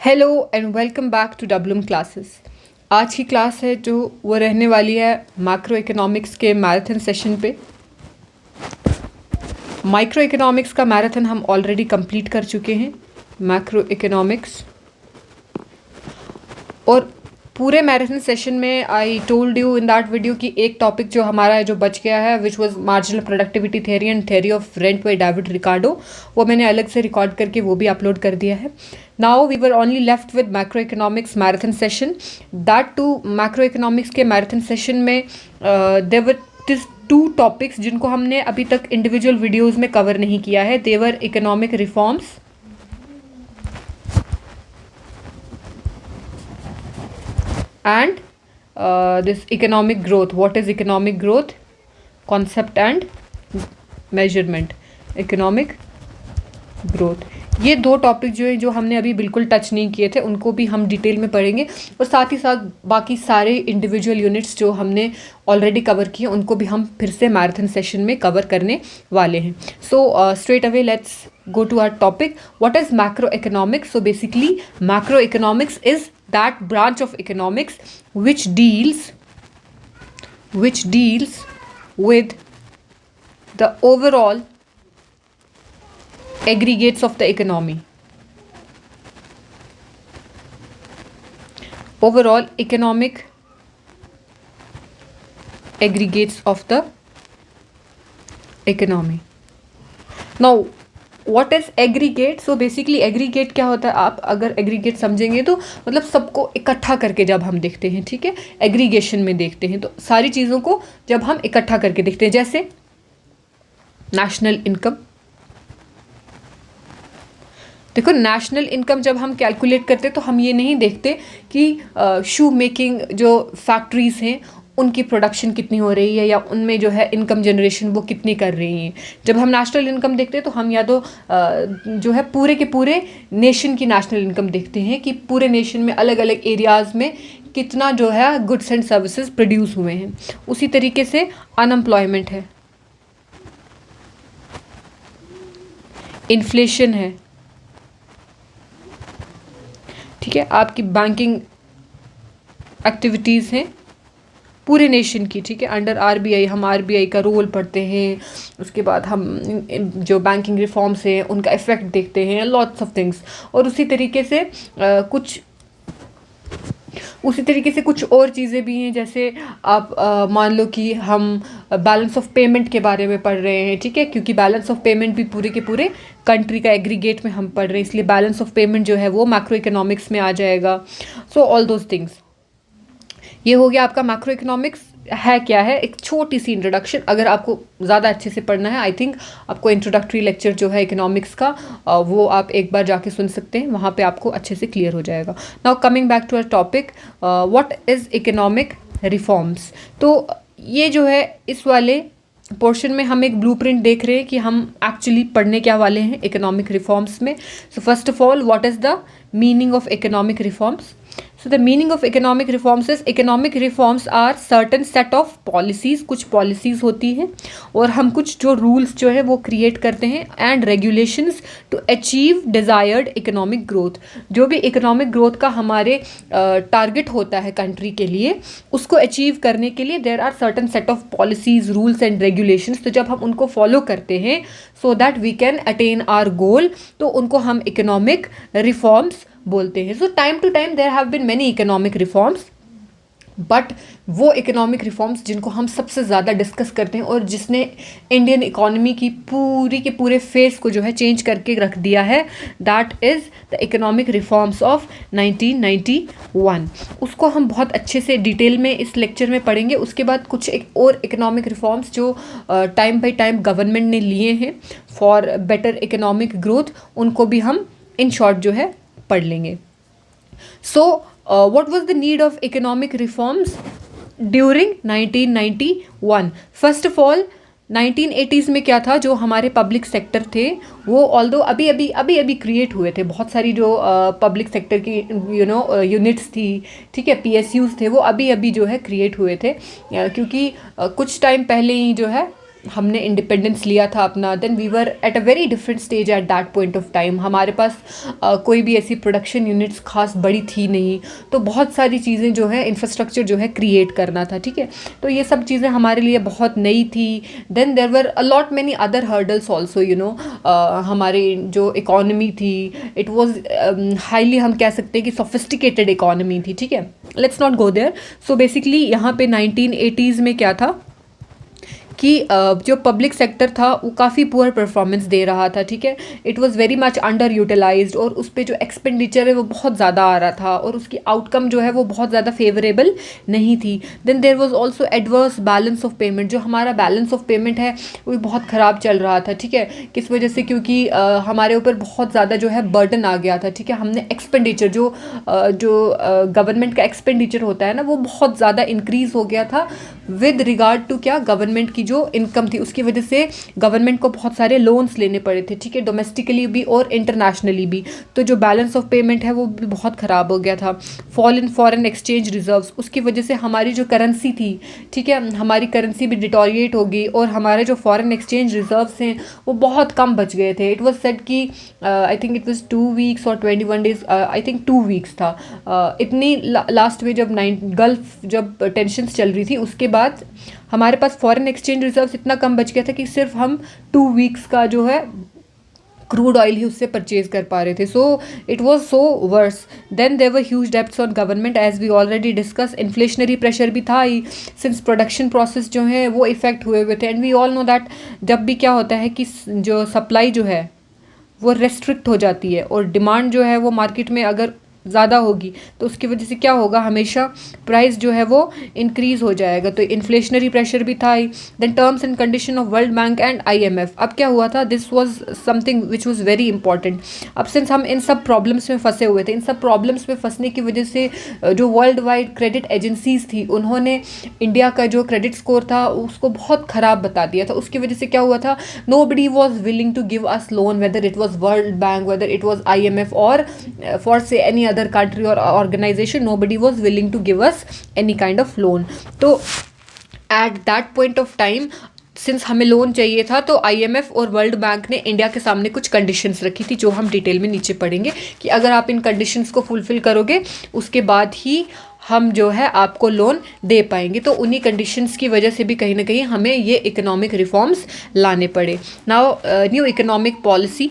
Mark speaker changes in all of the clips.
Speaker 1: Hello and welcome back to डब्लूम classes. आज की क्लास है जो वो रहने वाली है मैक्रो इकोनॉमिक्स के मैराथन सेशन पे। माइक्रो इकोनॉमिक्स का मैराथन हम ऑलरेडी कंप्लीट कर चुके हैं। मैक्रो इकोनॉमिक्स और पूरे मैराथन सेशन में I told you in that video कि एक टॉपिक जो हमारा है जो बच गया है which was marginal productivity theory and theory of rent by David Ricardo. वो मैंने अलग से रिकॉर्ड करके वो भी अपलोड कर दिया है। Now we were only left with macro economics marathon session. That too macro economics के मैराथन सेशन में देवर दिस टू टॉपिक्स जिनको हमने अभी तक इंडिविजुअल वीडियोज़ में कवर नहीं किया है। There were economic reforms and this economic growth. What is economic growth? Concept and measurement. Economic growth. ये दो टॉपिक जो है जो हमने अभी बिल्कुल टच नहीं किए थे उनको भी हम डिटेल में पढ़ेंगे और साथ ही साथ बाकी सारे इंडिविजुअल यूनिट्स जो हमने ऑलरेडी कवर किए उनको भी हम फिर से मैराथन सेशन में कवर करने वाले हैं। So straight away let's go to our topic. What is macroeconomics? So basically macroeconomics is that branch of economics which deals with the overall aggregates of the economy. Overall economic aggregates of the economy. Now what is aggregate? So basically aggregate क्या होता है, आप अगर aggregate समझेंगे तो मतलब सबको इकट्ठा करके जब हम देखते हैं, ठीक है, एग्रीगेशन में देखते हैं तो सारी चीज़ों को जब हम इकट्ठा करके देखते हैं, जैसे नेशनल इनकम। देखो नेशनल इनकम जब हम कैलकुलेट करते हैं तो हम ये नहीं देखते कि शू मेकिंग जो फैक्ट्रीज़ हैं उनकी प्रोडक्शन कितनी हो रही है या उनमें जो है इनकम जनरेशन वो कितनी कर रही हैं। जब हम नेशनल इनकम देखते हैं तो हम या तो जो है पूरे के पूरे नेशन की नेशनल इनकम देखते हैं कि पूरे नेशन में अलग अलग एरियाज़ में कितना जो है गुड्स एंड सर्विसेज प्रोड्यूस हुए हैं। उसी तरीके से अनएम्प्लॉयमेंट है, इन्फ्लेशन है, ठीक है, आपकी बैंकिंग एक्टिविटीज़ हैं पूरे नेशन की, ठीक है, अंडर आरबीआई हम आरबीआई का रोल पढ़ते हैं। उसके बाद हम जो बैंकिंग रिफॉर्म्स हैं उनका इफ़ेक्ट देखते हैं, लॉट्स ऑफ थिंग्स। और उसी तरीके से कुछ और चीज़ें भी हैं, जैसे आप मान लो कि हम बैलेंस ऑफ पेमेंट के बारे में पढ़ रहे हैं, ठीक है, क्योंकि बैलेंस ऑफ पेमेंट भी पूरे के पूरे कंट्री का एग्रीगेट में हम पढ़ रहे हैं, इसलिए बैलेंस ऑफ पेमेंट जो है वो मैक्रो इकोनॉमिक्स में आ जाएगा। सो ऑल दोज थिंग्स, ये हो गया आपका मैक्रो इकोनॉमिक्स है क्या है, एक छोटी सी इंट्रोडक्शन। अगर आपको ज़्यादा अच्छे से पढ़ना है आई थिंक आपको इंट्रोडक्टरी लेक्चर जो है इकोनॉमिक्स का वो आप एक बार जाके सुन सकते हैं, वहाँ पे आपको अच्छे से क्लियर हो जाएगा। Now coming back to our topic, what is economic reforms. तो ये जो है इस वाले पोर्शन में हम एक ब्लूप्रिंट देख रहे हैं कि हम एक्चुअली पढ़ने क्या वाले हैं इकोनॉमिक रिफॉर्म्स में। सो first of all what is the meaning of economic reforms? So the meaning of economic reforms is economic reforms are certain set of policies, कुछ policies होती हैं और हम कुछ जो rules जो है वो create करते हैं and regulations to achieve desired economic growth। जो भी economic growth का हमारे target होता है country के लिए, उसको achieve करने के लिए there are certain set of policies, rules and regulations। तो जब हम उनको follow करते हैं so that we can attain our goal, तो उनको हम economic reforms बोलते हैं। So time to time there have been many economic reforms, but वो इकोनॉमिक रिफॉर्म्स जिनको हम सबसे ज़्यादा डिस्कस करते हैं और जिसने इंडियन इकोनॉमी की पूरी के पूरे फेस को जो है चेंज करके रख दिया है, that is the economic reforms of 1991। उसको हम बहुत अच्छे से डिटेल में इस लेक्चर में पढ़ेंगे। उसके बाद कुछ एक और इकोनॉमिक रिफॉर्म्स जो टाइम बाई टाइम गवर्नमेंट ने लिए हैं फॉर बेटर इकोनॉमिक ग्रोथ, उनको भी हम इन शॉर्ट जो है पढ़ लेंगे। So what was the need of economic reforms during 1991? First of all 1980s में क्या था, जो हमारे पब्लिक सेक्टर थे वो ऑल्दो अभी क्रिएट हुए थे, बहुत सारी जो पब्लिक सेक्टर की यूनिट्स थी, ठीक है, पीएसयूज थे, वो अभी जो है क्रिएट हुए थे, क्योंकि कुछ टाइम पहले ही जो है हमने इंडिपेंडेंस लिया था अपना, then we were at a very different stage at that point of time. हमारे पास कोई भी ऐसी प्रोडक्शन यूनिट्स खास बड़ी थी नहीं, तो बहुत सारी चीज़ें जो है इंफ्रास्ट्रक्चर जो है क्रिएट करना था, ठीक है। तो ये सब चीज़ें हमारे लिए बहुत नई थी। Then there were a lot many other hurdles also, you know. हमारी जो इकॉनमी थी, इट वॉज हाईली, हम कह सकते हैं कि सोफिस्टिकेटेड इकॉनमी थी, ठीक है। Let's not go there. So basically यहाँ पे 1980s में क्या था कि जो पब्लिक सेक्टर था वो काफ़ी पुअर परफॉर्मेंस दे रहा था, ठीक है। It was very much underutilised, और उस पर जो एक्सपेंडिचर है वो बहुत ज़्यादा आ रहा था, और उसकी आउटकम जो है वो बहुत ज़्यादा फेवरेबल नहीं थी। Then there was also adverse balance of payment. जो हमारा बैलेंस ऑफ पेमेंट है वो भी बहुत ख़राब चल रहा था, ठीक है। किस वजह से? क्योंकि हमारे ऊपर बहुत ज़्यादा जो है बर्डन आ गया था, ठीक है। हमने एक्सपेंडिचर जो गवर्नमेंट का एक्सपेंडिचर होता है ना, वो बहुत ज़्यादा इंक्रीज़ हो गया था विद रिगार्ड टू क्या, गवर्नमेंट की जो इनकम थी। उसकी वजह से गवर्नमेंट को बहुत सारे लोन्स लेने पड़े थे, ठीक है, डोमेस्टिकली भी और इंटरनेशनली भी। तो जो बैलेंस ऑफ पेमेंट है वो भी बहुत ख़राब हो गया था। Fall in foreign exchange reserves, उसकी वजह से हमारी जो करेंसी थी, ठीक है, हमारी करेंसी भी डिटोरिएट हो गई, और हमारे जो फॉरेन एक्सचेंज रिजर्व्स हैं वो बहुत कम बच गए थे। इट वॉज सेड कि आई थिंक इट वॉज 2 वीक्स और 21 डेज, आई थिंक 2 वीक्स था। इतनी लास्ट में जब गल्फ जब टेंशन्स चल रही थी, उसके बाद हमारे पास फॉरेन एक्सचेंज रिजर्व्स इतना कम बच गया था कि सिर्फ हम 2 वीक्स का जो है क्रूड ऑयल ही उससे परचेज कर पा रहे थे। So it was so worse. Then there were huge debts on government, as we already discuss. Inflationary pressure भी था ही, सिंस प्रोडक्शन प्रोसेस जो है वो इफेक्ट हुए हुए थे। And we all know that जब भी क्या होता है कि जो सप्लाई जो है वो रेस्ट्रिक्ट हो जाती है, और डिमांड जो है वो मार्केट में अगर ज़्यादा होगी तो उसकी वजह से क्या होगा, हमेशा प्राइस जो है वो इंक्रीज़ हो जाएगा। तो इन्फ्लेशनरी प्रेशर भी था ही। Then terms and condition of World Bank and IMF। अब क्या हुआ था, this was something which was very important. अब सिंस हम इन सब प्रॉब्लम्स में फंसे हुए थे, इन सब प्रॉब्लम्स में फंसने की वजह से जो वर्ल्ड वाइड क्रेडिट एजेंसीज थी उन्होंने इंडिया का जो क्रेडिट स्कोर था उसको बहुत ख़राब बता दिया था। उसकी वजह से क्या हुआ था, nobody was willing to give us loan, whether it was World Bank, whether it was IMF, or for say any other country or organization, nobody was willing to give us any kind of loan. तो at that point of time, since हमें loan चाहिए था, तो IMF और world bank ने India के सामने कुछ कंडीशंस रखी थी, जो हम डिटेल में नीचे पढ़ेंगे कि अगर आप इन कंडीशंस को फुलफिल करोगे उसके बाद ही हम जो है आपको लोन दे पाएंगे। तो उन्हीं कंडीशंस की वजह से भी कहीं ना कहीं हमें ये इकोनॉमिक रिफॉर्म्स लाने पड़े। नाउ न्यू इकोनॉमिक पॉलिसी,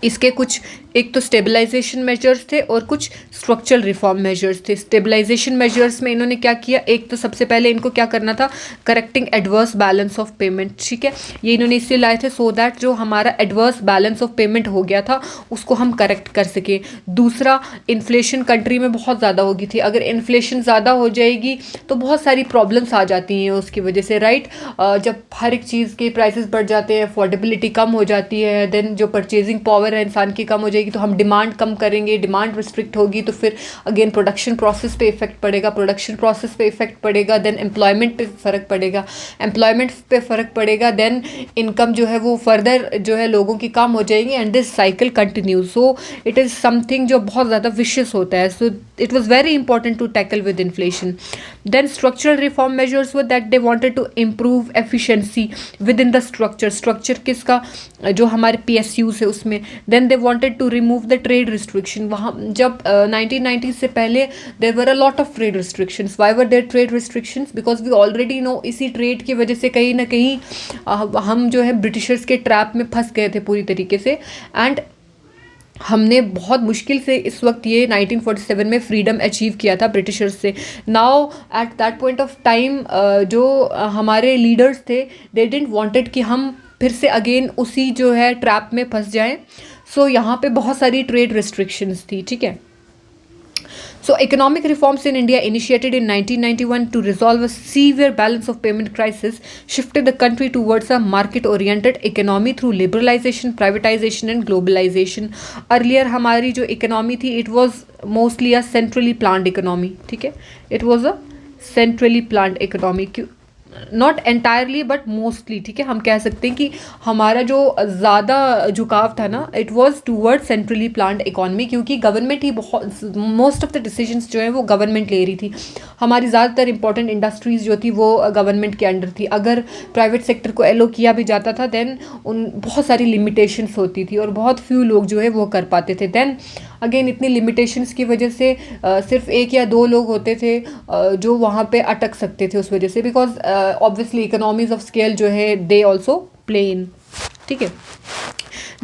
Speaker 1: इसके कुछ एक तो स्टेबलाइजेशन मेजर्स थे और कुछ स्ट्रक्चरल रिफॉर्म मेजर्स थे। स्टेबलाइजेशन मेजर्स में इन्होंने क्या किया, एक तो सबसे पहले इनको क्या करना था, correcting adverse balance of payment, ठीक है। ये इन्होंने इसलिए लाए थे सो दैट जो हमारा एडवर्स बैलेंस ऑफ पेमेंट हो गया था उसको हम करेक्ट कर सकें। दूसरा, इन्फ्लेशन कंट्री में बहुत ज़्यादा होगी थी। अगर इन्फ्लेशन ज़्यादा हो जाएगी तो बहुत सारी प्रॉब्लम्स आ जाती हैं उसकी वजह से, राइट। जब हर एक चीज़ के प्राइसेस बढ़ जाते हैं, अफोर्डेबिलिटी कम हो जाती है, देन जो परचेजिंग पावर है इंसान की कम हो जाएगी, तो हम डिमांड कम करेंगे, डिमांड रिस्ट्रिक्ट होगी तो फिर अगेन प्रोडक्शन प्रोसेस पे इफेक्ट पड़ेगा, प्रोडक्शन प्रोसेस पे इफेक्ट पड़ेगा, देन एम्प्लॉयमेंट पे फ़र्क पड़ेगा, एम्प्लॉयमेंट पे फ़र्क पड़ेगा, देन इनकम जो है वो फर्दर जो है लोगों की कम हो जाएगी, and this cycle continues. So it is something जो बहुत ज़्यादा विशियस होता है। So it was very important to tackle with inflation. Then structural reform measures were that they wanted to improve efficiency within the structure किसका, जो हमारे PSUs है उसमें। Then they wanted to remove the trade restriction. वहाँ जब 1990 से पहले there were a lot of trade restrictions. Why were there trade restrictions? Because we already know इसी ट्रेड की वजह से कहीं ना कहीं हम जो है ब्रिटिशर्स के ट्रैप में फंस गए थे पूरी तरीके से, एंड हमने बहुत मुश्किल से इस वक्त ये 1947 में फ्रीडम अचीव किया था ब्रिटिशर्स से। Now at that point of time जो हमारे लीडर्स थे, दे डिडंट वांटेड कि हम फिर से अगेन उसी जो है ट्रैप में फंस जाएं। सो यहाँ पे बहुत सारी ट्रेड रिस्ट्रिक्शंस थी, ठीक है। So economic reforms in India initiated in 1991 to resolve a severe balance of payment crisis shifted the country towards a market-oriented economy through liberalization, privatization and globalization. Earlier हमारी जो economy थी, it was mostly a centrally planned economy, ठीक है, it was a centrally planned economy. Not entirely but mostly, ठीक है, हम कह सकते हैं कि हमारा जो ज़्यादा झुकाव था ना, it was toward centrally planned economy, क्योंकि गवर्नमेंट ही बहुत मोस्ट ऑफ द डिसीजंस जो है वो गवर्नमेंट ले रही थी। हमारी ज़्यादातर इंपॉर्टेंट इंडस्ट्रीज़ जो थी वो गवर्नमेंट के अंडर थी। अगर प्राइवेट सेक्टर को एलो किया भी जाता था देन उन बहुत सारी लिमिटेशंस होती थी और बहुत फ्यू लोग जो है वो कर पाते थे। देन अगेन इतनी लिमिटेशंस की वजह से सिर्फ एक या दो लोग होते थे जो वहाँ पे अटक सकते थे उस वजह से, because obviously economies of scale जो है दे ऑल्सो प्ले इन, ठीक है।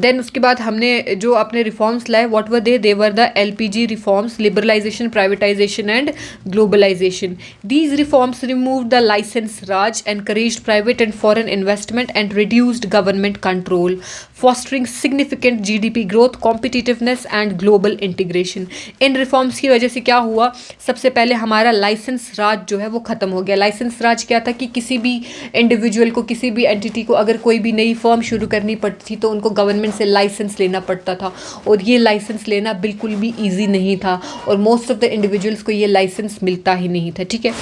Speaker 1: देन उसके बाद हमने जो अपने रिफॉर्म्स लाए, what were they were the LPG reforms, liberalisation, privatisation and globalisation. These reforms removed the licence raj, encouraged private and foreign investment and reduced government control, fostering significant GDP growth, competitiveness and global integration. इन reforms की वजह से क्या हुआ, सबसे पहले हमारा licence राज जो है वो ख़त्म हो गया। लाइसेंस राज क्या था कि किसी भी इंडिविजुअल को, किसी भी एंटिटी को अगर कोई भी नई फर्म शुरू करनी पड़ती थी तो उनको गवर्नमेंट से लाइसेंस लेना पड़ता था, और ये लाइसेंस लेना बिल्कुल भी ईजी नहीं था, और मोस्ट ऑफ द इंडिविजुअल्स को ये लाइसेंस मिलता ही नहीं था, ठीक है।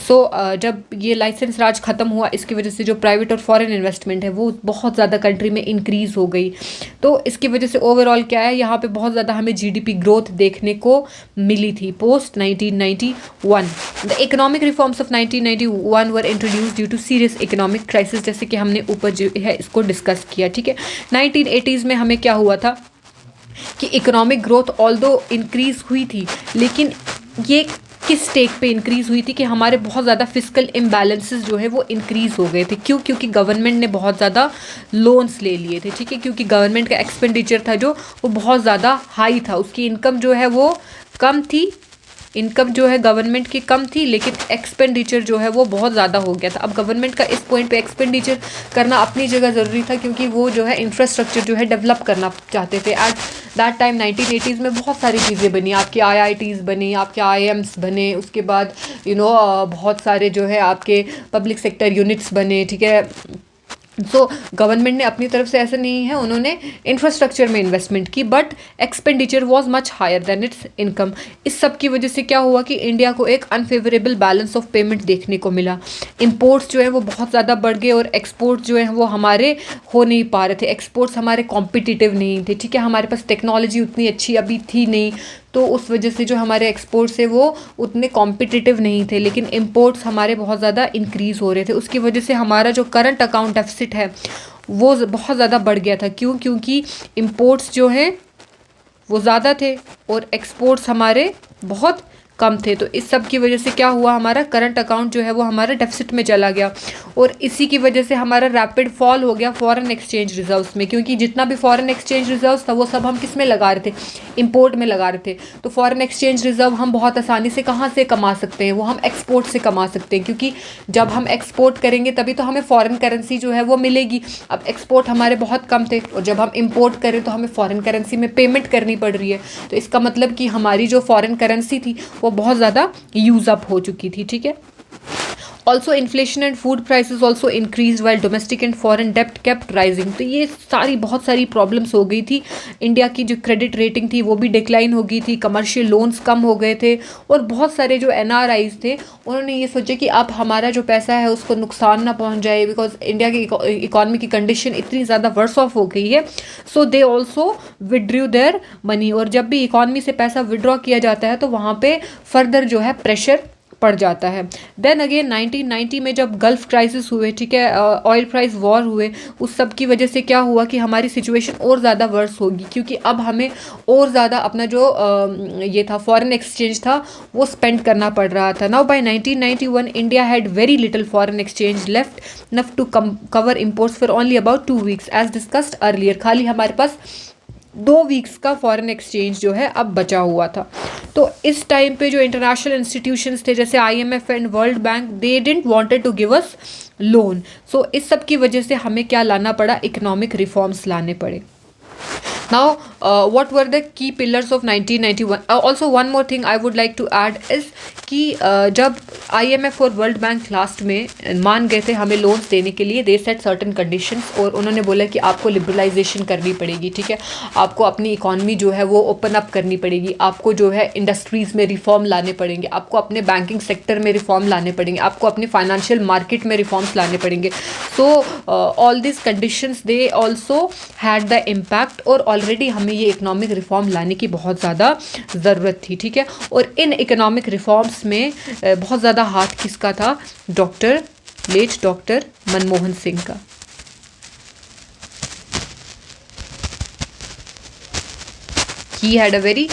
Speaker 1: सो जब ये लाइसेंस राज ख़त्म हुआ, इसकी वजह से जो प्राइवेट और फॉरेन इन्वेस्टमेंट है वो बहुत ज़्यादा कंट्री में इंक्रीज़ हो गई। तो इसकी वजह से ओवरऑल क्या है, यहाँ पे बहुत ज़्यादा हमें जीडीपी ग्रोथ देखने को मिली थी post 1991। The economic reforms of 1991 were introduce due to serious economic crisis, जैसे कि हमने ऊपर जो है इसको डिस्कस किया, ठीक है। 1980s में हमें क्या हुआ था कि इकोनॉमिक ग्रोथ ऑल्दो इंक्रीज हुई थी, लेकिन ये किस स्टेक पे इंक्रीज़ हुई थी कि हमारे बहुत ज़्यादा फिजिकल इम्बैलेंसेस जो है वो इंक्रीज़ हो गए थे। क्यों? क्योंकि गवर्नमेंट ने बहुत ज़्यादा लोन्स ले लिए थे, ठीक है, क्योंकि गवर्नमेंट का एक्सपेंडिचर था जो वो बहुत ज़्यादा हाई था, उसकी इनकम जो है वो कम थी, इनकम जो है गवर्नमेंट की कम थी, लेकिन एक्सपेंडिचर जो है वो बहुत ज़्यादा हो गया था। अब गवर्नमेंट का इस पॉइंट पे एक्सपेंडिचर करना अपनी जगह ज़रूरी था, क्योंकि वो जो है इंफ्रास्ट्रक्चर जो है डेवलप करना चाहते थे। एट दैट टाइम 1980s में बहुत सारी चीज़ें बनी, आपके IITs बने, आपके IIMs बने, उसके बाद बहुत सारे जो है आपके पब्लिक सेक्टर यूनिट्स बने, ठीक है। सो गवर्नमेंट ने अपनी तरफ से ऐसा नहीं है, उन्होंने इंफ्रास्ट्रक्चर में इन्वेस्टमेंट की, but expenditure was much higher than its income. इस सब की वजह से क्या हुआ कि इंडिया को एक अनफेवरेबल बैलेंस ऑफ पेमेंट देखने को मिला। इंपोर्ट्स जो है वो बहुत ज़्यादा बढ़ गए और एक्सपोर्ट्स जो है वो हमारे हो नहीं पा रहे थे, एक्सपोर्ट्स हमारे कॉम्पिटिटिव नहीं थे, ठीक है। हमारे पास टेक्नोलॉजी उतनी अच्छी अभी थी नहीं, तो उस वजह से जो हमारे एक्सपोर्ट्स है वो उतने कॉम्पिटिटिव नहीं थे, लेकिन इंपोर्ट्स हमारे बहुत ज़्यादा इंक्रीज़ हो रहे थे। उसकी वजह से हमारा जो करंट अकाउंट डेफिसिट है वो बहुत ज़्यादा बढ़ गया था। क्यों? क्योंकि इंपोर्ट्स जो हैं वो ज़्यादा थे और एक्सपोर्ट्स हमारे बहुत कम थे। तो इस सब की वजह से क्या हुआ, हमारा करंट अकाउंट जो है वो हमारा डेफिसिट में चला गया, और इसी की वजह से हमारा रैपिड फॉल हो गया फॉरेन एक्सचेंज रिजर्व्स में, क्योंकि जितना भी फॉरेन एक्सचेंज रिजर्व्स था वो सब हम किस में लगा रहे थे, इंपोर्ट में लगा रहे थे। तो फॉरेन एक्सचेंज रिजर्व हम बहुत आसानी से कहाँ से कमा सकते हैं, वो हम एक्सपोर्ट से कमा सकते हैं, क्योंकि जब हम एक्सपोर्ट करेंगे तभी तो हमें फॉरेन करेंसी जो है वो मिलेगी। अब एक्सपोर्ट हमारे बहुत कम थे और जब हम इंपोर्ट करें तो हमें फॉरेन करेंसी में पेमेंट करनी पड़ रही है, तो इसका मतलब कि हमारी जो फॉरेन करेंसी थी वो बहुत ज़्यादा यूज अप हो चुकी थी, ठीक है। Also inflation and food prices also increase while domestic and foreign डेप्ट केप्ट राइजिंग। तो ये बहुत सारी प्रॉब्लम्स हो गई थी। इंडिया की जो क्रेडिट रेटिंग थी वो भी डिक्लाइन हो गई थी, कमर्शियल लोन्स कम हो गए थे, और बहुत सारे जो NRIs थे उन्होंने ये सोचा कि अब हमारा जो पैसा है उसको नुकसान ना पहुंच जाए, बिकॉज इंडिया की इकॉनमी की कंडीशन इतनी ज़्यादा वर्स ऑफ हो गई है। So they also withdrew their money, और जब भी इकॉनमी से पैसा विड्रॉ किया जाता है तो वहाँ पे फर्दर जो है प्रेशर पड़ जाता है। देन अगेन 1990 में जब गल्फ क्राइसिस हुए, ठीक है, ऑयल प्राइस वॉर हुए, उस सब की वजह से क्या हुआ कि हमारी सिचुएशन और ज़्यादा वर्स होगी, क्योंकि अब हमें और ज़्यादा अपना जो ये था फॉरेन एक्सचेंज था वो स्पेंड करना पड़ रहा था। Now by 1991 India had very little foreign exchange left enough to cover imports for only about 2 weeks as discussed earlier. खाली हमारे पास 2 वीक्स का फॉरेन एक्सचेंज जो है अब बचा हुआ था। तो इस टाइम पे जो इंटरनेशनल इंस्टीट्यूशंस थे जैसे IMF and World Bank, they didn't wanted to give us loan. So इस सब की वजह से हमें क्या लाना पड़ा, इकोनॉमिक रिफॉर्म्स लाने पड़े। Now what were the key pillars of 1991? Also one more thing I would like to add is कि जब IMF और वर्ल्ड बैंक लास्ट में मान गए थे हमें लोन्स देने के लिए, दे सेट सर्टेन कंडीशंस, और उन्होंने बोला कि आपको लिबरलाइजेशन करनी पड़ेगी, ठीक है, आपको अपनी इकॉनमी जो है वो ओपन अप करनी पड़ेगी, आपको जो है इंडस्ट्रीज़ में रिफॉर्म लाने पड़ेंगे, आपको अपने बैंकिंग सेक्टर में रिफॉर्म लाने पड़ेंगे, आपको अपने फाइनेंशियल मार्केट में रिफॉर्म्स लाने पड़ेंगे. So all this conditions they also had the impact, और ऑलरेडी हमें ये इकोनॉमिक रिफॉर्म लाने की बहुत ज़्यादा ज़रूरत थी, ठीक है. और इन इकोनॉमिक रिफॉर्म्स में बहुत ज़्यादा हाथ किसका था? लेट डॉक्टर मनमोहन सिंह का. He had a very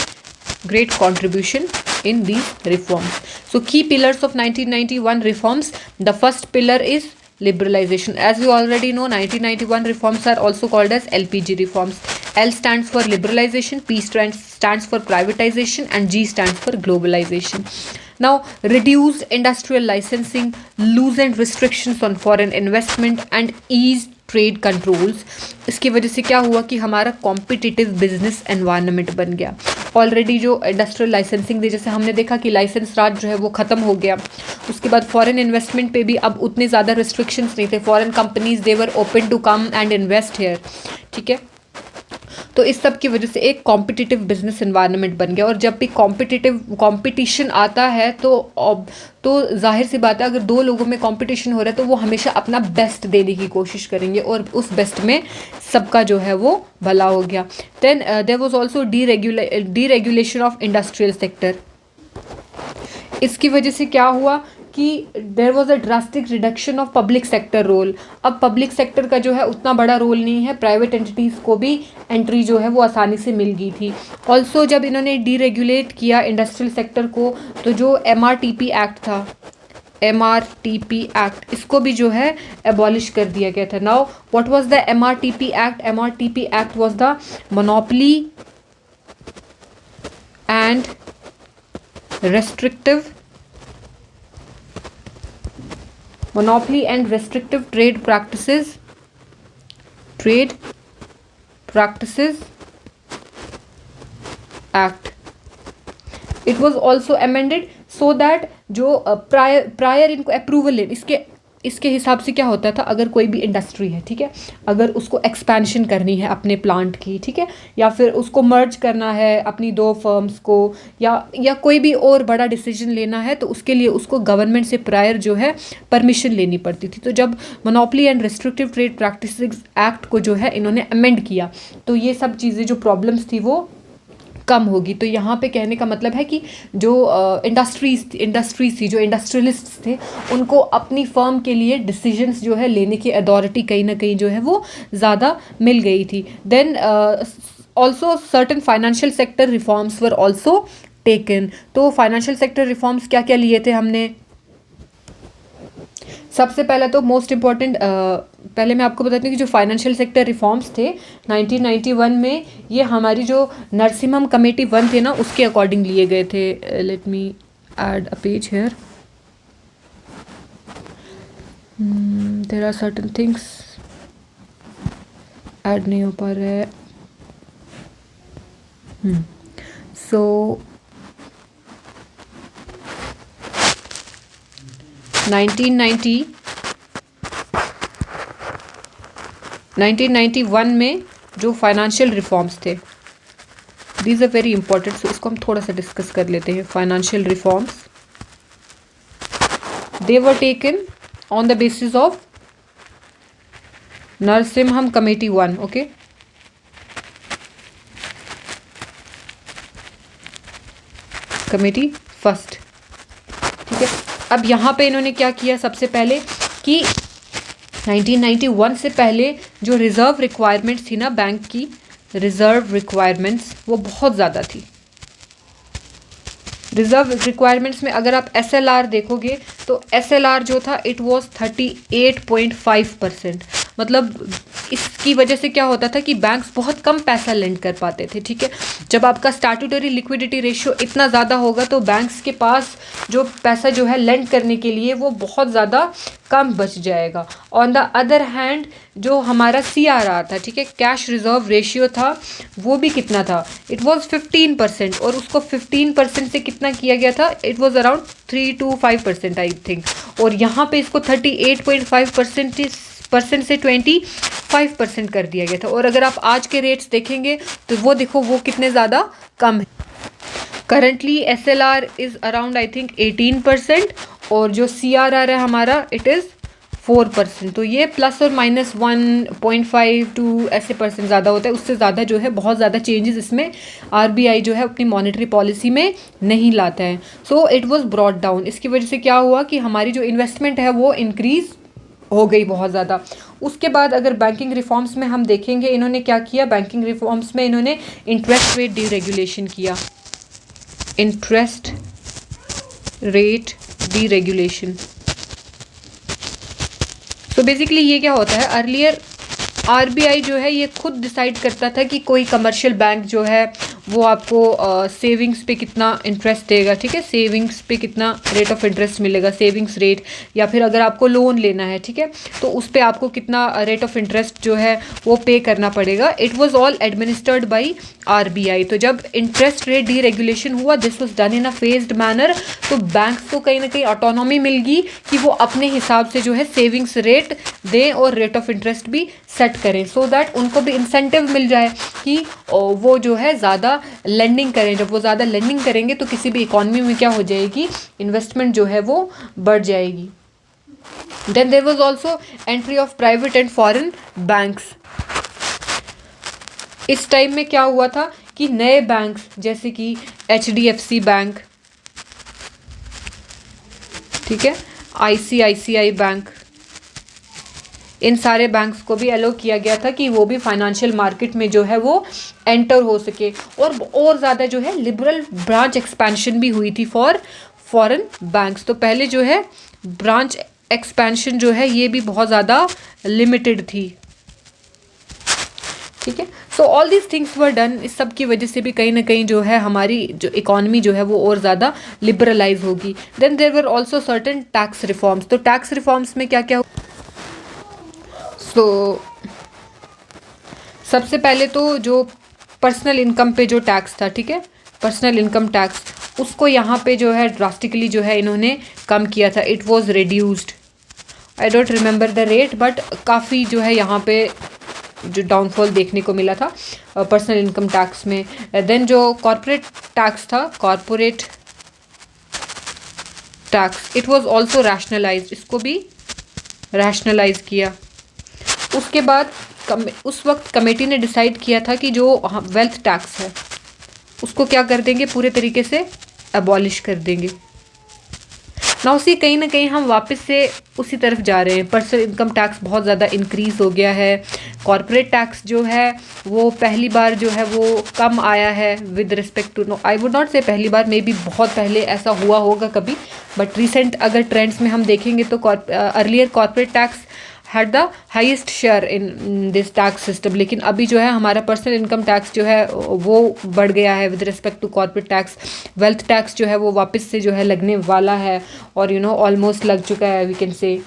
Speaker 1: great contribution in these reforms. So key pillars of 1991 reforms. The first pillar is liberalization. As you already know, 1991 reforms are also called as LPG reforms. L stands for liberalization, P stands for privatization, and G stands for globalization. Now, reduced industrial licensing, loosened restrictions on foreign investment, and eased trade controls. इसकी वजह से क्या हुआ कि हमारा competitive business environment बन गया. Already जो इंडस्ट्रियल लाइसेंसिंग थी, जैसे हमने देखा कि लाइसेंस राज जो है वो ख़त्म हो गया. उसके बाद फॉरेन इन्वेस्टमेंट पे भी अब उतने ज़्यादा रिस्ट्रिक्शंस नहीं थे. Foreign companies they were open to come and invest here, ठीक है. तो इस सब की वजह से एक कॉम्पिटिटिव बिजनेस एनवायरनमेंट बन गया. और जब भी कंपटीशन आता है तो जाहिर सी बात है, अगर दो लोगों में कंपटीशन हो रहा है तो वो हमेशा अपना बेस्ट देने की कोशिश करेंगे, और उस बेस्ट में सबका जो है वो भला हो गया. Then there was also deregulation of industrial sector. इसकी वजह से क्या हुआ कि there was a drastic reduction of public sector role. अब पब्लिक सेक्टर का जो है उतना बड़ा रोल नहीं है, प्राइवेट एंटिटीज़ को भी एंट्री जो है वो आसानी से मिल गई थी. ऑल्सो जब इन्होंने डीरेगुलेट किया इंडस्ट्रियल सेक्टर को, तो जो MRTP एक्ट था, MRTP एक्ट, इसको भी जो है एबॉलिश कर दिया गया था. Now what was the MRTP act? MRTP act was the monopoly and restrictive trade practices act. It was also amended so that जो प्रायर इनको अप्रूवल है, इसके हिसाब से क्या होता था, अगर कोई भी इंडस्ट्री है, ठीक है, अगर उसको एक्सपेंशन करनी है अपने प्लांट की, ठीक है, या फिर उसको मर्ज करना है अपनी दो फर्म्स को, या कोई भी और बड़ा डिसीजन लेना है, तो उसके लिए उसको गवर्नमेंट से प्रायर जो है परमिशन लेनी पड़ती थी. तो जब monopoly and restrictive trade practices act को जो है इन्होंने अमेंड किया, तो ये सब चीज़ें जो प्रॉब्लम्स थी वो कम होगी. तो यहाँ पे कहने का मतलब है कि जो इंडस्ट्रीज थी, जो इंडस्ट्रियलिस्ट्स थे, उनको अपनी फर्म के लिए डिसीजंस जो है लेने की अथॉरिटी कहीं ना कहीं जो है वो ज़्यादा मिल गई थी. Then also certain financial sector reforms were also taken. तो फाइनेंशियल सेक्टर रिफॉर्म्स क्या क्या लिए थे हमने? सबसे पहले तो मोस्ट इम्पॉर्टेंट, पहले मैं आपको बताती हूँ कि जो फाइनेंशियल सेक्टर रिफॉर्म्स थे 1991 में, ये हमारी जो नरसिम्हम कमेटी 1 थे ना, उसके अकॉर्डिंग लिए गए थे. Let me add a page here. There are certain things add नहीं हो पा रहा है. सो 1991 में जो फाइनेंशियल रिफॉर्म्स थे, दीज आर वेरी इंपॉर्टेंट. सो इसको हम थोड़ा सा डिस्कस कर लेते हैं. Financial reforms, they were taken on the basis of Narasimham committee 1. Okay, committee first, ठीक है. अब यहाँ पे इन्होंने क्या किया? सबसे पहले कि 1991 से पहले जो रिज़र्व रिक्वायरमेंट्स थी ना, बैंक की रिज़र्व रिक्वायरमेंट्स, वो बहुत ज़्यादा थी. रिज़र्व रिक्वायरमेंट्स में अगर आप SLR देखोगे तो SLR जो था इट वाज 38.5%. मतलब इसकी वजह से क्या होता था कि बैंक्स बहुत कम पैसा लेंड कर पाते थे, ठीक है। जब आपका स्टैट्यूटरी लिक्विडिटी रेशियो इतना ज़्यादा होगा तो बैंक्स के पास जो पैसा जो है लेंड करने के लिए वो बहुत ज़्यादा कम बच जाएगा। ऑन द अदर हैंड जो हमारा CRR था, ठीक है, कैश रिजर्व रेशियो था, वो भी कितना था, इट वाज 15%, और उसको 15% से कितना किया गया था, it was around 3 to 5% I think, और यहाँ पे इसको 38.5% से 25% कर दिया गया था। और अगर आप आज के रेट्स देखेंगे तो वो देखो वो कितने ज़्यादा कम है। Currently SLR is around I think 18%, और जो CRR है हमारा इट इज़ 4%। तो ये प्लस और माइनस 1.5 to ऐसे परसेंट ज़्यादा होता है, उससे ज़्यादा जो है बहुत ज़्यादा चेंजेस इसमें RBI जो है अपनी मॉनेटरी पॉलिसी में नहीं लाता है। So it was brought down. इसकी वजह से क्या हुआ कि हमारी जो इन्वेस्टमेंट है वो इंक्रीज़ हो गई बहुत ज़्यादा। उसके बाद अगर बैंकिंग रिफॉर्म्स में हम देखेंगे, इन्होंने क्या किया, बैंकिंग रिफॉर्म्स में इन्होंने इंटरेस्ट रेट डीरेगुलेशन किया, इंटरेस्ट रेट डीरेगुलेशन। तो बेसिकली ये क्या होता है, अर्लियर RBI जो है ये खुद डिसाइड करता था कि कोई कमर्शियल बैंक जो है वो आपको सेविंग्स पे कितना इंटरेस्ट देगा, ठीक है, सेविंग्स पे कितना रेट ऑफ इंटरेस्ट मिलेगा, सेविंग्स रेट, या फिर अगर आपको लोन लेना है, ठीक है, तो उस पे आपको कितना रेट ऑफ इंटरेस्ट जो है वो पे करना पड़ेगा। It was all administered by RBI। तो जब इंटरेस्ट रेट डीरेगुलेशन हुआ, this was done in a phased manner, तो बैंक्स को कहीं ना कहीं ऑटोनॉमी मिल गई कि वो अपने हिसाब से जो है सेविंग्स रेट दें और रेट ऑफ इंटरेस्ट भी सेट करें, सो दैट उनको भी इंसेंटिव मिल जाए कि वो जो है ज़्यादा लेंडिंग करें। जब वो ज़्यादा लेंडिंग करेंगे तो किसी भी इकॉनमी में क्या हो जाएगी, इन्वेस्टमेंट जो है वो बढ़ जाएगी। Then there was also entry of private and foreign banks. इस टाइम में क्या हुआ था कि नए बैंक्स जैसे कि HDFC बैंक, ठीक है, ICICI बैंक, इन सारे बैंक्स को भी अलो किया गया था कि वो भी फाइनेंशियल मार्केट में जो है वो एंटर हो सके, और ज़्यादा जो है लिबरल ब्रांच एक्सपेंशन भी हुई थी फॉर फॉरेन बैंक्स। तो पहले जो है ब्रांच एक्सपेंशन जो है ये भी बहुत ज़्यादा लिमिटेड थी, ठीक है। So all these things were done. इस सब की वजह से भी कहीं ना कहीं जो है हमारी जो इकॉनमी जो है वो और ज़्यादा लिबरलाइज होगी। Then there were also certain tax reforms. तो टैक्स रिफॉर्म्स में क्या क्या, तो सबसे पहले तो जो पर्सनल इनकम पे जो टैक्स था, ठीक है, पर्सनल इनकम टैक्स, उसको यहाँ पे जो है ड्रास्टिकली जो है इन्होंने कम किया था। It was reduced, I don't remember the rate, but काफ़ी जो है यहाँ पे जो डाउनफॉल देखने को मिला था पर्सनल इनकम टैक्स में। देन जो कॉर्पोरेट टैक्स था, corporate tax, it was also rationalised, इसको भी रैशनलाइज किया। उसके बाद उस वक्त कमेटी ने डिसाइड किया था कि जो वेल्थ टैक्स है उसको क्या कर देंगे, पूरे तरीके से अबॉलिश कर देंगे। ना उसी कहीं ना कहीं हम वापस से उसी तरफ जा रहे हैं। पर्सनल इनकम टैक्स बहुत ज़्यादा इंक्रीज़ हो गया है। कॉर्पोरेट टैक्स जो है वो पहली बार जो है वो कम आया है with respect to, no I would not say पहली बार, मे बी बहुत पहले ऐसा हुआ होगा कभी, बट रिसेंट अगर ट्रेंड्स में हम देखेंगे तो earlier corporate tax had the highest share in this tax system. लेकिन अभी जो है हमारा पर्सनल इनकम टैक्स जो है वो बढ़ गया है with respect to corporate tax. Wealth tax जो है वो वापस से जो है लगने वाला है, और यू नो ऑलमोस्ट लग चुका है we can say.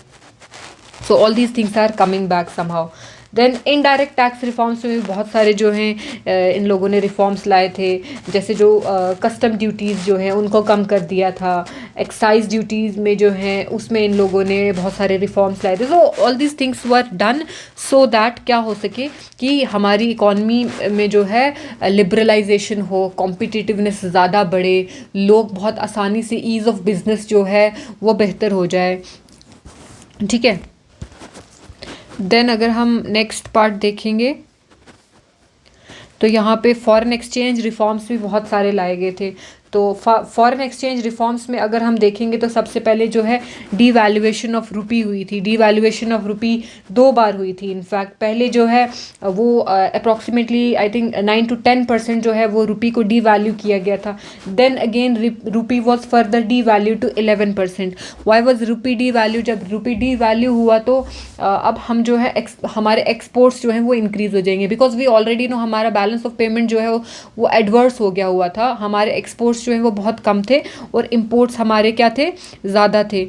Speaker 1: So all these things are coming back somehow. Then indirect tax reforms में भी बहुत सारे जो हैं इन लोगों ने रिफॉर्म्स लाए थे, जैसे जो कस्टम ड्यूटीज़ जो हैं उनको कम कर दिया था। एक्साइज ड्यूटीज़ में जो हैं उसमें इन लोगों ने बहुत सारे रिफॉर्म्स लाए थे। सो all these things were done so that क्या हो सके कि हमारी इकॉनमी में जो है लिबरलाइजेशन हो, कॉम्पिटिटिवनेस ज़्यादा बढ़े, लोग बहुत आसानी से ईज़ ऑफ बिजनेस जो है वो बेहतर हो जाए, ठीक है। देन अगर हम नेक्स्ट पार्ट देखेंगे तो यहाँ पे फॉरेन एक्सचेंज रिफॉर्म्स भी बहुत सारे लाए गए थे। तो फॉरेन एक्सचेंज रिफॉर्म्स में अगर हम देखेंगे तो सबसे पहले जो है डीवैल्यूएशन ऑफ रुपी हुई थी। डीवैल्यूएशन ऑफ रुपी 2 बार हुई थी। इनफैक्ट पहले जो है वो अप्रॉक्सीमेटली आई थिंक 9 to 10% जो है वो रुपी को डीवैल्यू किया गया था। Then again rupee was further devalue to 11%। Why was rupee devalue? जब रुपी डीवैल्यू हुआ तो अब हम जो है हमारे एक्सपोर्ट्स जो हैं वो इंक्रीज़ हो जाएंगे, बिकॉज वी ऑलरेडी नो हमारा बैलेंस ऑफ पेमेंट जो है वो एडवर्स हो गया हुआ था। हमारे एक्सपोर्ट्स जो हैं वो बहुत कम थे और इम्पोर्ट्स हमारे क्या थे, ज़्यादा थे।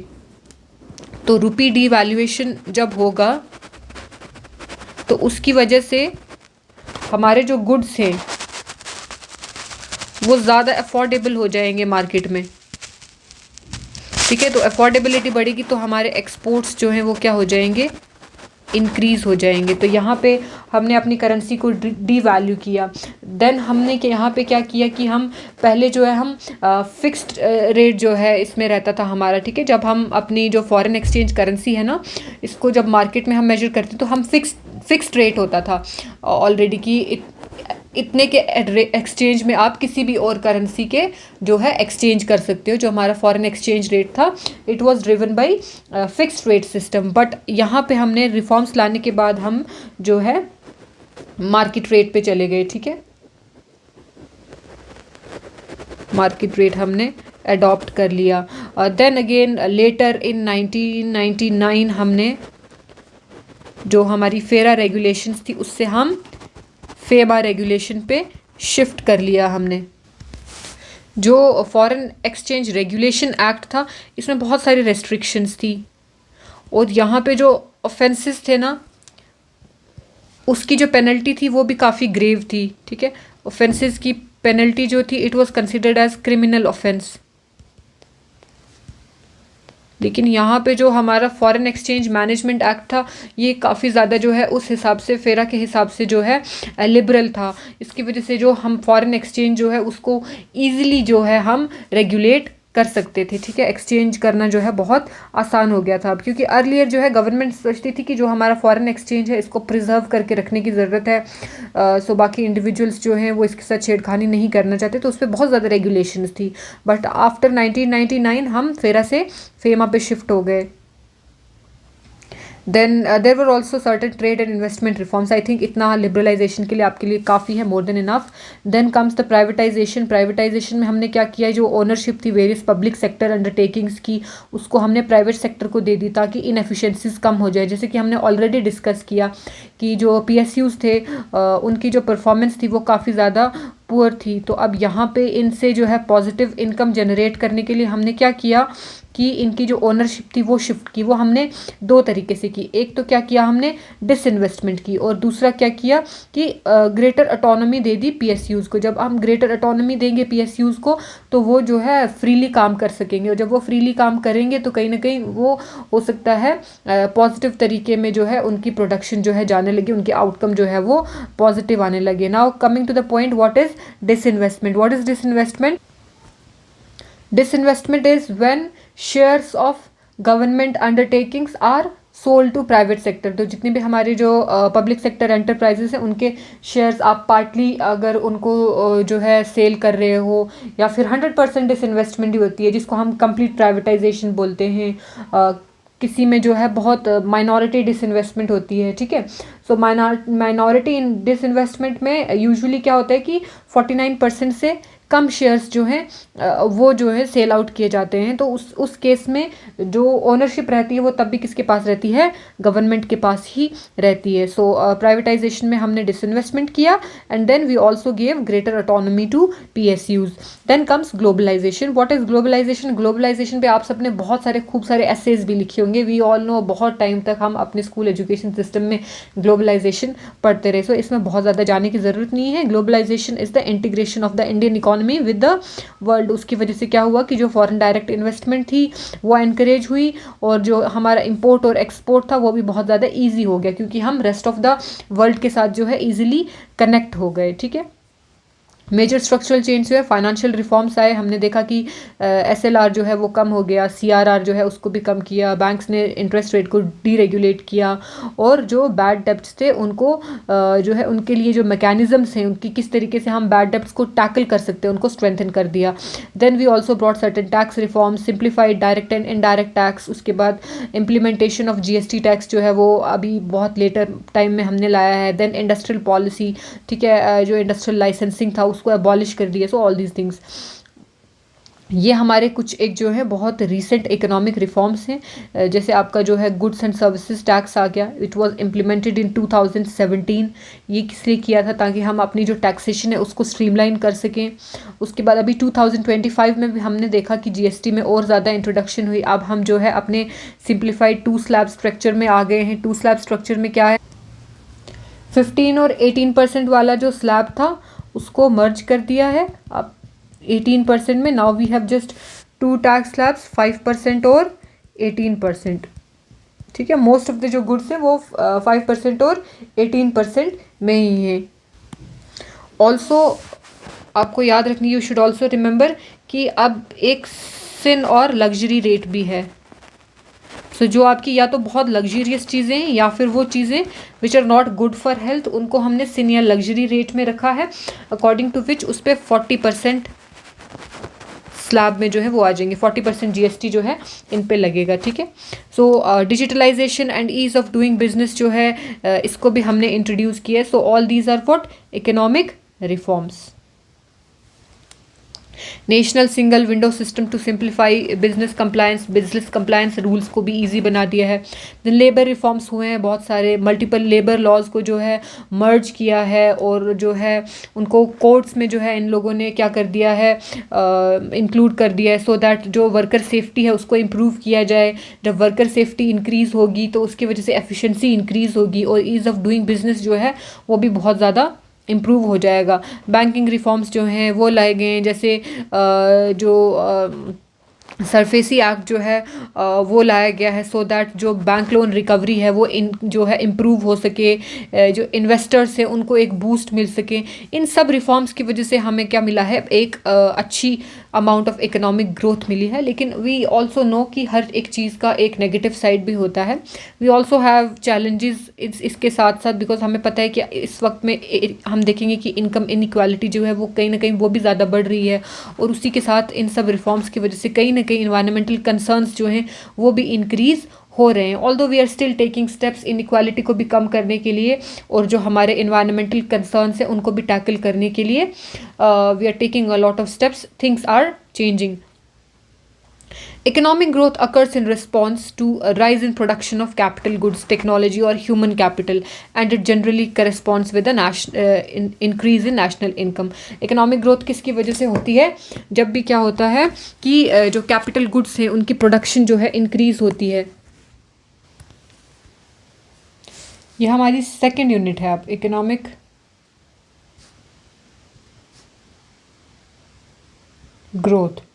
Speaker 1: तो रुपी डीवैल्यूएशन जब होगा तो उसकी वजह से हमारे जो गुड्स हैं वो ज़्यादा अफोर्डेबल हो जाएंगे मार्केट में, ठीक है। तो अफोर्डेबिलिटी बढ़ेगी तो हमारे एक्सपोर्ट्स जो हैं वो क्या हो जाएंगे, इंक्रीज़ हो जाएंगे। तो यहाँ पे हमने अपनी करेंसी को डीवैल्यू किया। देन हमने यहाँ पे क्या किया कि हम पहले जो है हम फिक्स्ड रेट जो है इसमें रहता था हमारा, ठीक है। जब हम अपनी जो फॉरेन एक्सचेंज करेंसी है ना, इसको जब मार्केट में हम मेजर करते तो हम फिक्स्ड रेट होता था ऑलरेडी कि इतने के एक्सचेंज में आप किसी भी और करेंसी के जो है एक्सचेंज कर सकते हो। जो हमारा फॉरेन एक्सचेंज रेट था it was driven by fixed rate system. But यहाँ पे हमने रिफॉर्म्स लाने के बाद हम जो है मार्केट रेट पे चले गए, ठीक है। मार्केट रेट हमने अडॉप्ट कर लिया। देन अगेन लेटर इन 1999 हमने जो हमारी फेरा रेगुलेशंस थी उससे हम फेबा रेगुलेशन पे शिफ्ट कर लिया हमने। जो फॉरेन एक्सचेंज रेगुलेशन एक्ट था इसमें बहुत सारी रेस्ट्रिक्शंस थी और यहाँ पे जो ऑफेंसेस थे ना उसकी जो पेनल्टी थी वो भी काफ़ी ग्रेव थी, ठीक है। ऑफेंसेस की पेनल्टी जो थी it was considered as criminal offence. लेकिन यहाँ पे जो हमारा फॉरेन एक्सचेंज मैनेजमेंट एक्ट था ये काफ़ी ज़्यादा जो है उस हिसाब से फेरा के हिसाब से जो है लिबरल था। इसकी वजह से जो हम फॉरेन एक्सचेंज जो है उसको ईजिली जो है हम रेगुलेट कर सकते थे, ठीक है। एक्सचेंज करना जो है बहुत आसान हो गया था अब, क्योंकि अर्लियर जो है गवर्नमेंट सोचती थी कि जो हमारा फॉरेन एक्सचेंज है इसको प्रिजर्व करके रखने की ज़रूरत है। सो बाकी इंडिविजुअल्स जो हैं वो इसके साथ छेड़खानी नहीं करना चाहते, तो उस पर बहुत ज़्यादा रेगुलेशंस थी। बट आफ्टर 1999 हम फेरा से फेमा पे शिफ्ट हो गए। Then there were also certain trade and investment reforms. I think इतना लिबरलाइजेशन के लिए आपके लिए काफ़ी है, more than enough. Then comes the privatisation. Privatisation में हमने क्या किया, जो ओनरशिप थी वेरियस पब्लिक सेक्टर अंडरटेकिंग्स की उसको हमने प्राइवेट सेक्टर को दे दी ताकि इनएफिशिएंसीज कम हो जाए। जैसे कि हमने ऑलरेडी डिस्कस किया कि जो PSUs थे उनकी जो परफॉर्मेंस थी वो काफ़ी ज़्यादा पुअर थी। तो अब यहाँ पे इनसे जो है पॉजिटिव इनकम जनरेट करने के लिए हमने क्या किया कि इनकी जो ओनरशिप थी वो शिफ्ट की। वो हमने 2 तरीके से की। एक तो क्या किया हमने डिसइन्वेस्टमेंट की, और दूसरा क्या किया कि ग्रेटर ऑटोनॉमी दे दी PSUs को। जब हम ग्रेटर ऑटोनॉमी देंगे PSUs को तो वो जो है फ्रीली काम कर सकेंगे, और जब वो फ्रीली काम करेंगे तो कहीं ना कहीं वो हो सकता है पॉजिटिव तरीके में जो है उनकी प्रोडक्शन जो है जाने लगे, उनके आउटकम जो है वो पॉजिटिव आने लगे। Now coming to the point, what is disinvestment? What is disinvestment? Disinvestment is when shares of government undertakings are sold to private sector. तो जितने भी हमारे जो पब्लिक सेक्टर एंटरप्राइजेस हैं उनके शेयर्स आप पार्टली अगर उनको जो है सेल कर रहे हो, या फिर 100% डिसइन्वेस्टमेंट ही होती है जिसको हम कंप्लीट प्राइवेटाइजेशन बोलते हैं। किसी में जो है बहुत माइनॉरिटी डिसइन्वेस्टमेंट होती है, ठीक है। सो माइनॉरिटी इन डिसइन्वेस्टमेंट में यूजुअली क्या होता है कि 49% से कम शेयर्स जो हैं वो जो है सेल आउट किए जाते हैं। तो उस केस में जो ओनरशिप रहती है वो तब भी किसके पास रहती है, गवर्नमेंट के पास ही रहती है। सो प्राइवेटाइजेशन में हमने डिसइन्वेस्टमेंट किया and then we also give greater autonomy to PSUs। Then comes globalisation. What is globalisation? Globalisation पे आप सबने बहुत सारे खूब सारे एसेज भी लिखे होंगे। वी ऑल नो बहुत टाइम तक हम अपने स्कूल एजुकेशन सिस्टम में ग्लोबलाइजेशन पढ़ते रहे। सो इसमें बहुत ज़्यादा जाने की ज़रूरत नहीं है। Globalisation is the integration of the Indian economy with the world. उसकी वजह से क्या हुआ कि जो फॉरेन डायरेक्ट इन्वेस्टमेंट थी वो एनकरेज हुई, और जो हमारा इंपोर्ट और एक्सपोर्ट था वो भी बहुत ज़्यादा ईजी हो गया, क्योंकि हम रेस्ट ऑफ द वर्ल्ड के साथ जो है ईजिली कनेक्ट हो गए, ठीक है। मेजर स्ट्रक्चरल चेंज जो है फाइनेंशियल रिफॉर्म्स आए, हमने देखा कि SLR जो है वो कम हो गया, CRR जो है उसको भी कम किया, बैंक्स ने इंटरेस्ट रेट को डीरेगुलेट किया, और जो बैड डेब्ट्स थे उनको जो है उनके लिए जो मैकेनिज्म्स हैं उनकी किस तरीके से हम बैड डेब्ट्स को टैकल कर सकते हैं उनको स्ट्रेंथन कर दिया। Then we also brought certain tax reform, simplified direct and indirect tax. उसके बाद इम्प्लीमेंटेशन ऑफ GST टैक्स जो है वो अभी बहुत लेटर टाइम में हमने लाया है। देन इंडस्ट्रियल पॉलिसी, ठीक है, जो इंडस्ट्रियल लाइसेंसिंग था उसको अबॉलिश कर दिया। सो ऑल दीज थिंग्स, ये हमारे कुछ एक जो है बहुत रीसेंट इकोनॉमिक रिफॉर्म्स हैं। जैसे आपका जो है गुड्स एंड सर्विसेज टैक्स आ गया, इट वाज इम्प्लीमेंटेड इन 2017। ये किस लिए किया था? ताकि हम अपनी जो टैक्सेशन है उसको स्ट्रीमलाइन कर सकें। उसके बाद अभी 2025 में भी हमने देखा कि GST में और ज़्यादा इंट्रोडक्शन हुई। अब हम जो है अपने सिंप्लीफाइड 2 स्लैब स्ट्रक्चर में आ गए हैं। 2 स्लैब स्ट्रक्चर में क्या है, 15 और 18% वाला जो स्लैब था उसको मर्ज कर दिया है। अब 18% में now we have just 2 tax slabs, 5% और 18%। ठीक है, मोस्ट ऑफ द जो गुड्स हैं वो 5% और 18% में ही है। ऑल्सो आपको याद रखनी, यू शुड ऑल्सो रिमेंबर कि अब एक सिन और लग्जरी रेट भी है। सो जो आपकी या तो बहुत लग्जरियस चीज़ें हैं या फिर वो चीज़ें which are not good for health, उनको हमने सिन या लग्जरी रेट में रखा है, अकॉर्डिंग टू विच उस पर 40% स्लैब में जो है वो आ जाएंगे, 40% GST जो है इन पे लगेगा। ठीक है, so digitalisation and ease of doing business जो है इसको भी हमने इंट्रोड्यूस किया है। So all these are what, economic reforms. National single window system to simplify business compliance rules को भी इजी बना दिया है। देन लेबर रिफॉर्म्स हुए हैं बहुत सारे, मल्टीपल लेबर लॉज को जो है मर्ज किया है, और जो है उनको कोर्ट्स में जो है इन लोगों ने क्या कर दिया है, इंक्लूड कर दिया है, सो दैट जो वर्कर सेफ्टी है उसको इम्प्रूव किया जाए। जब वर्कर सेफ्टी इंक्रीज़ होगी तो उसकी वजह से एफिशिएंसी इंक्रीज़ होगी, और ईज़ ऑफ डूइंग बिजनेस जो है वो भी बहुत ज़्यादा इम्प्रूव हो जाएगा। बैंकिंग रिफॉर्म्स जो हैं वो लाए गए हैं, जैसे जो सरफेसी एक्ट जो है वो लाया गया है, सो दैट जो बैंक लोन रिकवरी है वो जो है इम्प्रूव हो सके, जो इन्वेस्टर्स हैं उनको एक बूस्ट मिल सके। इन सब रिफॉर्म्स की वजह से हमें क्या मिला है, एक अच्छी अमाउंट ऑफ इकोनॉमिक ग्रोथ मिली है। लेकिन वी ऑल्सो नो कि हर एक चीज़ का एक नेगेटिव साइड भी होता है। वी ऑल्सो हैव चैलेंजेस इसके साथ साथ, बिकॉज हमें पता है कि इस वक्त में हम देखेंगे कि इनकम इनइक्वालिटी जो है वो कहीं ना कहीं वो भी ज़्यादा बढ़ रही है, और उसी के साथ इन सब रिफॉर्म्स की वजह से कहीं ना कहीं इन्वायरमेंटल कंसर्न्स जो हैं वो भी इंक्रीज़ हो रहे हैं। Although we are still taking steps inequality को भी कम करने के लिए, और जो हमारे इन्वायरमेंटल कंसर्न्स हैं उनको भी टैकल करने के लिए we are taking a lot of steps, things are changing. Economic growth occurs in response to a rise in production of capital goods, technology or human capital, and it generally corresponds with a increase in national income. Economic growth किसकी वजह से होती है? जब भी क्या होता है कि जो capital goods हैं उनकी production जो है increase होती है। यह हमारी सेकेंड यूनिट है अब, इकोनॉमिक ग्रोथ।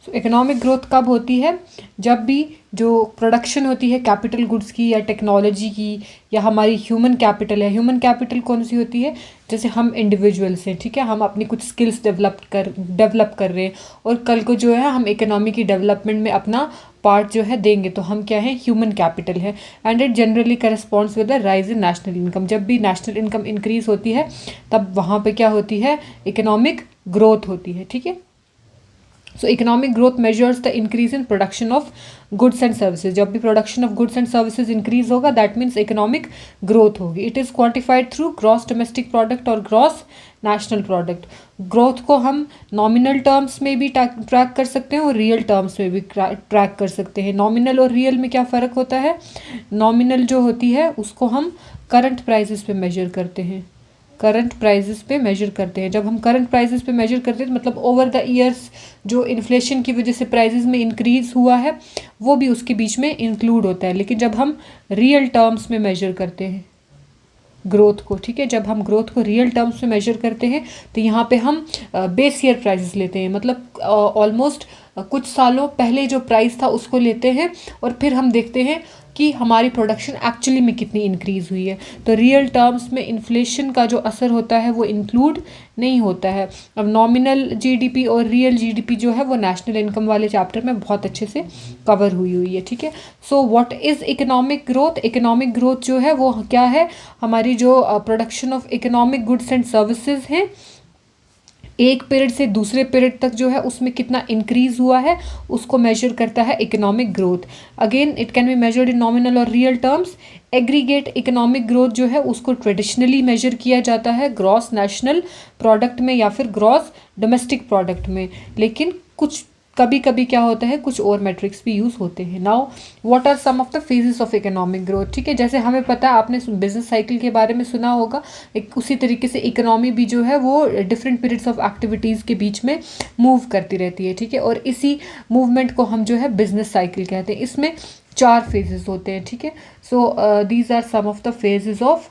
Speaker 1: सो इकोनॉमिक ग्रोथ कब होती है? जब भी जो प्रोडक्शन होती है कैपिटल गुड्स की या टेक्नोलॉजी की या हमारी ह्यूमन कैपिटल है। ह्यूमन कैपिटल कौन सी होती है? जैसे हम इंडिविजुअल्स हैं, ठीक है, हम अपनी कुछ स्किल्स डेवलप कर रहे हैं, और कल को जो है हम इकोनॉमी की डेवलपमेंट में अपना पार्ट जो है देंगे, तो हम क्या है? ह्यूमन कैपिटल है। And it generally corresponds with the rise in national income. जब भी नेशनल इनकम इंक्रीज होती है तब वहाँ पे क्या होती है? इकोनॉमिक ग्रोथ होती है। ठीक है, सो economic growth measures the increase in production of goods and services. जब भी production of goods and services increase होगा दैट मीन्स इकोनॉमिक ग्रोथ होगी। It is quantified through gross domestic product और ग्रॉस नेशनल प्रोडक्ट। ग्रोथ को हम nominal terms में भी track कर सकते हैं और रियल टर्म्स में भी ट्रैक कर सकते हैं। नॉमिनल और रियल में क्या फ़र्क होता है? नॉमिनल जो होती है उसको हम करंट प्राइसेस पे मेजर करते हैं, करंट प्राइजेस पे मेजर करते हैं। जब हम करंट प्राइजेस पे मेजर करते हैं तो मतलब ओवर द ईयर्स जो इन्फ्लेशन की वजह से प्राइजेस में इंक्रीज़ हुआ है वो भी उसके बीच में इंक्लूड होता है। लेकिन जब हम रियल टर्म्स में मेजर करते हैं ग्रोथ को, ठीक है, जब हम ग्रोथ को रियल टर्म्स में मेजर करते हैं तो यहाँ पे हम बेस ईयर प्राइजेस लेते हैं, मतलब ऑलमोस्ट कुछ सालों पहले जो प्राइस था उसको लेते हैं और फिर हम देखते हैं कि हमारी प्रोडक्शन एक्चुअली में कितनी इंक्रीज़ हुई है। तो रियल टर्म्स में इन्फ्लेशन का जो असर होता है वो इंक्लूड नहीं होता है। अब नॉमिनल जीडीपी और रियल जीडीपी जो है वो नेशनल इनकम वाले चैप्टर में बहुत अच्छे से कवर हुई है, ठीक है। So what is economic growth? Economic growth जो है वो क्या है? हमारी जो production of economic goods and services हैं, एक पीरियड से दूसरे पीरियड तक जो है उसमें कितना इंक्रीज हुआ है उसको मेजर करता है economic growth. Again it can be measured in nominal और real terms. Aggregate economic growth जो है उसको ट्रेडिशनली मेजर किया जाता है ग्रॉस नेशनल प्रोडक्ट में या फिर ग्रॉस डोमेस्टिक प्रोडक्ट में, लेकिन कुछ कभी कभी क्या होता है कुछ और मेट्रिक्स भी यूज़ होते हैं। Now what are some of the phases of economic growth? ठीक है, जैसे हमें पता है, आपने बिजनेस साइकिल के बारे में सुना होगा, एक उसी तरीके से इकोनॉमी भी जो है वो डिफरेंट पीरियड्स ऑफ एक्टिविटीज़ के बीच में मूव करती रहती है, ठीक है। और इसी मूवमेंट को हम जो है बिजनेस साइकिल कहते हैं। इसमें 4 फेजेस होते हैं, ठीक है। So these are some of the phases of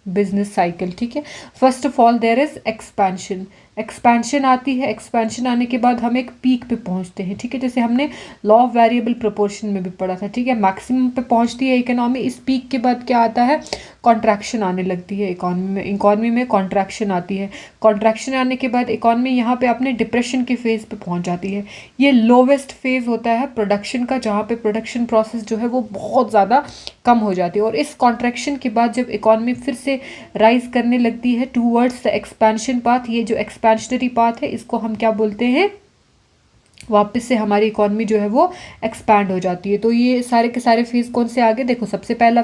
Speaker 1: business cycle, ठीक है। First of all there is expansion. Expansion आती है, एक्सपेंशन आने के बाद हम एक पीक पे पहुंचते हैं, ठीक है। जैसे हमने लॉ ऑफ वेरिएबल प्रोपोर्शन में भी पढ़ा था, ठीक है। मैक्सिमम पे पहुंचती है इकोनॉमी, इस पीक के बाद क्या आता है? कॉन्ट्रैक्शन आने लगती है इकोनॉमी में कॉन्ट्रैक्शन आती है। कॉन्ट्रैक्शन आने के बाद इकोनॉमी यहाँ पे अपने डिप्रेशन के फेज पे पहुंच जाती है। ये लोवेस्ट फेज होता है प्रोडक्शन का, जहाँ पे प्रोडक्शन प्रोसेस जो है वो बहुत ज़्यादा कम हो जाती है। और इस कॉन्ट्रैक्शन के बाद जब इकोनॉमी फिर से राइज करने लगती है टूवर्ड्स द एक्सपेंशन पाथ, ये जो एक्सपेंशनरी पाथ है इसको हम क्या बोलते हैं? वापस से हमारी इकॉनमी जो है वो एक्सपैंड हो जाती है। तो ये सारे के सारे फेज़ कौन से आगे देखो, सबसे पहला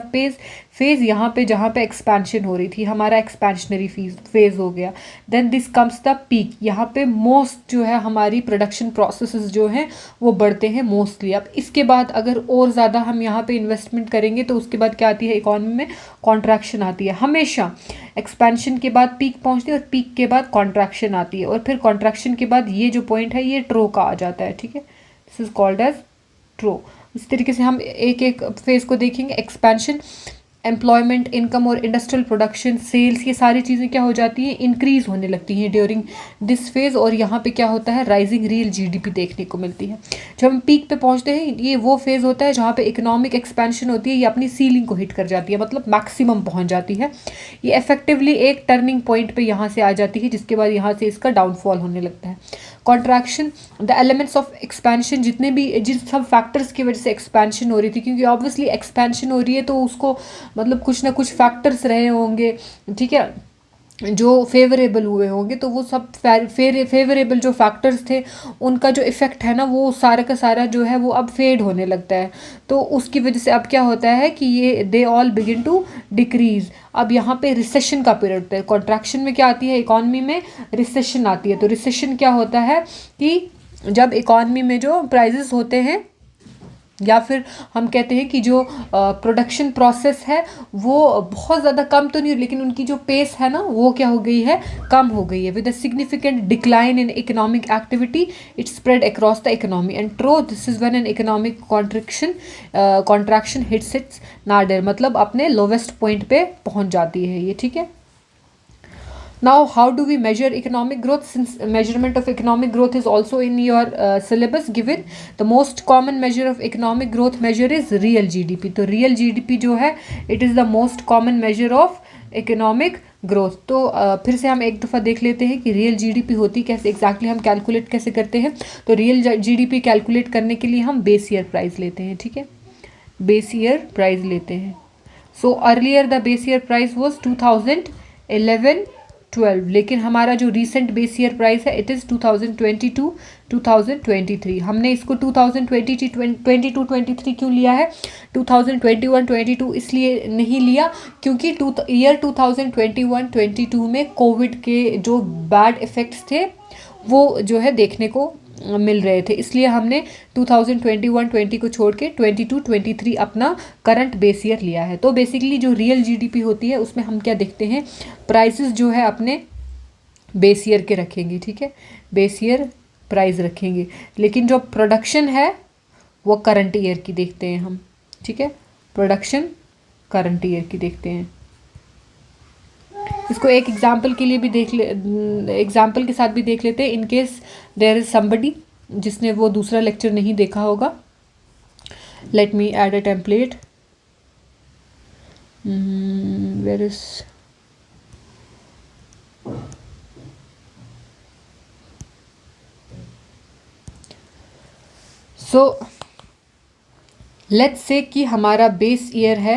Speaker 1: फेज़ यहाँ पे जहाँ पे एक्सपेंशन हो रही थी, हमारा एक्सपेंशनरी फेज़ हो गया। Then this comes the peak, यहाँ पे मोस्ट जो है हमारी प्रोडक्शन प्रोसेसेस जो हैं वो बढ़ते हैं मोस्टली। अब इसके बाद अगर और ज़्यादा हम यहाँ पे इन्वेस्टमेंट करेंगे तो उसके बाद क्या आती है? इकॉनमी में कॉन्ट्रैक्शन आती है। हमेशा एक्सपेंशन के बाद पीक पहुँचती है और पीक के बाद कॉन्ट्रैक्शन आती है, और फिर कॉन्ट्रैक्शन के बाद ये जो पॉइंट है ये ट्रो का आ जाता है, ठीक है। This is called as trough. इस तरीके से हम एक एक फेज को देखेंगे। एक्सपेंशन, एम्प्लॉयमेंट, इनकम और इंडस्ट्रियल प्रोडक्शन, सेल्स, ये सारी चीज़ें क्या हो जाती हैं? इंक्रीज होने लगती हैं ड्यूरिंग दिस फेज। और यहाँ पे क्या होता है? राइजिंग रियल जीडीपी देखने को मिलती है। जब हम पीक पे पहुँचते हैं, ये वो फेज होता है जहाँ पे इकोनॉमिक एक्सपेंशन होती है, ये अपनी सीलिंग को हिट कर जाती है, मतलब मैक्सिमम पहुँच जाती है। ये इफेक्टिवली एक टर्निंग पॉइंट पे यहाँ से आ जाती है, जिसके बाद यहाँ से इसका डाउनफॉल होने लगता है। Contraction, the elements of expansion, जितने भी जिन सब फैक्टर्स की वजह से एक्सपेंशन हो रही थी, क्योंकि ऑब्वियसली एक्सपेंशन हो रही है तो उसको मतलब कुछ ना कुछ फैक्टर्स रहे होंगे, ठीक है, जो फेवरेबल हुए होंगे। तो वो सब फेवरेबल जो फैक्टर्स थे उनका जो इफ़ेक्ट है ना वो सारा का सारा जो है वो अब फेड होने लगता है। तो उसकी वजह से अब क्या होता है कि ये they all begin to decrease. अब यहाँ पे रिसेशन का पीरियड होता है। कॉन्ट्रैक्शन में क्या आती है? इकॉनमी में रिसेशन आती है। तो रिसेशन क्या होता है कि जब इकॉनमी में जो प्राइजेस होते हैं, या फिर हम कहते हैं कि जो प्रोडक्शन प्रोसेस है वो बहुत ज़्यादा कम तो नहीं, लेकिन उनकी जो पेस है ना वो क्या हो गई है? कम हो गई है। With a significant decline in economic activity it spread across the economy and trough, this is when an economic contraction hits its nadir, मतलब अपने लोवेस्ट पॉइंट पे पहुंच जाती है ये, ठीक है। Now, how do we measure economic growth? Since measurement of economic growth is also in your syllabus given, the most common measure of economic growth measure is real GDP. तो real GDP जो है it is the most common measure of economic growth. तो फिर से हम एक दफ़ा देख लेते हैं कि real GDP होती कैसे, exactly हम calculate कैसे करते हैं। तो real GDP calculate करने के लिए हम base year price लेते हैं, ठीक है, base year price लेते हैं। So earlier the base year price was 2011-12, लेकिन हमारा जो रीसेंट बेस ईयर प्राइस है इट इज़ 2022-2023। हमने इसको 2022-23 क्यों लिया है? 2021-22 इसलिए नहीं लिया क्योंकि ईयर 2021-22 में कोविड के जो बैड इफ़ेक्ट्स थे वो जो है देखने को मिल रहे थे, इसलिए हमने 2021-20 को छोड़ के 22-23 अपना करंट बेस ईयर लिया है। तो बेसिकली जो रियल जीडीपी होती है उसमें हम क्या देखते हैं? प्राइसेस जो है अपने बेस ईयर के रखेंगे, ठीक है, बेस ईयर प्राइस रखेंगे, लेकिन जो प्रोडक्शन है वो करंट ईयर की देखते हैं हम, ठीक है, प्रोडक्शन करंट ईयर की देखते हैं। इसको एक एग्जाम्पल के लिए भी एग्जाम्पल के साथ भी देख लेते हैं। In case there is somebody जिसने वो दूसरा लेक्चर नहीं देखा होगा, let me add a template. Where is so let's say कि हमारा बेस ईयर है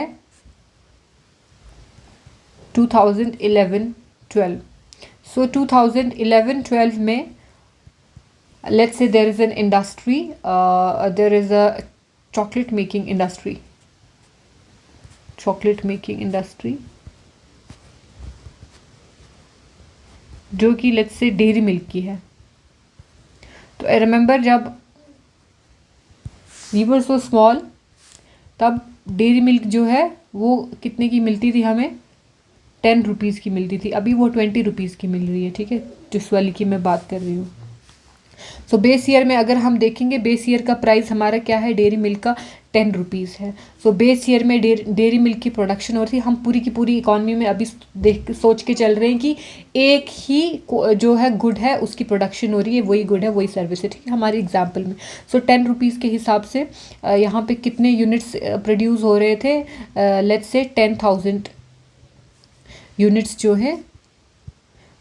Speaker 1: 2011-12। सो 2011-12 में let's say there is an industry, there is a chocolate making industry जो कि let's say डेयरी मिल्क की है। तो आई रिमेंबर जब वी वर सो स्मॉल, तब डेयरी मिल्क जो है वो कितने की मिलती थी हमें, 10 रुपीज़ की मिलती थी। अभी वो 20 रुपीज़ की मिल रही है, ठीक है, जिस वाली की मैं बात कर रही हूँ। सो बेस ईयर में अगर हम देखेंगे, बेस ईयर का प्राइस हमारा क्या है, डेयरी मिल्क का 10 रुपीज़ है। सो बेस ईयर में डेयरी मिल्क की प्रोडक्शन हो रही थी। हम पूरी की पूरी इकॉनमी में अभी सोच के चल रहे हैं कि एक ही जो है गुड है उसकी प्रोडक्शन हो रही है, वही गुड है, वही सर्विस है, ठीक है, हमारी एग्जाम्पल में। सो 10 रुपीज़ के हिसाब से यहाँ पे कितने यूनिट्स प्रोड्यूस हो रहे थे, लेट्स से 10,000 यूनिट्स जो है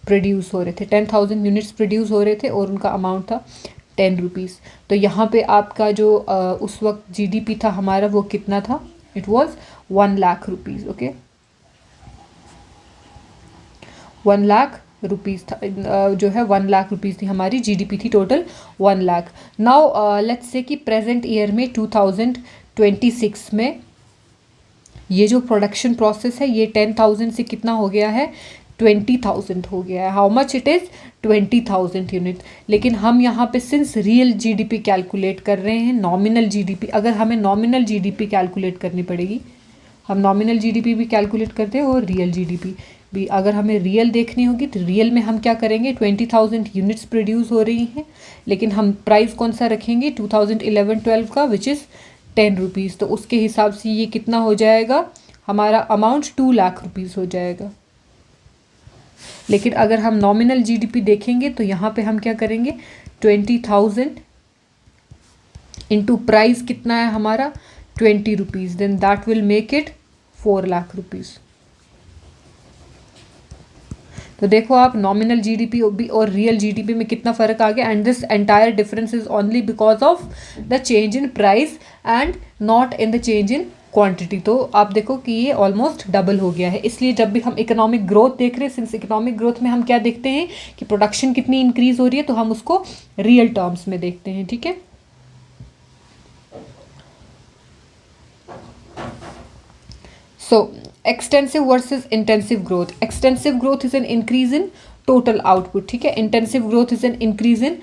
Speaker 1: प्रोड्यूस हो रहे थे, 10,000 यूनिट्स प्रोड्यूस हो रहे थे और उनका अमाउंट था 10 रुपीज़। तो यहाँ पे आपका जो उस वक्त जीडीपी था हमारा वो कितना था, it was 1 lakh rupees. Okay, 1 lakh rupees था, जो है 1 लाख रुपीज़ थी हमारी जीडीपी थी, total 1 lakh. Now let's say कि प्रेजेंट ईयर में 2026 में ये जो प्रोडक्शन प्रोसेस है ये 10,000 से कितना हो गया है, 20,000 हो गया है। How much it is, 20,000 unit. लेकिन हम यहाँ पे सिंस रियल जीडीपी कैलकुलेट कर रहे हैं, नॉमिनल जीडीपी, अगर हमें नॉमिनल जीडीपी कैलकुलेट करनी पड़ेगी, हम नॉमिनल जीडीपी भी कैलकुलेट करते हैं और रियल जीडीपी भी। अगर हमें रियल देखनी होगी तो रियल में हम क्या करेंगे, 20,000 यूनिट्स प्रोड्यूस हो रही हैं, लेकिन हम प्राइस कौन सा रखेंगे, 2011-12 का, विच इज़ 10 रुपीज़। तो उसके हिसाब से ये कितना हो जाएगा, हमारा अमाउंट 2 लाख रुपीज़ हो जाएगा। लेकिन अगर हम नॉमिनल जीडीपी देखेंगे तो यहाँ पे हम क्या करेंगे, 20,000 इंटू प्राइस कितना है हमारा 20 rupees, then that will make it 4 lakh rupees. तो देखो आप, नॉमिनल जीडीपी भी और रियल जीडीपी में कितना फ़र्क आ गया। And this entire difference is only because of the change in price and not in the change in quantity. तो आप देखो कि ये ऑलमोस्ट डबल हो गया है। इसलिए जब भी हम इकोनॉमिक ग्रोथ देख रहे हैं, सिंस इकोनॉमिक ग्रोथ में हम क्या देखते हैं कि प्रोडक्शन कितनी इंक्रीज हो रही है, तो हम उसको रियल टर्म्स में देखते हैं, ठीक है। So extensive versus intensive growth. Extensive growth is an increase in total output, ठीक है। Intensive growth is an increase in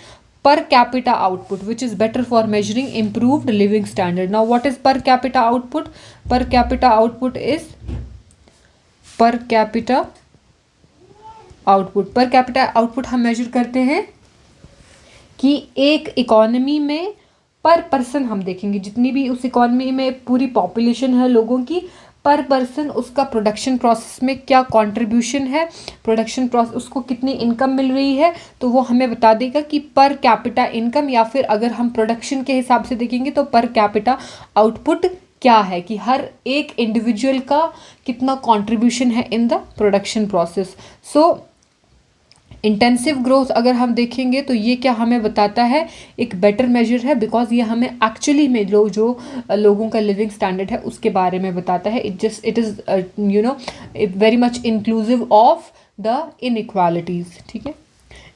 Speaker 1: per capita output, which is better for measuring improved living standard. Now what is per capita output? Per capita output is per capita output. Per capita output हम measure करते हैं कि एक economy में पर person हम देखेंगे, जितनी भी उस इकोनॉमी में पूरी पॉपुलेशन है लोगों की, पर पर्सन उसका प्रोडक्शन प्रोसेस में क्या कंट्रीब्यूशन है, प्रोडक्शन प्रोसेस उसको कितनी इनकम मिल रही है, तो वो हमें बता देगा कि पर कैपिटा इनकम, या फिर अगर हम प्रोडक्शन के हिसाब से देखेंगे तो पर कैपिटा आउटपुट क्या है, कि हर एक इंडिविजुअल का कितना कंट्रीब्यूशन है in the production process. So intensive growth अगर हम देखेंगे तो ये क्या हमें बताता है, एक बेटर मेजर है, बिकॉज ये हमें एक्चुअली में जो लोगों का लिविंग स्टैंडर्ड है उसके बारे में बताता है। It is it very much inclusive of the inequalities, ठीक है।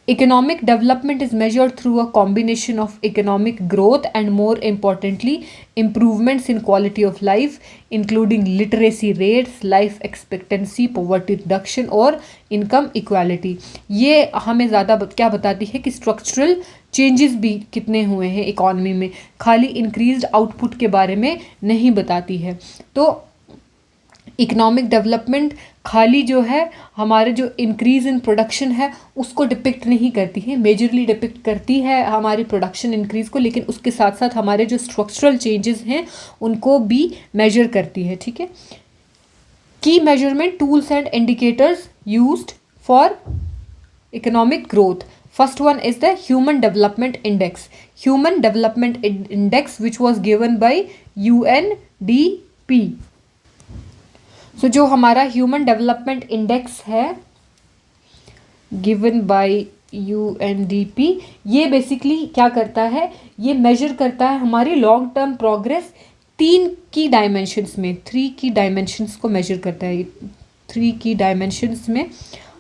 Speaker 1: Economic development is measured through a combination of economic growth and, more importantly, improvements in quality of life, including literacy rates, life expectancy, poverty reduction और income equality। ये हमें ज़्यादा क्या बताती है कि स्ट्रक्चरल चेंजेस भी कितने हुए हैं इकॉनमी में, खाली इंक्रीज्ड आउटपुट के बारे में नहीं बताती है। तो इकोनॉमिक डेवलपमेंट खाली जो है हमारे जो इंक्रीज़ इन प्रोडक्शन है उसको डिपिक्ट नहीं करती है, मेजरली डिपिक्ट करती है हमारी प्रोडक्शन इंक्रीज़ को, लेकिन उसके साथ साथ हमारे जो स्ट्रक्चरल चेंजेस हैं उनको भी मेजर करती है, ठीक है। की measurement tools and indicators used for economic growth. First one is the Human Development Index. Human Development Index which was given by UNDP. So जो हमारा Human Development Index है given by UNDP, ये basically क्या करता है, ये major करता है हमारी लॉन्ग टर्म प्रोग्रेस 3 की डायमेंशंस में, 3 की डायमेंशंस को मेजर करता है। 3 की डायमेंशंस में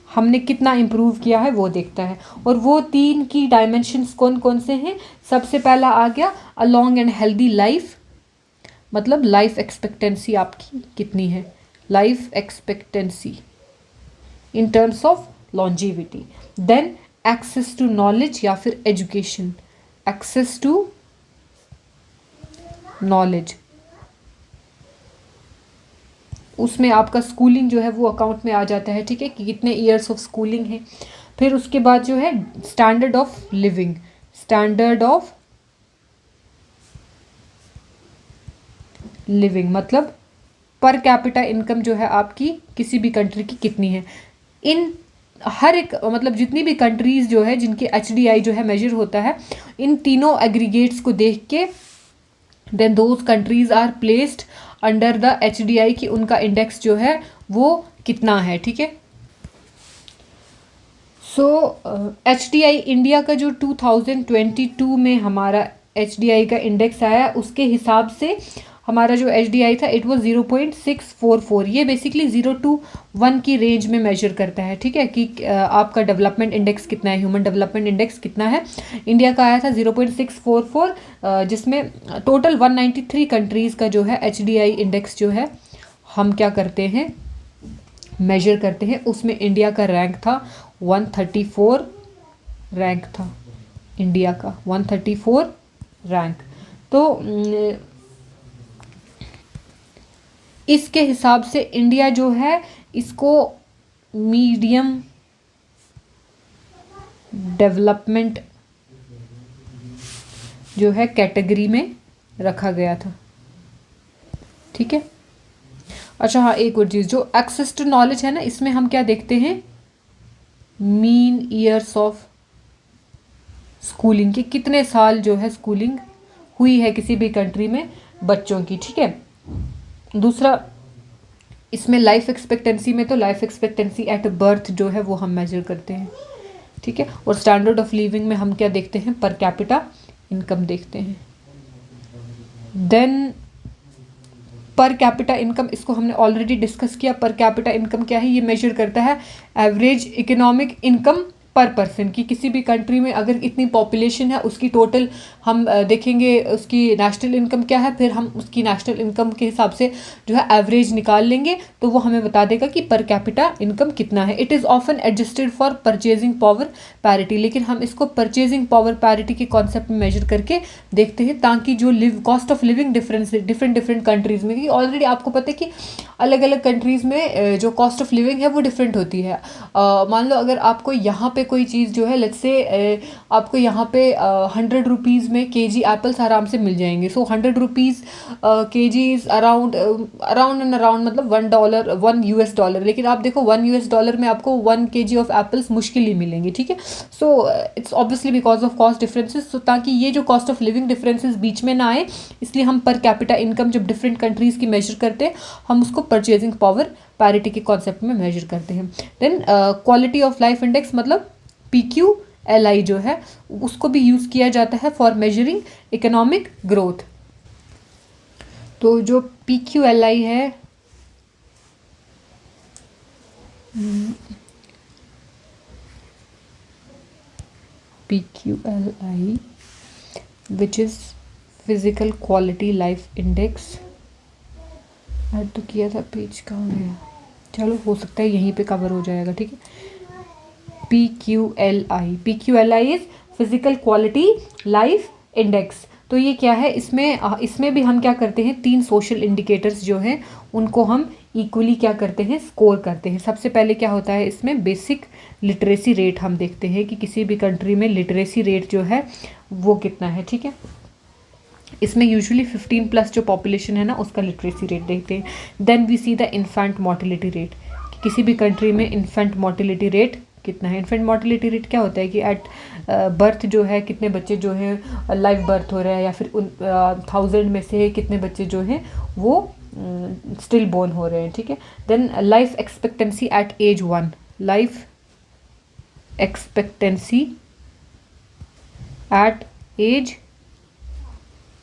Speaker 1: हमने कितना इम्प्रूव किया है वो देखता है। और वो 3 की डायमेंशंस कौन कौन से हैं? सबसे पहला आ गया a long and healthy life, मतलब लाइफ एक्सपेक्टेंसी आपकी कितनी है, life expectancy in terms of longevity. Then access to knowledge या फिर एजुकेशन, एक्सेस टू नॉलेज, उसमें आपका स्कूलिंग जो है वो अकाउंट में आ जाता है, ठीक है, कि कितने ईयर्स ऑफ स्कूलिंग है। फिर उसके बाद जो है standard of living, standard of living मतलब पर कैपिटा इनकम जो है आपकी किसी भी कंट्री की कितनी है। इन हर एक मतलब जितनी भी कंट्रीज़ जो है जिनकी HDI जो है मेजर होता है, इन तीनों एग्रीगेट्स को देख के then those countries are placed under the HDI कि उनका इंडेक्स जो है वो कितना है, ठीक है। सो HDI इंडिया का जो 2022 में हमारा HDI का इंडेक्स आया, उसके हिसाब से हमारा जो HDI था इट वाज 0.644। ये बेसिकली 0 to 1 की रेंज में मेजर करता है, ठीक है, कि आपका डेवलपमेंट इंडेक्स कितना है, ह्यूमन डेवलपमेंट इंडेक्स कितना है। इंडिया का आया था 0.644, जिसमें टोटल 193 कंट्रीज़ का जो है HDI इंडेक्स जो है हम क्या करते हैं, मेजर करते हैं। उसमें इंडिया का रैंक था 134 रैंक था इंडिया का, 134 रैंक। तो इसके हिसाब से इंडिया जो है इसको मीडियम डेवलपमेंट जो है कैटेगरी में रखा गया था, ठीक है। अच्छा हाँ, एक और चीज़, जो एक्सेस टू नॉलेज है ना, इसमें हम क्या देखते हैं, मीन ईयर्स ऑफ स्कूलिंग, की कितने साल जो है स्कूलिंग हुई है किसी भी कंट्री में बच्चों की, ठीक है। दूसरा इसमें लाइफ एक्सपेक्टेंसी में तो लाइफ एक्सपेक्टेंसी एट बर्थ जो है वो हम मेजर करते हैं, ठीक है। और स्टैंडर्ड ऑफ लिविंग में हम क्या देखते हैं, पर कैपिटा इनकम देखते हैं। देन पर कैपिटा इनकम, इसको हमने ऑलरेडी डिस्कस किया। पर कैपिटा इनकम क्या है, ये मेजर करता है एवरेज इकोनॉमिक इनकम पर पर्सन की। किसी भी कंट्री में अगर इतनी पॉपुलेशन है, उसकी टोटल हम देखेंगे उसकी नेशनल इनकम क्या है, फिर हम उसकी नेशनल इनकम के हिसाब से जो है एवरेज निकाल लेंगे, तो वो हमें बता देगा कि पर कैपिटा इनकम कितना है। It is often adjusted for purchasing power parity, लेकिन हम इसको परचेजिंग पावर पैरिटी के कॉन्सेप्ट में मेजर करके देखते हैं, ताकि जो cost of living difference different countries में, क्योंकि ऑलरेडी आपको पता है कि अलग अलग कंट्रीज़ में जो कॉस्ट ऑफ लिविंग है वो डिफरेंट होती है। मान लो अगर आपको यहाँ पे कोई चीज़ जो है, लेट्स से आपको यहाँ पे 100 रुपीज़ में केजी एप्पल्स आराम से मिल जाएंगे। सो 100 rupees KG is around and around मतलब $1 1 US डॉलर। लेकिन आप देखो 1 US डॉलर में आपको 1 kg ऑफ एप्पल्स मुश्किल ही मिलेंगे, ठीक है। So it's obviously because of cost differences. So ताकि ये जो कॉस्ट ऑफ लिविंग डिफरेंसेस बीच में ना आए, इसलिए हम पर कैपिटा इनकम जब डिफरेंट कंट्रीज़ की मेजर करते हैं, हम उसको परचेजिंग पावर पैरिटी के कॉन्सेप्ट में मेजर करते हैं। Then quality of life index मतलब PQLI जो है, उसको भी यूज़ किया जाता है फॉर मेजरिंग इकोनॉमिक ग्रोथ। तो जो PQLI है, PQLI which is physical quality life index, add तो किया था, पेज कहाँ गया, चलो हो सकता है यहीं पे कवर हो जाएगा, ठीक है। PQLI is physical quality life index. तो ये क्या है, इसमें भी हम क्या करते हैं, 3 सोशल इंडिकेटर्स जो हैं उनको हम इक्वली क्या करते हैं, स्कोर करते हैं। सबसे पहले क्या होता है, इसमें बेसिक लिटरेसी रेट हम देखते हैं कि किसी भी कंट्री में लिटरेसी रेट जो है वो कितना है, ठीक है। इसमें यूजुअली 15+ जो पॉपुलेशन है ना, उसका लिटरेसी रेट देखते हैं। Then we see the infant mortality rate, किसी भी कंट्री में इन्फेंट मोर्टिलिटी रेट कितना है। इन्फेंट मोर्टेलिटी रेट क्या होता है कि एट बर्थ जो है कितने बच्चे जो हैं लाइव बर्थ हो रहे हैं, या फिर उन 1000 में से कितने बच्चे जो हैं वो स्टिल बोर्न हो रहे हैं, ठीक है। Then life expectancy at age 1, life expectancy at age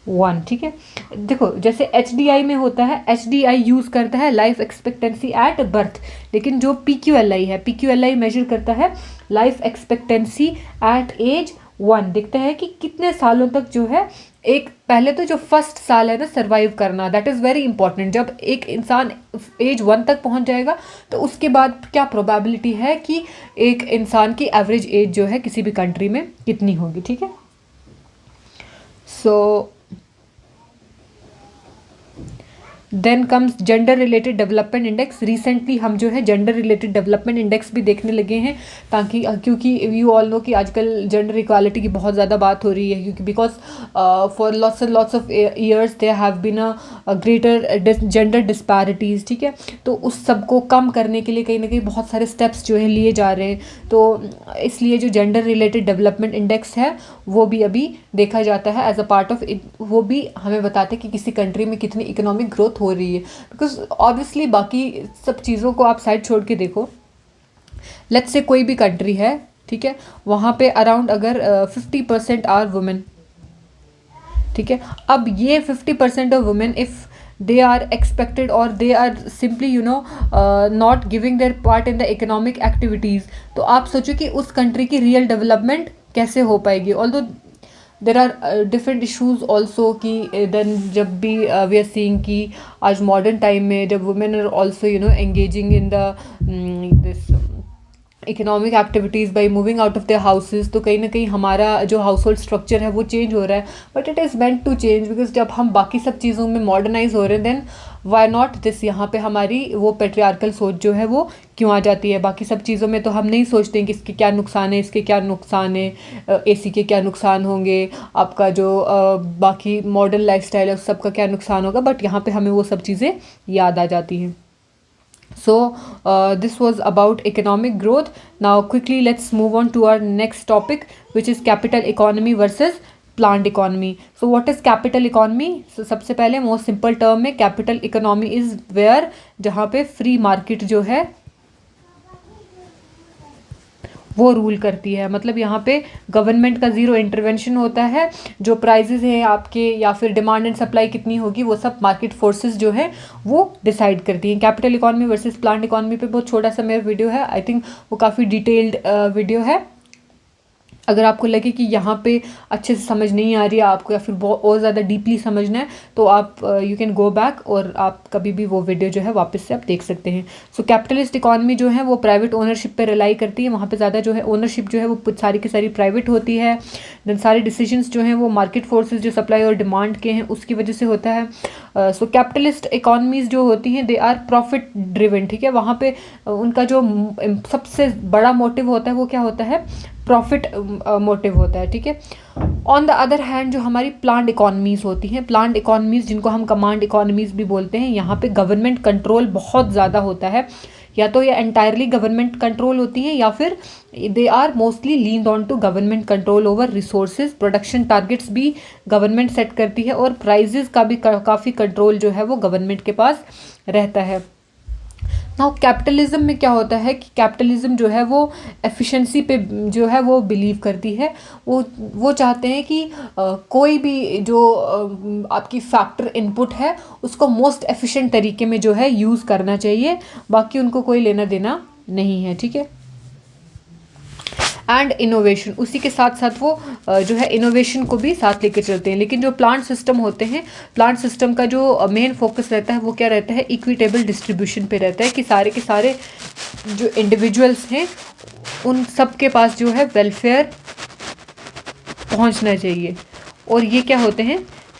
Speaker 1: 1, ठीक है। देखो जैसे HDI में होता है, HDI यूज़ करता है लाइफ एक्सपेक्टेंसी एट बर्थ, लेकिन जो PQLI है, PQLI मेजर करता है लाइफ एक्सपेक्टेंसी एट एज 1। दिखता है कि कितने सालों तक जो है, एक पहले तो जो फर्स्ट साल है ना सर्वाइव करना, दैट इज़ वेरी इंपॉर्टेंट। जब एक इंसान एज 1 तक पहुंच जाएगा तो उसके बाद क्या प्रोबेबिलिटी है कि एक इंसान की एवरेज एज जो है किसी भी कंट्री में कितनी होगी, ठीक है। So then comes gender related development index. Recently हम जो है जेंडर रिलेटेड डेवलपमेंट इंडेक्स भी देखने लगे हैं, ताकि क्योंकि यू ऑल नो कि आजकल जेंडर इक्वालिटी की बहुत ज़्यादा बात हो रही है, क्योंकि because for lots of years there have been a greater gender disparities, ठीक है। तो उस सब को कम करने के लिए कहीं ना कहीं बहुत सारे स्टेप्स जो है लिए जा रहे हैं। तो इसलिए जो जेंडर रिलेटेड डेवलपमेंट इंडेक्स है वो भी अभी देखा जाता है एज अ पार्ट ऑफ, वो भी हमें बताते हैं कि किसी कंट्री में कितनी इकोनॉमिक ग्रोथ हो रही है। बिकॉज ऑब्वियसली बाकी सब चीज़ों को आप साइड छोड़ के देखो, लेट्स से कोई भी कंट्री है, ठीक है, वहाँ पे अराउंड अगर 50% आर वुमेन, ठीक है। अब ये 50% of women if they are expected or they are simply not giving their part in the economic activities, तो आप सोचो कि उस कंट्री की रियल डेवलपमेंट कैसे हो पाएगी। Although there are different issues also कि देन जब भी वी आर सीइंग कि आज मॉडर्न टाइम में जब women are also engaging in the this economic activities by moving out of their houses, तो कहीं ना कहीं हमारा जो हाउस होल्ड स्ट्रक्चर है वो चेंज हो रहा है। But it is meant to change, because जब हम बाकी सब चीज़ों में मॉडर्नाइज हो रहे हैं, देन वाई नॉट दिस, यहाँ पे हमारी वो पेट्रियार्कल सोच जो है वो क्यों आ जाती है। बाकी सब चीज़ों में तो हम नहीं सोचते हैं कि इसके क्या नुकसान है, इसके क्या नुकसान है, AC के क्या नुकसान होंगे, आपका जो बाकी मॉडर्न लाइफस्टाइल है उस सब का क्या नुकसान होगा, बट यहाँ पे हमें वो सब चीज़ें याद आ जाती हैं। So this was about economic growth. Now quickly let's move on to our next topic, which is capital economy versus planned economy. So what is capital economy? So सबसे पहले most simple term में capital economy is where जहाँ पे free market जो है वो rule करती है। मतलब यहाँ पे गवर्नमेंट का ज़ीरो इंटरवेंशन होता है। जो प्राइजेज़ हैं आपके या फिर डिमांड एंड सप्लाई कितनी होगी वो सब मार्केट फोर्सेस जो है वो डिसाइड करती हैं। Capital economy versus plant economy पे बहुत छोटा सा मेरा वीडियो है, आई थिंक वो काफ़ी डिटेल्ड वीडियो है। अगर आपको लगे कि यहाँ पे अच्छे से समझ नहीं आ रही है आपको, या फिर बहुत और ज़्यादा डीपली समझना है, तो आप यू कैन गो बैक और आप कभी भी वो वीडियो जो है वापस से आप देख सकते हैं। सो कैपिटलिस्ट इकॉनमी जो है वो प्राइवेट ओनरशिप पे रिलाई करती है। वहाँ पे ज़्यादा जो है ओनरशिप जो है वो सारी की सारी प्राइवेट होती है। देन सारे डिसीजंस जो हैं वो मार्केट फोर्सेस जो सप्लाई और डिमांड के हैं उसकी वजह से होता है। सो कैपिटलिस्ट इकॉनमीज़ जो होती हैं दे आर प्रॉफिट ड्रिवन, ठीक है। वहाँ पे उनका जो सबसे बड़ा मोटिव होता है वो क्या होता है, प्रॉफिट मोटिव होता है, ठीक है। ऑन द अदर हैंड जो हमारी प्लांट इकॉनमीज़ होती हैं, प्लांट इकॉनमीज़ जिनको हम कमांड इकॉनमीज़ भी बोलते हैं, यहाँ पे गवर्नमेंट कंट्रोल बहुत ज़्यादा होता है। या तो ये एंटायरली गवर्नमेंट कंट्रोल होती हैं या फिर they are mostly leaned on to government control over resources. Production targets भी गवर्नमेंट सेट करती है और प्राइजेस का भी काफ़ी कंट्रोल जो है वो गवर्नमेंट के पास रहता है। नाउ कैपिटलिज्म में क्या होता है कि कैपिटलिज्म जो है वो एफिशिएंसी पे जो है वो बिलीव करती है। वो चाहते हैं कि कोई भी जो आपकी फैक्टर इनपुट है उसको मोस्ट एफिशिएंट तरीके में जो है यूज़ करना चाहिए, बाकी उनको कोई लेना देना नहीं है, ठीक है। एंड इनोवेशन, उसी के साथ साथ वो जो है इनोवेशन को भी साथ लेकर चलते हैं। लेकिन जो प्लांट सिस्टम होते हैं, प्लांट सिस्टम का जो मेन फोकस रहता है वो क्या रहता है, इक्विटेबल डिस्ट्रीब्यूशन पे रहता है कि सारे के सारे जो इंडिविजुअल्स हैं उन सब के पास जो है वेलफेयर पहुंचना चाहिए। और ये क्या होते हैं,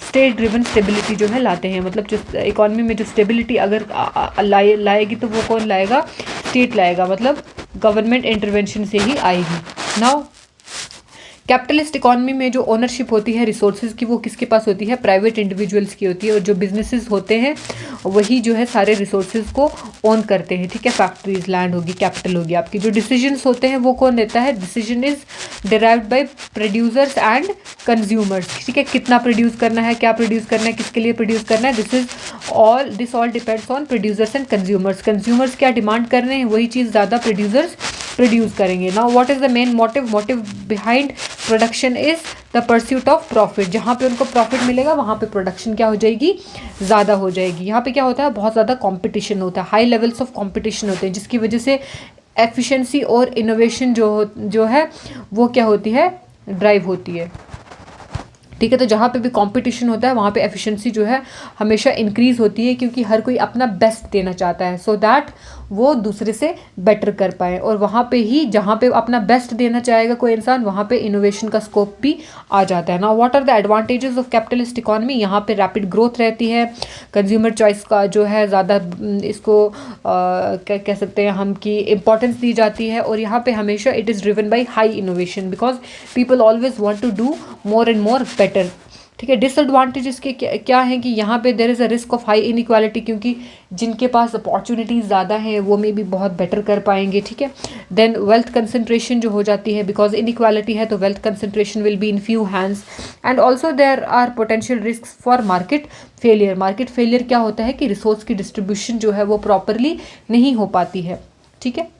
Speaker 1: स्टेट ड्रिवन स्टेबिलिटी जो है लाते हैं। मतलब जो इकॉनमी में जो स्टेबिलिटी अगर लाएगी तो वो कौन लाएगा, स्टेट लाएगा, मतलब गवर्नमेंट इंटरवेंशन से ही आएगी। नाउ कैपिटलिस्ट इकोनॉमी में जो ओनरशिप होती है रिसोर्सेज की वो किसके पास होती है, प्राइवेट इंडिविजुअल्स की होती है, और जो बिजनेसेस होते हैं वही जो है सारे रिसोर्सेज को ओन करते हैं, ठीक है। फैक्ट्रीज, लैंड होगी, कैपिटल होगी आपकी। जो डिसीजंस होते हैं वो कौन लेता है, decision is derived bye producers and consumers, ठीक है। कितना प्रोड्यूस करना है, क्या प्रोड्यूस करना है, किसके लिए प्रोड्यूस करना है, this all depends on producers and consumers. Consumers क्या डिमांड कर रहे हैं वही चीज़ ज़्यादा प्रोड्यूसर्स प्रोड्यूस करेंगे। Now what is the main motive behind production is the pursuit of profit. जहाँ पे उनको प्रॉफिट मिलेगा वहाँ पे प्रोडक्शन क्या हो जाएगी, ज़्यादा हो जाएगी। यहाँ पे क्या होता है, बहुत ज़्यादा कंपटीशन होता है, हाई लेवल्स ऑफ कंपटीशन होते हैं, जिसकी वजह से एफिशिएंसी और इनोवेशन जो है वो क्या होती है, ड्राइव होती है, ठीक है। तो जहाँ पे भी कंपटीशन होता है वहाँ पे एफिशिएंसी जो है हमेशा इंक्रीज होती है, क्योंकि हर कोई अपना बेस्ट देना चाहता है सो दैट वो दूसरे से बेटर कर पाए। और वहाँ पे ही जहाँ पे अपना बेस्ट देना चाहेगा कोई इंसान, वहाँ पे इनोवेशन का स्कोप भी आ जाता है ना। What are the advantages of capitalist economy, यहाँ पे रैपिड ग्रोथ रहती है, कंज्यूमर चॉइस का जो है ज़्यादा इसको क्या कह सकते हैं हम कि इम्पोर्टेंस दी जाती है, और यहाँ पे हमेशा it is driven by high innovation because people always want to do more and more better, ठीक है। डिसएडवांटेजेस के क्या है कि यहाँ पे there is a risk of high inequality, क्योंकि जिनके पास अपॉर्चुनिटीज़ ज़्यादा हैं वो में भी बहुत बेटर कर पाएंगे, ठीक है। देन वेल्थ कंसंट्रेशन जो हो जाती है, बिकॉज इनइक्वालिटी है तो wealth concentration will be in few hands, and also there are potential risk for market failure. Market failure क्या होता है कि रिसोर्स की डिस्ट्रीब्यूशन जो है वो प्रॉपरली नहीं हो पाती है, ठीक है।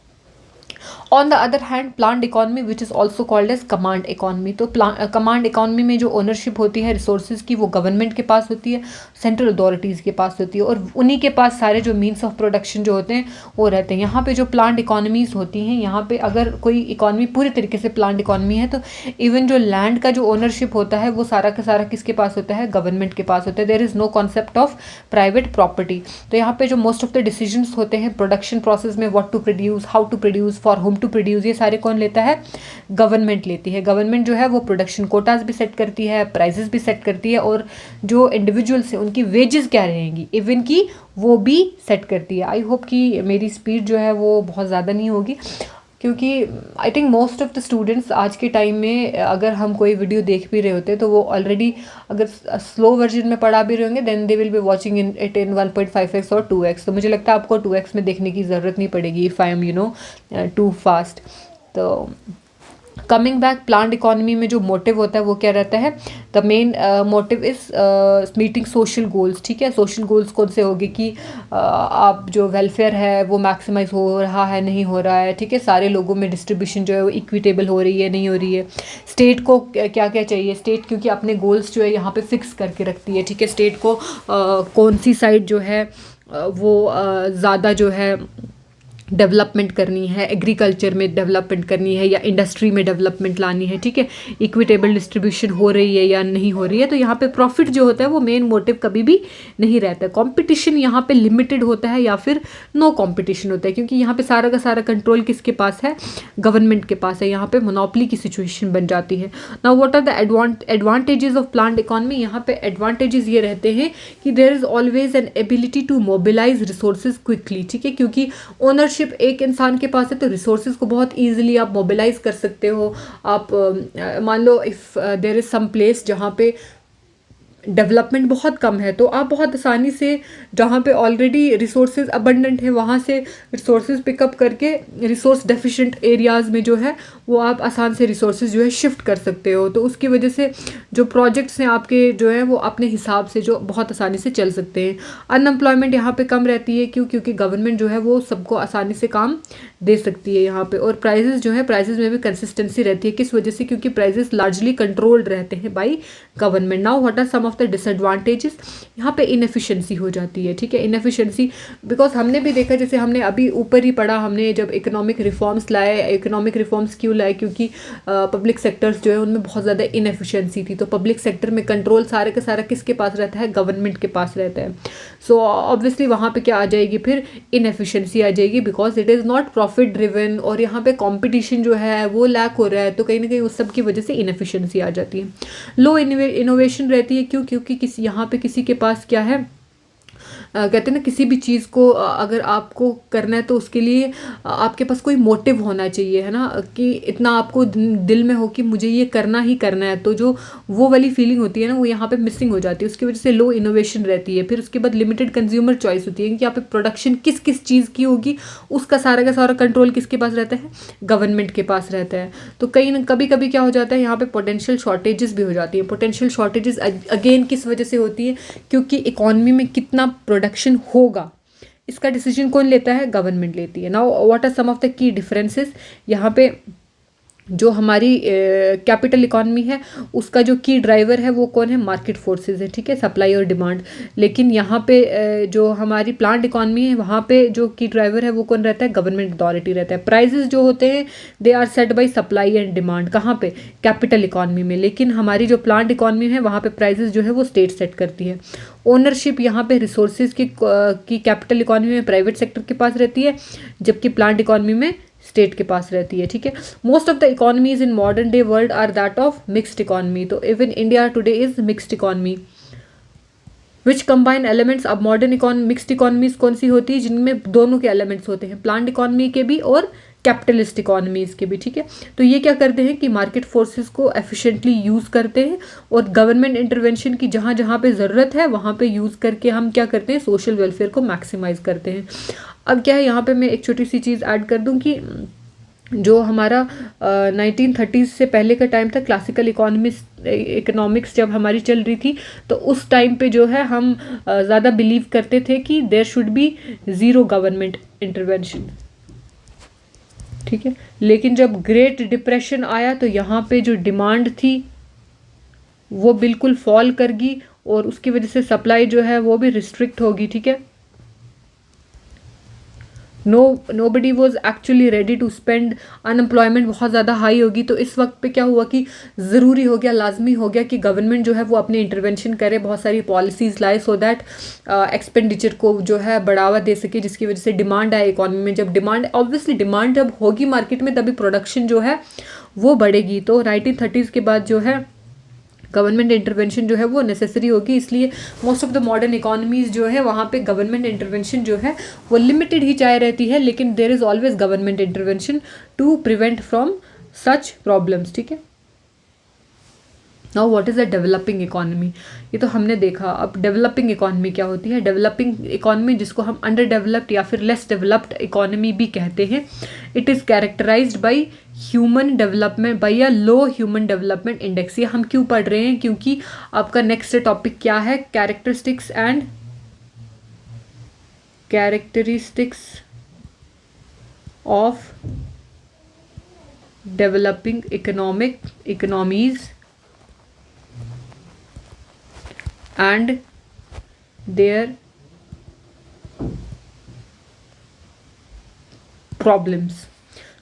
Speaker 1: On the other hand planned economy which is also called as command economy, तो कमांड इकोनॉमी में जो ओनरशिप होती है रिसोर्सेज की वो गवर्नमेंट के पास होती है, सेंट्रल अथॉरिटीज़ के पास होती है, और उन्हीं के पास सारे जो मीन्स ऑफ प्रोडक्शन जो होते हैं वो रहते हैं। यहाँ पे जो प्लान्ड इकोनॉमीज़ होती हैं, यहाँ पे अगर कोई इकोनॉमी पूरी तरीके से प्लान्ड इकोनॉमी है तो इवन जो लैंड का जो ओनरशिप होता है वो सारा का सारा किसके पास होता है, गवर्नमेंट के पास होता है। There is no concept of private property. तो यहाँ पे जो मोस्ट ऑफ द डिसीजंस होते हैं प्रोडक्शन प्रोसेस में, what to produce, how to produce, for whom to produce, ये सारे कौन लेता है, गवर्नमेंट लेती है। गवर्नमेंट जो है वो प्रोडक्शन कोटाज भी सेट करती है, प्राइजेस भी सेट करती है, और जो इंडिविजुअल्स हैं उनकी वेजेस क्या रहेंगी इवन की वो भी सेट करती है। आई होप कि मेरी स्पीड जो है वो बहुत ज़्यादा नहीं होगी, क्योंकि I think most of the students आज के टाइम में अगर हम कोई वीडियो देख भी रहे होते तो वो ऑलरेडी अगर स्लो वर्जन में पढ़ा भी रहे होंगे then they will be watching it in 1.5x और 2x। तो मुझे लगता है आपको 2x में देखने की ज़रूरत नहीं पड़ेगी if I am too fast. तो कमिंग बैक, प्लान्ड इकोनॉमी में जो मोटिव होता है वो क्या रहता है, the main motive is meeting social goals, ठीक है। सोशल गोल्स कौन से होंगे कि आप जो वेलफेयर है वो मैक्सिमाइज हो रहा है नहीं हो रहा है, ठीक है। सारे लोगों में डिस्ट्रीब्यूशन जो है वो इक्विटेबल हो रही है नहीं हो रही है। स्टेट को क्या क्या चाहिए, स्टेट क्योंकि अपने गोल्स जो है यहाँ पे फिक्स करके रखती है, ठीक है। स्टेट को कौन सी साइड जो है वो ज़्यादा जो है डेवलपमेंट करनी है, एग्रीकल्चर में डेवलपमेंट करनी है या इंडस्ट्री में डेवलपमेंट लानी है, ठीक है। इक्विटेबल डिस्ट्रीब्यूशन हो रही है या नहीं हो रही है। तो यहाँ पे प्रॉफिट जो होता है वो मेन मोटिव कभी भी नहीं रहता है। कंपटीशन यहाँ पे लिमिटेड होता है या फिर नो कंपटीशन होता है, क्योंकि यहाँ पे सारा का सारा कंट्रोल किसके पास है, गवर्नमेंट के पास है। यहाँ पे मोनोपोली की सिचुएशन बन जाती है। Now what are the advantages of planned economy, यहाँ पे एडवांटेजेस ये रहते हैं कि there is always an ability to mobilise resources quickly, ठीक है। क्योंकि ओनरशिप एक इंसान के पास है तो रिसोर्सेज को बहुत ईजिली आप मोबिलाइज कर सकते हो। आप मान लो if there is some place जहाँ पे डेवलपमेंट बहुत कम है तो आप बहुत आसानी से जहाँ पे ऑलरेडी रिसोर्सेज अबंडेंट है वहाँ से रिसोर्सेज पिकअप करके रिसोर्स डेफिशिएंट एरियाज़ में जो है वो आप आसान से रिसोर्सेज जो है शिफ्ट कर सकते हो। तो उसकी वजह से जो प्रोजेक्ट्स हैं आपके जो है वो अपने हिसाब से जो बहुत आसानी से चल सकते हैं। अनएम्प्लॉयमेंट यहाँ पे कम रहती है, क्योंकि गवर्नमेंट जो है वो सबको आसानी से काम दे सकती है यहाँ पे। और प्राइजेस जो है प्राइजेस में भी कंसिस्टेंसी रहती है, किस वजह से, क्योंकि प्राइजेस लार्जली कंट्रोल्ड रहते हैं by government. Now what are some of the disadvantages, यहाँ पे इनएफिशिएंसी हो जाती है, ठीक है। इनएफिशिएंसी बिकॉज हमने भी देखा, जैसे हमने अभी ऊपर ही पढ़ा, हमने जब इकोनॉमिक रिफॉर्म्स लाए, इकोनॉमिक रिफॉर्म्स क्यों लाए, क्योंकि पब्लिक सेक्टर्स जो है उनमें बहुत ज़्यादा इनएफिशिएंसी थी। तो पब्लिक सेक्टर में कंट्रोल सारे का सारा किसके पास रहता है, गवर्नमेंट के पास रहता है। सो ऑब्वियसली वहाँ पे क्या आ जाएगी, फिर इनएफिशिएंसी आ जाएगी, because it is not profit driven और यहाँ पे कंपटीशन जो है वो लैक हो रहा है। तो कहीं ना कहीं उस सब की वजह से इनएफिशिएंसी आ जाती है। लो इनोवेशन रहती है, क्योंकि किसी यहाँ पे किसी के पास क्या है, कहते हैं ना, किसी भी चीज़ को अगर आपको करना है तो उसके लिए आपके पास कोई मोटिव होना चाहिए, है ना, कि इतना आपको दिल में हो कि मुझे ये करना ही करना है। तो जो वो वाली फीलिंग होती है ना, वो यहाँ पे मिसिंग हो जाती है। उसकी वजह से लो इनोवेशन रहती है। फिर उसके बाद लिमिटेड कंज्यूमर चॉइस होती है कि यहाँ पे प्रोडक्शन किस किस चीज़ की होगी, उसका सारा का सारा कंट्रोल किसके पास रहता है, गवर्नमेंट के पास रहता है। तो कहीं ना कभी कभी क्या हो जाता है, यहाँ पे पोटेंशियल शॉर्टेजेस भी हो जाती है। पोटेंशियल शॉर्टेजेस अगेन किस वजह से होती है, क्योंकि इकॉनमी में कितना प्रोडक्शन होगा इसका डिसीजन कौन लेता है, गवर्नमेंट लेती है। Now what are some of the key differences, यहाँ पे जो हमारी कैपिटल इकॉनमी है उसका जो की ड्राइवर है वो कौन है, मार्केट फोर्सेस है, ठीक है, सप्लाई और डिमांड। लेकिन यहाँ पे जो हमारी प्लांट इकॉनमी है वहाँ पे जो की ड्राइवर है वो कौन रहता है, गवर्नमेंट अथॉरिटी रहता है। प्राइजेस जो होते हैं they are set by supply and demand, कहाँ पे, कैपिटल इकॉनमी में। लेकिन हमारी जो प्लांट इकॉनमी है वहाँ पे प्राइजेस जो है वो स्टेट सेट करती है। ओनरशिप यहाँ पे रिसोर्सेज की कैपिटल इकॉनमी में प्राइवेट सेक्टर के पास रहती है, जबकि प्लांट इकॉनमी में स्टेट के पास रहती है, ठीक है। Most of the economies in modern day world are that of mixed economy. तो even India today is mixed economy which combine elements. अब मॉडर्न मिक्स्ड इकोनॉमीज कौन सी होती है, जिनमें दोनों के एलिमेंट्स होते हैं, प्लांट इकोनॉमी के भी और कैपिटलिस्ट इकोनॉमीज के भी, ठीक है। तो ये क्या करते हैं कि मार्केट फोर्सेस को एफिशिएंटली यूज़ करते हैं और गवर्नमेंट इंटरवेंशन की जहाँ जहाँ पे ज़रूरत है वहाँ पे यूज़ करके हम क्या करते हैं, सोशल वेलफेयर को मैक्सिमाइज करते हैं। अब क्या है, यहाँ पे मैं एक छोटी सी चीज़ ऐड कर दूँ कि जो हमारा 1930s से पहले का टाइम था, क्लासिकल इकोनॉमिक्स जब हमारी चल रही थी, तो उस टाइम पे जो है हम ज़्यादा बिलीव करते थे कि there should be zero government intervention, ठीक है। लेकिन जब ग्रेट डिप्रेशन आया तो यहाँ पे जो डिमांड थी वो बिल्कुल फॉल कर गई और उसकी वजह से सप्लाई जो है वो भी रिस्ट्रिक्ट होगी, ठीक है। Nobody was actually ready to spend, unemployment बहुत ज़्यादा हाई होगी। तो इस वक्त पे क्या हुआ कि ज़रूरी हो गया, लाजमी हो गया कि गवर्नमेंट जो है वो अपने इंटरवेंशन करे, बहुत सारी पॉलिसीज़ लाए सो दैट एक्सपेंडिचर को जो है बढ़ावा दे सके, जिसकी वजह से डिमांड आए इकॉनमी में। जब डिमांड, ऑब्वियसली डिमांड जब होगी मार्केट में तभी प्रोडक्शन जो है वो बढ़ेगी। तो 1930s के बाद जो है गवर्नमेंट इंटरवेंशन जो है वो नेसेसरी होगी। इसलिए most of the modern economies जो है वहाँ पे गवर्नमेंट इंटरवेंशन जो है वो लिमिटेड ही चाहे रहती है, लेकिन there is always government intervention to prevent from such problems, ठीक है। Now what is a developing economy, ये तो हमने देखा। अब डेवलपिंग इकोनॉमी क्या होती है, डेवलपिंग इकोनॉमी जिसको हम अंडर डेवलप्ड या फिर लेस डेवलप्ड इकोनॉमी भी कहते हैं, it is characterised by human development, by a low human development index. ये हम क्यों पढ़ रहे हैं, क्योंकि आपका नेक्स्ट टॉपिक क्या है, characteristics of developing economies and their problems।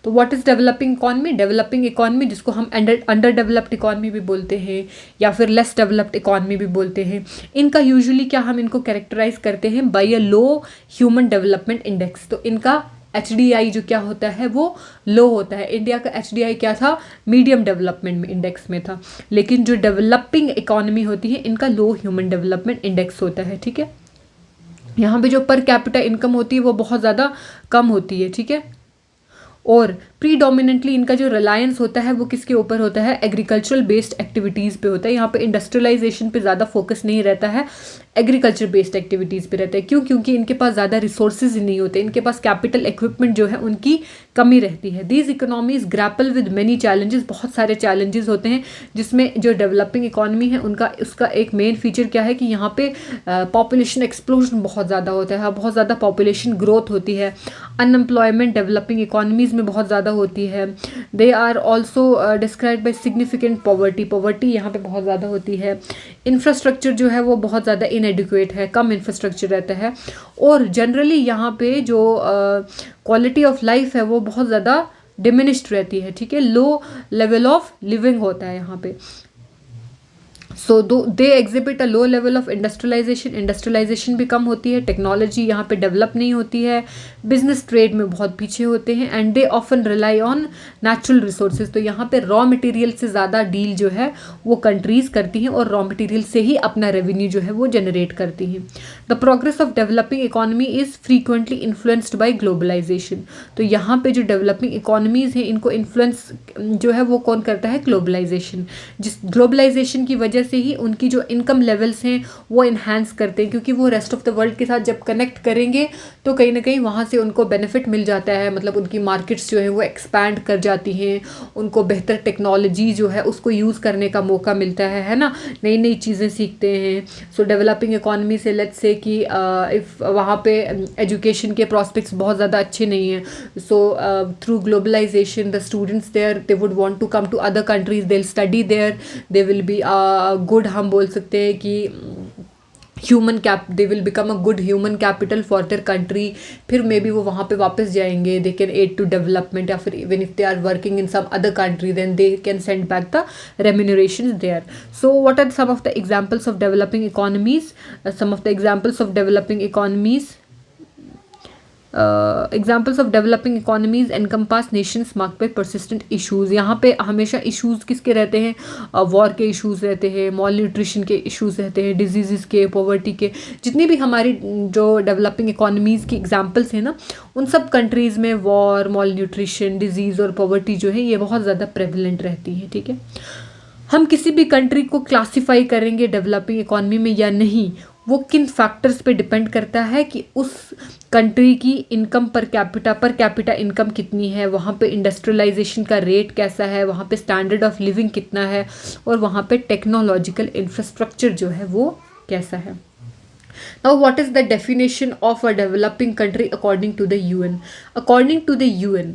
Speaker 1: तो what is developing economy, developing economy जिसको हम अंडर डेवलप्ड इकॉनमी भी बोलते हैं या फिर लेस डेवलप्ड इकॉनमी भी बोलते हैं, इनका यूजुअली क्या हम इनको कैरेक्टराइज करते हैं bye a low human development index. तो इनका HDI जो क्या होता है वो लो होता है। इंडिया का HDI क्या था, मीडियम डेवलपमेंट इंडेक्स में था। लेकिन जो डेवलपिंग इकॉनमी होती है इनका लो ह्यूमन डेवलपमेंट इंडेक्स होता है, ठीक है। यहाँ पे जो पर कैपिटा इनकम होती है वो बहुत ज़्यादा कम होती है, ठीक है। और प्रीडोमिनेंटली इनका जो रिलायंस होता है वो किसके ऊपर होता है, एग्रीकल्चरल बेस्ड एक्टिविटीज़ पे होता है। यहाँ पे इंडस्ट्रियलाइजेशन पे ज़्यादा फोकस नहीं रहता है, एग्रीकल्चर बेस्ड एक्टिविटीज़ पे रहता है। क्यों, क्योंकि इनके पास ज़्यादा रिसोर्सेज नहीं होते, इनके पास कैपिटल इक्विपमेंट जो है उनकी कमी रहती है। These economies grapple with many challenges, बहुत सारे चैलेंजेस होते हैं जिसमें जो डेवलपिंग इकॉनमी है उसका एक मेन फीचर क्या है कि यहाँ पे पॉपुलेशन एक्सप्लोजन बहुत ज़्यादा होता है, बहुत ज़्यादा पॉपुलेशन ग्रोथ होती है। अनएम्प्लॉयमेंट डेवलपिंग इकॉनमीज़ में बहुत ज़्यादा होती है। They are also described by significant poverty यहाँ पे बहुत ज़्यादा होती है। इंफ्रास्ट्रक्चर जो है वो बहुत ज़्यादा इनएडिक्वेट है, कम इंफ्रास्ट्रक्चर रहता है। और जनरली यहाँ पे जो क्वालिटी ऑफ लाइफ है वो बहुत ज़्यादा डिमिनिश्ड रहती है, ठीक है। लो लेवल ऑफ लिविंग होता है यहाँ पे। So though they exhibit a low level of industrialisation भी कम होती है, टेक्नोलॉजी यहाँ पे डेवलप नहीं होती है, बिजनेस ट्रेड में बहुत पीछे होते हैं, and they often rely on natural resources. तो यहाँ पे रॉ मटेरियल से ज़्यादा डील जो है वो कंट्रीज करती हैं और रॉ मटेरियल से ही अपना रेवेन्यू जो है वो जनरेट करती हैं। The progress of developing economy is frequently influenced by globalisation. तो यहाँ पे जो डेवलपिंग इकोनॉमीज़ हैं इनको इन्फ्लुएंस जो है वो कौन करता है, ग्लोबलाइजेशन। जिस ग्लोबलाइजेशन की वजह से ही उनकी जो इनकम लेवल्स हैं वो इन्हांस करते हैं, क्योंकि वो रेस्ट ऑफ द वर्ल्ड के साथ जब कनेक्ट करेंगे तो कहीं ना कहीं वहाँ से उनको बेनिफिट मिल जाता है, मतलब उनकी मार्केट्स जो है वो एक्सपैंड कर जाती हैं, उनको बेहतर टेक्नोलॉजी जो है उसको यूज़ करने का मौका मिलता है ना, नई नई चीज़ें सीखते हैं। सो डेवलपिंग इकोनॉमी से लेट्स से कि इफ़ वहाँ पे एजुकेशन के प्रॉस्पेक्ट्स बहुत ज़्यादा अच्छे नहीं हैं, so through globalisation the students there they would want to come to other countries, they will study there, they will be good, हम बोल सकते हैं कि they will become a good human capital for their country. फिर maybe वो वहाँ पे वापस जाएंगे, they can add to development, या फिर even if they are working in some other country then they can send back the remuneration there. So what are some of the examples of developing economies? Some of the examples of developing economies, examples of developing economies encompass nations marked by persistent issues. यहाँ पे हमेशा issues किसके रहते हैं, war के issues रहते हैं, mall nutrition के इशूज़ रहते हैं, डिजीज़ के, पॉवर्टी के, जितनी भी हमारी जो डेवलपिंग इकोनॉमीज़ की एग्जाम्पल्स हैं ना, उन सब कंट्रीज़ में वॉर, मॉल न्यूट्रिशन, डिजीज़ और पॉवर्टी जो है ये बहुत ज़्यादा प्रेवलेंट रहती है। ठीक है, हम किसी भी कंट्री को क्लासीफाई करेंगे डेवलपिंग इकोनॉमी में या नहीं, वो किन फैक्टर्स पे डिपेंड करता है कि उस कंट्री की इनकम पर कैपिटा इनकम कितनी है, वहाँ पे इंडस्ट्रियलाइजेशन का रेट कैसा है, वहाँ पे स्टैंडर्ड ऑफ लिविंग कितना है, और वहाँ पे टेक्नोलॉजिकल इंफ्रास्ट्रक्चर जो है वो कैसा है। Now, what is the definition of a developing country according to the UN? According to the UN,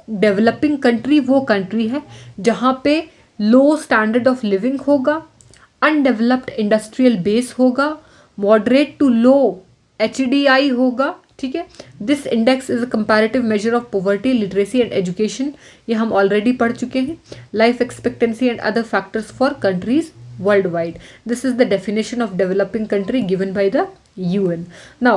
Speaker 1: developing country वो कंट्री है जहाँ पे लो स्टैंडर्ड ऑफ लिविंग होगा, अनडेवलप्ड इंडस्ट्रियल बेस होगा, मॉडरेट टू लो HDI होगा। ठीक है, this index is a comparative measure of poverty, literacy and education, ये हम ऑलरेडी पढ़ चुके हैं। Life expectancy and other factors for countries worldwide. This is the definition of developing country given by the UN. Now,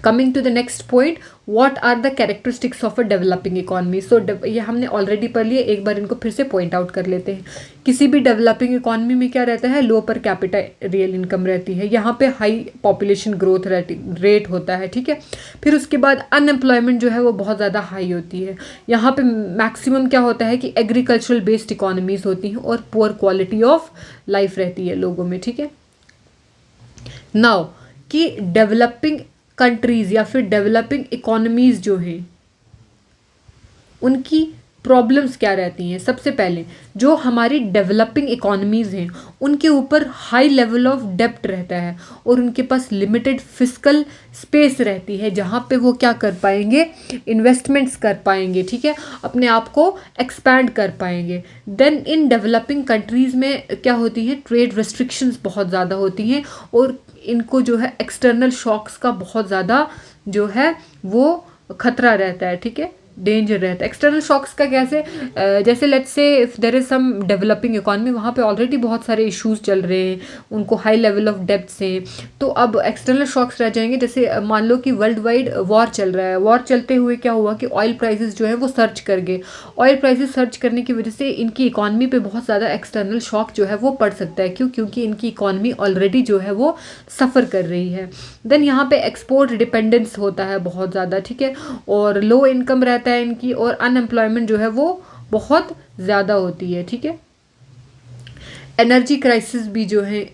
Speaker 1: coming to the next point, what are the characteristics of a developing economy? So ये हमने already पढ़ लिया, एक बार इनको फिर से point out कर लेते हैं। किसी भी डेवलपिंग इकोनॉमी में क्या रहता है, लो पर कैपिटा रियल इनकम रहती है, यहाँ पे हाई पॉपुलेशन ग्रोथ रेट होता है। ठीक है, फिर उसके बाद अनएम्प्लॉयमेंट जो है वो बहुत ज़्यादा हाई होती है। यहाँ पे मैक्सिमम क्या होता है कि एग्रीकल्चरल बेस्ड इकोनॉमीज होती हैं और पुअर क्वालिटी ऑफ लाइफ रहती है लोगों में। ठीक है, नाउ कि डेवलपिंग कंट्रीज या फिर डेवलपिंग इकोनॉमीज जो हैं उनकी प्रॉब्लम्स क्या रहती हैं। सबसे पहले जो हमारी डेवलपिंग इकोनॉमीज हैं उनके ऊपर हाई लेवल ऑफ डेब्ट रहता है और उनके पास लिमिटेड फिस्कल स्पेस रहती है जहाँ पे वो क्या कर पाएंगे, इन्वेस्टमेंट्स कर पाएंगे। ठीक है, अपने आप को एक्सपैंड कर पाएंगे। देन इन डेवलपिंग कंट्रीज़ में क्या होती है, ट्रेड रेस्ट्रिक्शंस बहुत ज़्यादा होती हैं और इनको जो है एक्सटर्नल शॉक्स का बहुत ज़्यादा जो है वो खतरा रहता है। ठीक है, डेंजर रहता है। एक्सटर्नल शॉक्स का कैसे, जैसे let's say if there is some developing economy, वहाँ पे ऑलरेडी बहुत सारे इश्यूज चल रहे हैं, उनको हाई लेवल ऑफ डेब्ट्स हैं, तो अब एक्सटर्नल शॉक्स रह जाएंगे। जैसे मान लो कि वर्ल्ड वाइड वॉर चल रहा है, वॉर चलते हुए क्या हुआ कि ऑयल प्राइसेस जो है वो सर्च कर गए। ऑयल प्राइसेस सर्च करने की वजह से इनकी इकॉनमी पे बहुत ज़्यादा एक्सटर्नल शॉक जो है वो पड़ सकता है। क्यों? क्योंकि इनकी इकॉनमी ऑलरेडी जो है वो सफ़र कर रही है। देन यहाँ पे एक्सपोर्ट डिपेंडेंस होता है बहुत ज़्यादा। ठीक है, और लो इनकम रहता है इनकी और अनएम्प्लॉयमेंट जो है वो बहुत ज़्यादा होती है। ठीक है, एनर्जी क्राइसिस भी जो है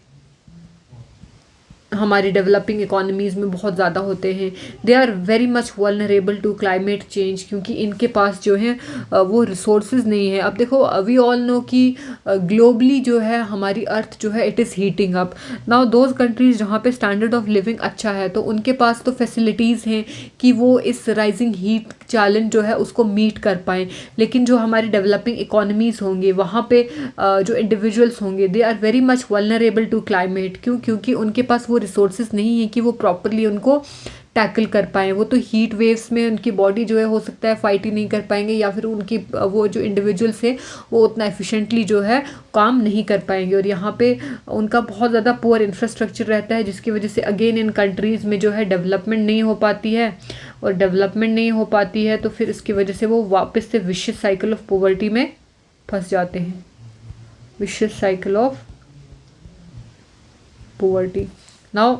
Speaker 1: हमारी डेवलपिंग इकोनॉमीज़ में बहुत ज़्यादा होते हैं। They are very much vulnerable to climate change, क्योंकि इनके पास जो है वो रिसोर्सेज नहीं है। अब देखो, वी ऑल नो कि ग्लोबली जो है हमारी अर्थ जो है it is heating up. Now those countries जहाँ पे स्टैंडर्ड ऑफ लिविंग अच्छा है तो उनके पास तो फैसिलिटीज़ हैं कि वो इस राइजिंग हीट चैलेंज जो है उसको मीट कर पाएँ। लेकिन जो हमारी डेवलपिंग इकोनॉमीज़ होंगे वहाँ पे जो इंडिविजुअल्स होंगे they are very much vulnerable to climate. क्यों? क्योंकि उनके पास वो रिसोर्सेज नहीं है कि वो प्रॉपरली उनको टैकल कर पाएँ। वो तो हीट वेव्स में उनकी बॉडी जो है हो सकता है फाइट ही नहीं कर पाएंगे, या फिर उनकी वो जो इंडिविजुअल्स है वो उतना एफिशिएंटली जो है काम नहीं कर पाएंगे। और यहाँ पे उनका बहुत ज़्यादा पुअर इंफ्रास्ट्रक्चर रहता है, जिसकी वजह से अगेन इन कंट्रीज़ में जो है डेवलपमेंट नहीं हो पाती है। और डेवलपमेंट नहीं हो पाती है तो फिर इसकी वजह से वो वापस से विशियस साइकिल ऑफ पॉवर्टी में फंस जाते हैं। Vicious cycle of poverty. Now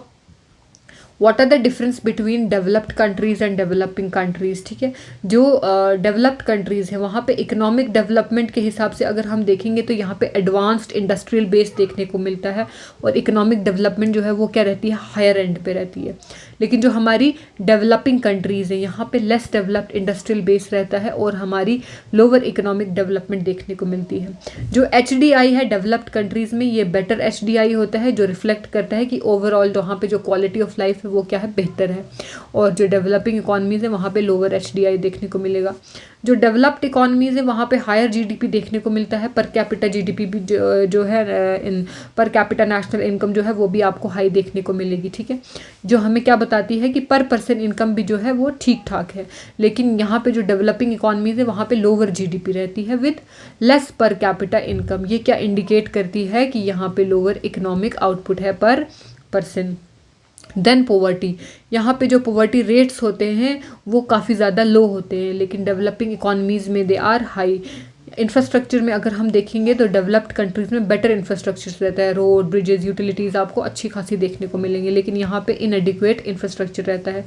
Speaker 1: what are the difference between developed countries and developing countries. ठीक है, जो डेवलप्ड कंट्रीज़ है वहाँ पे इकोनॉमिक डेवलपमेंट के हिसाब से अगर हम देखेंगे तो यहाँ पे एडवांस्ड इंडस्ट्रियल बेस देखने को मिलता है, और इकोनॉमिक डेवलपमेंट जो है वो क्या रहती है, हायर एंड पे रहती है। लेकिन जो हमारी डेवलपिंग कंट्रीज़ है यहाँ पे लेस डेवलप्ड इंडस्ट्रियल बेस रहता है और हमारी लोअर इकोनॉमिक डेवलपमेंट देखने को मिलती है। जो HDI है डेवलप्ड कंट्रीज़ में, ये बेटर HDI होता है, जो रिफ्लेक्ट करता है कि ओवरऑल वहाँ पे जो क्वालिटी ऑफ लाइफ है वो क्या है, बेहतर है। और जो डेवलपिंग इकॉनमीज़ है वहाँ पे लोअर HDI देखने को मिलेगा। जो डेवलप्ड इकॉनमीज़ है वहाँ पे हायर GDP देखने को मिलता है, पर कैपिटा GDP भी जो है इन पर कैपिटा नेशनल इनकम जो है वो भी आपको हाई देखने को मिलेगी। ठीक है, जो हमें क्या बताती है कि पर पर्सन इनकम भी जो है वो ठीक ठाक है। लेकिन यहाँ पे जो डेवलपिंग इकॉनमीज़ है वहाँ पे लोअर GDP रहती है विद लेस पर कैपिटा इनकम। ये क्या इंडिकेट करती है कि यहाँ पे लोअर इकोनॉमिक आउटपुट है पर पर्सन। देन पॉवर्टी, यहाँ पे जो पॉवर्टी रेट्स होते हैं वो काफ़ी ज़्यादा लो होते हैं, लेकिन डेवलपिंग इकॉनमीज़ में दे आर हाई। इंफ्रास्ट्रक्चर में अगर हम देखेंगे तो डेवलप्ड कंट्रीज़ में बेटर इंफ्रास्ट्रक्चर रहता है, रोड, ब्रिजेस, यूटिलिटीज़ आपको अच्छी खासी देखने को मिलेंगे, लेकिन यहाँ पे इनएडिक्वेट इंफ्रास्ट्रक्चर रहता है।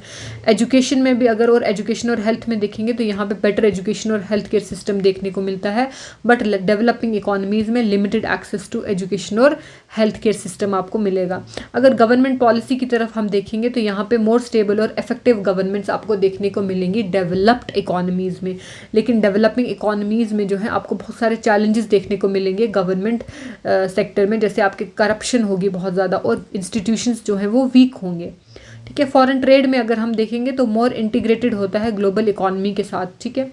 Speaker 1: एजुकेशन में भी अगर और एजुकेशन और हेल्थ में देखेंगे तो यहाँ पे बेटर एजुकेशन और हेल्थ केयर सिस्टम देखने को मिलता है, बट डेवलपिंग इकॉनमीज़ में लिमिटेड एक्सेस टू एजुकेशन और हेल्थ केयर सिस्टम आपको मिलेगा। अगर गवर्नमेंट पॉलिसी की तरफ हम देखेंगे तो यहाँ पे मोर स्टेबल और इफेक्टिव गवर्नमेंट्स आपको देखने को मिलेंगी डेवलप्ड इकॉनमीज़ में, लेकिन डेवलपिंग इकॉनमीज़ में जो है आपको बहुत सारे चैलेंजेस देखने को मिलेंगे गवर्नमेंट सेक्टर में, जैसे आपके करप्शन होगी बहुत ज़्यादा और इंस्टीट्यूशंस जो हैं वो वीक होंगे। ठीक है, फॉरेन ट्रेड में अगर हम देखेंगे तो मोर इंटीग्रेटेड होता है ग्लोबल इकॉनमी के साथ। ठीक है,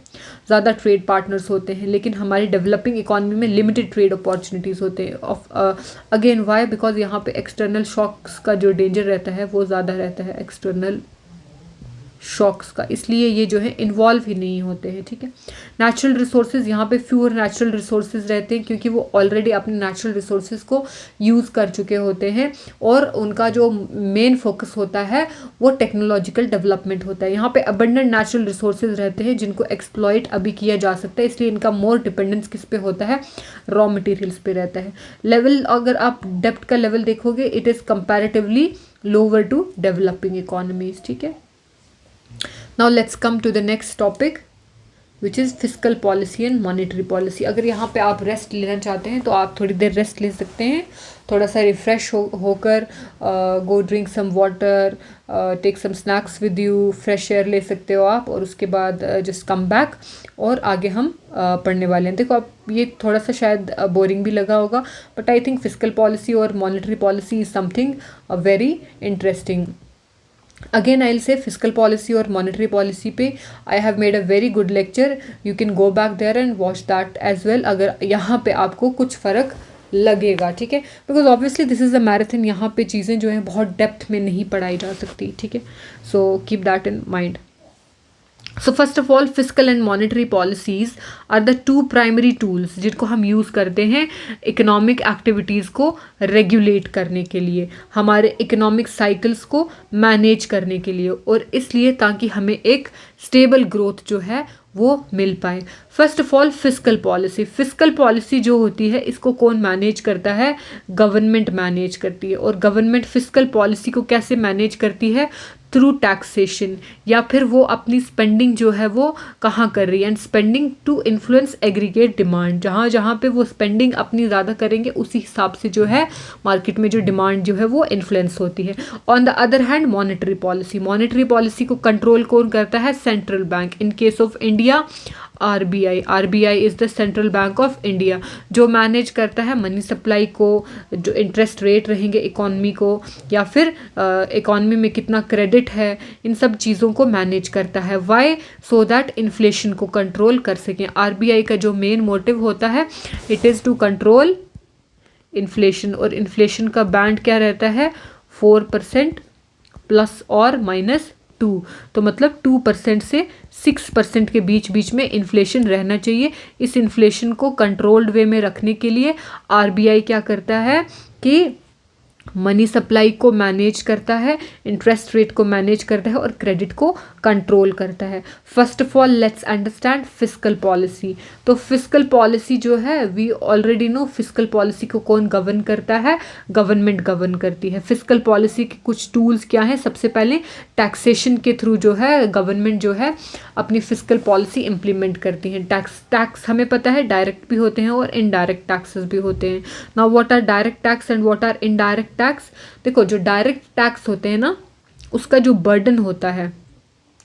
Speaker 1: ज़्यादा ट्रेड पार्टनर्स होते हैं, लेकिन हमारी डेवलपिंग इकॉनमी में लिमिटेड ट्रेड अपॉर्चुनिटीज़ होते हैं। अगेन वाई, बिकॉज यहाँ पे एक्सटर्नल शॉक्स का जो डेंजर रहता है वो ज़्यादा रहता है, एक्सटर्नल शॉक्स का, इसलिए ये जो है इन्वॉल्व ही नहीं होते हैं। ठीक है, नेचुरल रिसोर्सेज, यहाँ पे फ्यूअर नेचुरल रिसोर्सेज रहते हैं क्योंकि वो ऑलरेडी अपने नेचुरल रिसोर्सेज को यूज़ कर चुके होते हैं, और उनका जो मेन फोकस होता है वो टेक्नोलॉजिकल डेवलपमेंट होता है। यहाँ पे अबंडेंट नेचुरल रिसोर्सेज रहते हैं जिनको एक्सप्लॉइट अभी किया जा सकता है, इसलिए इनका मोर डिपेंडेंस किस पे होता है, रॉ मटेरियल्स पे रहता है। लेवल अगर आप डेप्थ का लेवल देखोगे, it is comparatively lower to developing economies. ठीक है, now let's come to the next topic which is fiscal policy and monetary policy। अगर यहाँ पे आप रेस्ट लेना चाहते हैं तो आप थोड़ी देर रेस्ट ले सकते हैं, थोड़ा सा रिफ़्रेश होकर go drink some water, take some snacks with you, fresh air ले सकते हो आप, और उसके बाद जस्ट कम बैक और आगे हम पढ़ने वाले हैं। देखो, आप ये थोड़ा सा शायद बोरिंग भी लगा होगा, but I think fiscal policy और monetary policy is something very interesting. Again, I'll say fiscal policy और monetary policy पे I have made a very good lecture. You can go back there and watch that as well अगर यहाँ पे आपको कुछ फ़र्क लगेगा। ठीक है, because obviously this is a marathon, यहाँ पे चीज़ें जो हैं बहुत डेप्थ में नहीं पढ़ाई जा सकती। ठीक है, so keep that in mind. So first of all, fiscal and monetary policies are the two primary tools जिनको हम यूज़ करते हैं इकोनॉमिक एक्टिविटीज़ को रेगुलेट करने के लिए, हमारे इकोनॉमिक साइकिल्स को मैनेज करने के लिए, और इसलिए ताकि हमें एक स्टेबल ग्रोथ जो है वो मिल पाए। First of all, fiscal policy. Fiscal policy जो होती है इसको कौन मैनेज करता है, गवर्नमेंट मैनेज करती है। और गवर्नमेंट फिस्कल पॉलिसी को कैसे मैनेज करती है, थ्रू टैक्सेशन, या फिर वो अपनी स्पेंडिंग जो है वो कहाँ कर रही है, and spending to influence aggregate demand. जहाँ जहाँ पे वो स्पेंडिंग अपनी ज़्यादा करेंगे उसी हिसाब से जो है मार्केट में जो डिमांड जो है वो इन्फ्लुएंस होती है। On the other hand, monetary policy. Monetary policy को कंट्रोल कौन करता है, central bank. In case of India, RBI। RBI is the central bank of India, जो मैनेज करता है मनी सप्लाई को, जो इंटरेस्ट रेट रहेंगे इकॉनमी को, या फिर इकॉनमी में कितना क्रेडिट है, इन सब चीज़ों को मैनेज करता है। वाई, सो दैट इन्फ्लेशन को कंट्रोल कर सकें। RBI का जो मेन मोटिव होता है, it is to control inflation, और इन्फ्लेशन का बैंड क्या रहता है, 4% प्लस और -2%। 2, तो मतलब 2% से 6% के बीच बीच में इन्फ्लेशन रहना चाहिए। इस इन्फ्लेशन को कंट्रोल्ड वे में रखने के लिए आरबीआई क्या करता है कि मनी सप्लाई को मैनेज करता है, इंटरेस्ट रेट को मैनेज करता है और क्रेडिट को कंट्रोल करता है। First of all let's understand fiscal policy. तो फिस्कल पॉलिसी जो है, we already know fiscal policy को कौन गवर्न करता है, गवर्नमेंट गवर्न करती है। फिस्कल पॉलिसी के कुछ टूल्स क्या हैं, सबसे पहले टैक्सेशन के थ्रू जो है गवर्नमेंट जो है अपनी फिस्कल पॉलिसी इम्प्लीमेंट करती है। टैक्स हमें पता है डायरेक्ट भी होते हैं और इनडायरेक्ट टैक्सेस भी होते हैं। Now what are direct tax and what are indirect tax. देखो जो डायरेक्ट टैक्स होते हैं ना, उसका जो बर्डन होता है,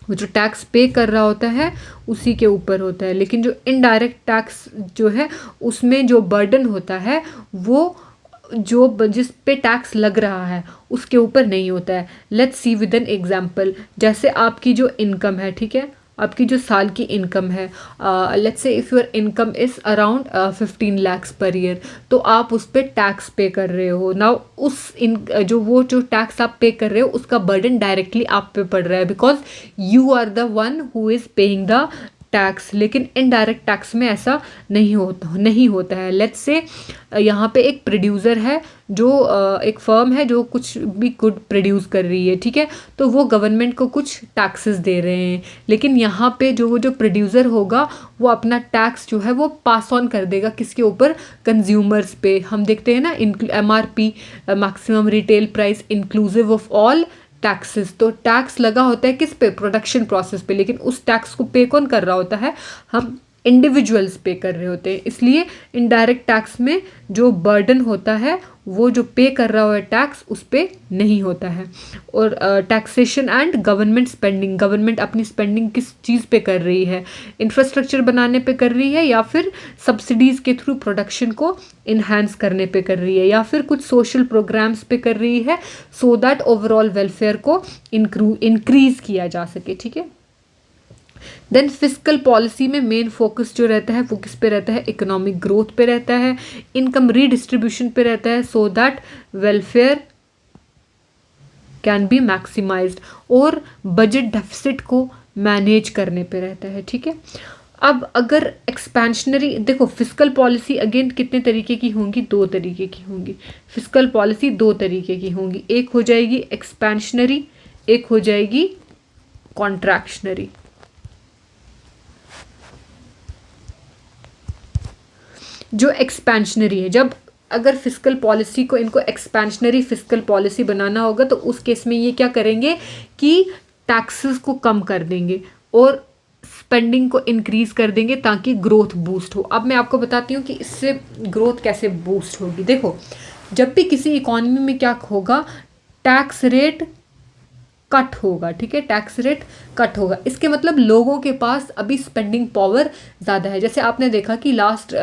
Speaker 1: वो जो टैक्स पे कर रहा होता है उसी के ऊपर होता है। लेकिन जो इनडायरेक्ट टैक्स जो है उसमें जो बर्डन होता है वो जो जिस पे टैक्स लग रहा है उसके ऊपर नहीं होता है। Let's see with an example. जैसे आपकी जो इनकम है, ठीक है, आपकी जो साल की इनकम है, let's say if your income is around 15 lakhs per year, तो आप उस पर टैक्स पे कर रहे हो। नाउ वो जो टैक्स आप पे कर रहे हो उसका बर्डन डायरेक्टली आप पे पड़ रहा है, because you are the one who is paying the tax. लेकिन इनडायरेक्ट टैक्स में ऐसा नहीं होता है। लेट्स से यहाँ पे एक प्रोड्यूसर है जो एक फर्म है जो कुछ भी गुड प्रोड्यूस कर रही है, ठीक है, तो वो गवर्नमेंट को कुछ टैक्सेस दे रहे हैं। लेकिन यहाँ पे जो प्रोड्यूसर होगा वो अपना टैक्स जो है वो पास ऑन कर देगा किसके ऊपर, कंज्यूमर्स पे। हम देखते हैं ना MRP, maximum retail price inclusive of all taxes. तो टैक्स लगा होता है किस पे, प्रोडक्शन प्रोसेस पे, लेकिन उस टैक्स को पे कौन कर रहा होता है, हम इंडिविजुअल्स पे कर रहे होते हैं। इसलिए इनडायरेक्ट टैक्स में जो बर्डन होता है वो जो पे कर रहा है टैक्स उस पे नहीं होता है। और taxation and government spending, government अपनी स्पेंडिंग किस चीज़ पे कर रही है, इंफ्रास्ट्रक्चर बनाने पे कर रही है या फिर सब्सिडीज़ के थ्रू प्रोडक्शन को इन्हांस करने पे कर रही है या फिर कुछ सोशल प्रोग्राम्स पे कर रही है, सो दैट ओवरऑल वेलफेयर को इंक्रीज किया जा सके, ठीक है। देन फिस्कल पॉलिसी में मेन फोकस जो रहता है वो किस पे रहता है, इकोनॉमिक ग्रोथ पे रहता है, इनकम रीडिस्ट्रीब्यूशन पे रहता है, so that welfare can be maximised, और बजट डेफिसिट को मैनेज करने पे रहता है, ठीक है। अब अगर एक्सपेंशनरी, देखो फिस्कल पॉलिसी अगेन कितने तरीके की होंगी, 2 तरीके की होंगी। फिस्कल पॉलिसी 2 तरीके की होंगी, एक हो जाएगी एक्सपेंशनरी, एक हो जाएगी कॉन्ट्रैक्शनरी। जो एक्सपेंशनरी है, जब अगर फिस्कल पॉलिसी को इनको एक्सपेंशनरी फिस्कल पॉलिसी बनाना होगा तो उस केस में ये क्या करेंगे कि टैक्सेस को कम कर देंगे और स्पेंडिंग को इंक्रीज कर देंगे ताकि ग्रोथ बूस्ट हो। अब मैं आपको बताती हूँ कि इससे ग्रोथ कैसे बूस्ट होगी। देखो जब भी किसी इकोनॉमी में क्या होगा, टैक्स रेट कट होगा, ठीक है, टैक्स रेट कट होगा। इसके मतलब लोगों के पास अभी स्पेंडिंग पावर ज़्यादा है। जैसे आपने देखा कि लास्ट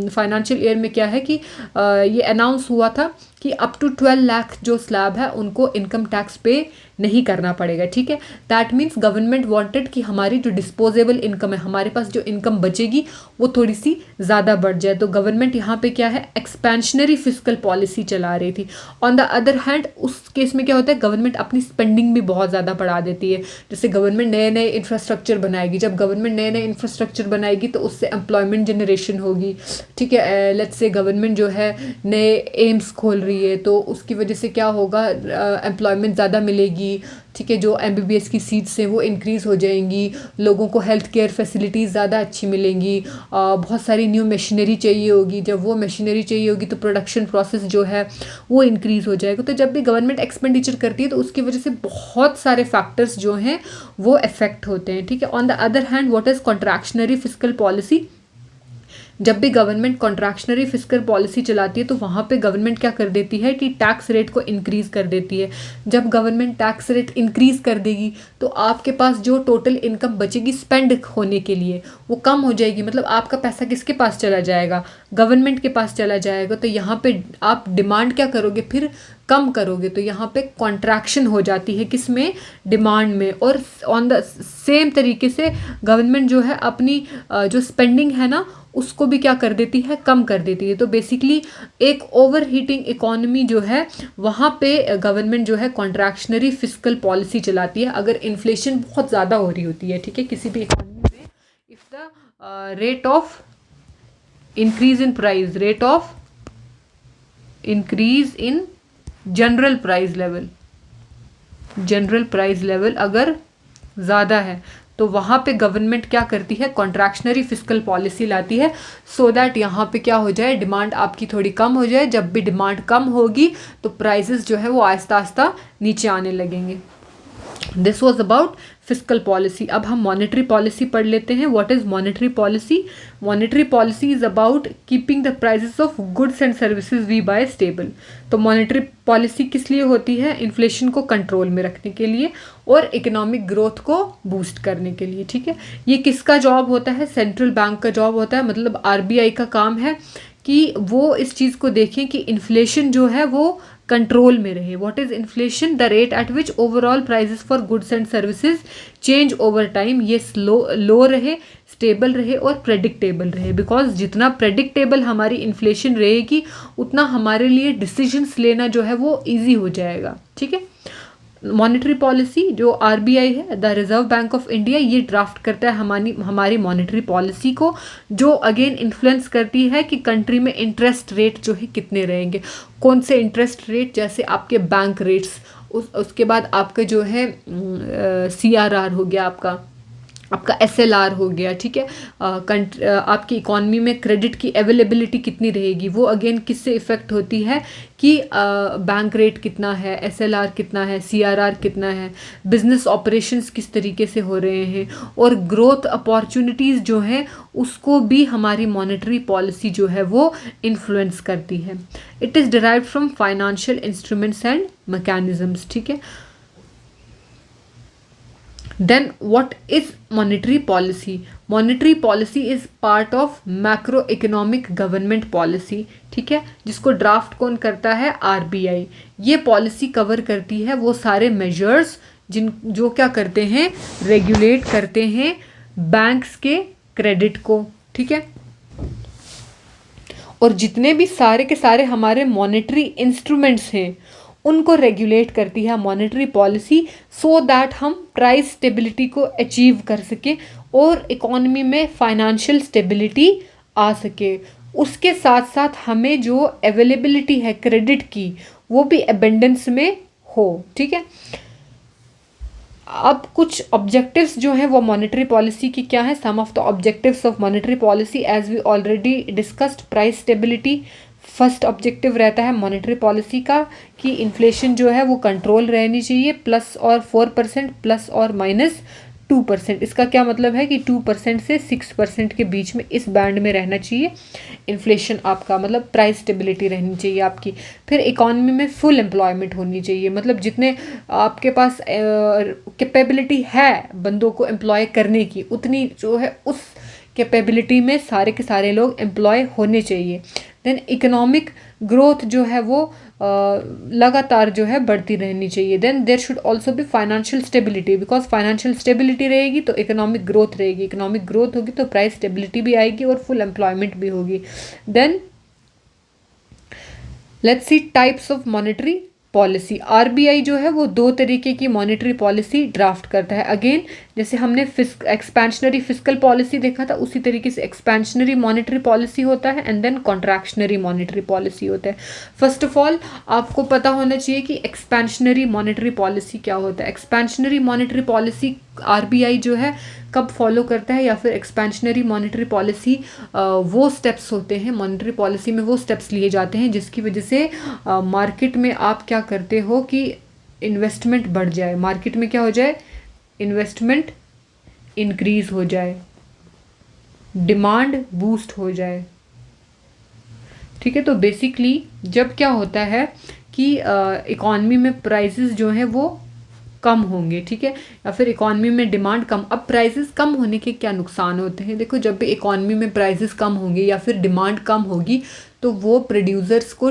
Speaker 1: फाइनेंशियल ईयर में क्या है कि ये अनाउंस हुआ था कि अप टू 12 लाख जो स्लैब है उनको इनकम टैक्स पे नहीं करना पड़ेगा, ठीक है। दैट मीन्स गवर्नमेंट वांटेड कि हमारी जो डिस्पोजेबल इनकम है, हमारे पास जो इनकम बचेगी वो थोड़ी सी ज़्यादा बढ़ जाए। तो गवर्नमेंट यहाँ पे क्या है, एक्सपेंशनरी फिस्कल पॉलिसी चला रही थी। ऑन द अदर हैंड उस केस में क्या होता है, गवर्नमेंट अपनी स्पेंडिंग भी बहुत ज़्यादा बढ़ा देती है। जैसे गवर्नमेंट नए नए इंफ्रास्ट्रक्चर बनाएगी, जब गवर्नमेंट नए नए इंफ्रास्ट्रक्चर बनाएगी तो उससे एम्प्लॉयमेंट जनरेशन होगी, ठीक है। लेट्स से गवर्नमेंट जो है नए एम्स खोल रही है तो उसकी वजह से क्या होगा, एम्प्लॉयमेंट ज़्यादा मिलेगी, ठीक है। जो MBBS की सीट्स हैं वो इंक्रीज़ हो जाएंगी, लोगों को हेल्थ केयर फैसिलिटीज़ ज़्यादा अच्छी मिलेंगी, बहुत सारी न्यू मशीनरी चाहिए होगी। जब वो मशीनरी चाहिए होगी तो प्रोडक्शन प्रोसेस जो है वो इंक्रीज़ हो जाएगा। तो जब भी गवर्नमेंट एक्सपेंडिचर करती है तो उसकी वजह से बहुत सारे फैक्टर्स जो हैं वो इफेक्ट होते हैं, ठीक है। On the other hand what is contractionary fiscal policy, जब भी गवर्नमेंट कॉन्ट्रैक्शनरी फिस्कल पॉलिसी चलाती है तो वहाँ पे गवर्नमेंट क्या कर देती है कि टैक्स रेट को इंक्रीज़ कर देती है। जब गवर्नमेंट टैक्स रेट इंक्रीज़ कर देगी तो आपके पास जो टोटल इनकम बचेगी स्पेंड होने के लिए वो कम हो जाएगी। मतलब आपका पैसा किसके पास चला जाएगा, गवर्नमेंट के पास चला जाएगा। तो यहाँ पे आप डिमांड क्या करोगे, फिर कम करोगे। तो यहाँ पे कॉन्ट्रैक्शन हो जाती है किस में, डिमांड में। और ऑन द सेम तरीके से गवर्नमेंट जो है अपनी जो स्पेंडिंग है ना उसको भी क्या कर देती है, कम कर देती है। तो बेसिकली एक ओवर हीटिंग इकोनॉमी जो है वहाँ पे गवर्नमेंट जो है कॉन्ट्रैक्शनरी फिस्कल पॉलिसी चलाती है अगर इन्फ्लेशन बहुत ज़्यादा हो रही होती है, ठीक है, किसी भी इकोनॉमी में। If the rate of increase in price, rate of increase in general price level, general price level अगर ज़्यादा है तो वहाँ पे गवर्नमेंट क्या करती है, कॉन्ट्रैक्शनरी फिस्कल पॉलिसी लाती है, सो दैट यहाँ पे क्या हो जाए, डिमांड आपकी थोड़ी कम हो जाए। जब भी डिमांड कम होगी तो प्राइसेस जो है वो आहिस्ता आहिस्ता नीचे आने लगेंगे। This was about fiscal policy. अब हम मॉनेटरी पॉलिसी पढ़ लेते हैं। What is monetary policy? Monetary policy is about keeping the prices of goods and services we buy stable. तो मॉनेटरी पॉलिसी किस लिए होती है? इन्फ्लेशन को कंट्रोल में रखने के लिए और इकोनॉमिक ग्रोथ को बूस्ट करने के लिए, ठीक है। ये किसका जॉब होता है? सेंट्रल बैंक का जॉब होता है, मतलब आरबीआई का काम है कि वो इस चीज़ को देखें कि इन्फ्लेशन जो है वो कंट्रोल में रहे। What is inflation? The rate at which overall prices for goods and services change over time. ये लो रहे, स्टेबल रहे और प्रेडिक्टेबल रहे। बिकॉज जितना प्रेडिक्टेबल हमारी इन्फ्लेशन रहेगी उतना हमारे लिए डिसीजंस लेना जो है वो ईजी हो जाएगा, ठीक है। मॉनेटरी पॉलिसी जो आरबीआई है, the reserve bank of India, ये ड्राफ्ट करता है हमारी मॉनेटरी पॉलिसी को, जो अगेन इन्फ्लुएंस करती है कि कंट्री में इंटरेस्ट रेट जो है कितने रहेंगे, कौन से इंटरेस्ट रेट, जैसे आपके बैंक रेट्स, उसके बाद आपका जो है सीआरआर हो गया, आपका एसएलआर हो गया, ठीक है। आपकी इकॉनमी में क्रेडिट की अवेलेबिलिटी कितनी रहेगी, वो अगेन किससे इफ़ेक्ट होती है कि बैंक रेट कितना है, एसएलआर कितना है, सीआरआर कितना है, बिजनेस ऑपरेशंस किस तरीके से हो रहे हैं, और ग्रोथ अपॉर्चुनिटीज़ जो हैं उसको भी हमारी मॉनेटरी पॉलिसी जो है वो इन्फ्लुएंस करती है। It is derived from financial instruments and mechanisms, ठीक है। Then what is monetary policy? Monetary policy is part of macroeconomic government policy, ठीक है, जिसको ड्राफ्ट कौन करता है? आरबीआई। ये पॉलिसी कवर करती है वो सारे मेजर्स जो क्या करते हैं, रेगुलेट करते हैं बैंक्स के क्रेडिट को, ठीक है। और जितने भी सारे के सारे हमारे मॉनेटरी इंस्ट्रूमेंट्स हैं उनको रेगुलेट करती है मॉनेटरी पॉलिसी, सो दैट हम प्राइस स्टेबिलिटी को अचीव कर सकें और इकोनॉमी में फाइनेंशियल स्टेबिलिटी आ सके। उसके साथ साथ हमें जो अवेलेबिलिटी है क्रेडिट की वो भी एबंडेंस में हो, ठीक है। अब कुछ ऑब्जेक्टिव्स जो हैं वो मॉनेटरी पॉलिसी की क्या है? Some of the objectives of monetary policy as we already discussed, price stability first objective रहता है मॉनेटरी पॉलिसी का कि इन्फ्लेशन जो है वो कंट्रोल रहनी चाहिए, प्लस और 4% प्लस और माइनस 2%। इसका क्या मतलब है कि 2% से 6% के बीच में इस बैंड में रहना चाहिए इन्फ्लेशन आपका, मतलब प्राइस स्टेबिलिटी रहनी चाहिए आपकी। फिर इकॉनमी में फुल एम्प्लॉयमेंट होनी चाहिए, मतलब जितने आपके पास कैपेबिलिटी है बंदों को एम्प्लॉय करने की, उतनी जो है उस कैपेबिलिटी में सारे के सारे लोग एम्प्लॉय होने चाहिए। देन इकोनॉमिक ग्रोथ जो है वो लगातार जो है बढ़ती रहनी चाहिए। Then there should also be financial stability, because financial stability रहेगी तो इकोनॉमिक ग्रोथ रहेगी, इकोनॉमिक ग्रोथ होगी तो प्राइस स्टेबिलिटी भी आएगी और फुल एम्प्लॉयमेंट भी होगी। Then let's see types of monetary policy. RBI जो है वो 2 तरीके की मॉनेटरी पॉलिसी ड्राफ्ट करता है। अगेन जैसे हमने एक्सपेंशनरी फिस्कल पॉलिसी देखा था, उसी तरीके से एक्सपेंशनरी मॉनेटरी पॉलिसी होता है and then contractionary monetary policy होता है। फर्स्ट ऑफ ऑल आपको पता होना चाहिए कि एक्सपेंशनरी मॉनेटरी पॉलिसी क्या होता है। एक्सपेंशनरी मॉनेटरी पॉलिसी आरबीआई जो है कब फॉलो करता है, या फिर एक्सपेंशनरी मॉनेटरी पॉलिसी वो स्टेप्स होते हैं, मॉनेटरी पॉलिसी में वो स्टेप्स लिए जाते हैं जिसकी वजह से मार्केट में आप क्या करते हो कि इन्वेस्टमेंट बढ़ जाए, मार्केट में क्या हो जाए, इन्वेस्टमेंट इंक्रीज हो जाए, डिमांड बूस्ट हो जाए, ठीक है। तो बेसिकली जब क्या होता है कि इकॉनमी में प्राइसेस जो हैं वो कम होंगे, ठीक है, या फिर इकॉनमी में डिमांड कम। अब प्राइसेस कम होने के क्या नुकसान होते हैं? देखो, जब भी इकॉनमी में प्राइसेस कम होंगे या फिर डिमांड कम होगी तो वो प्रोड्यूसर्स को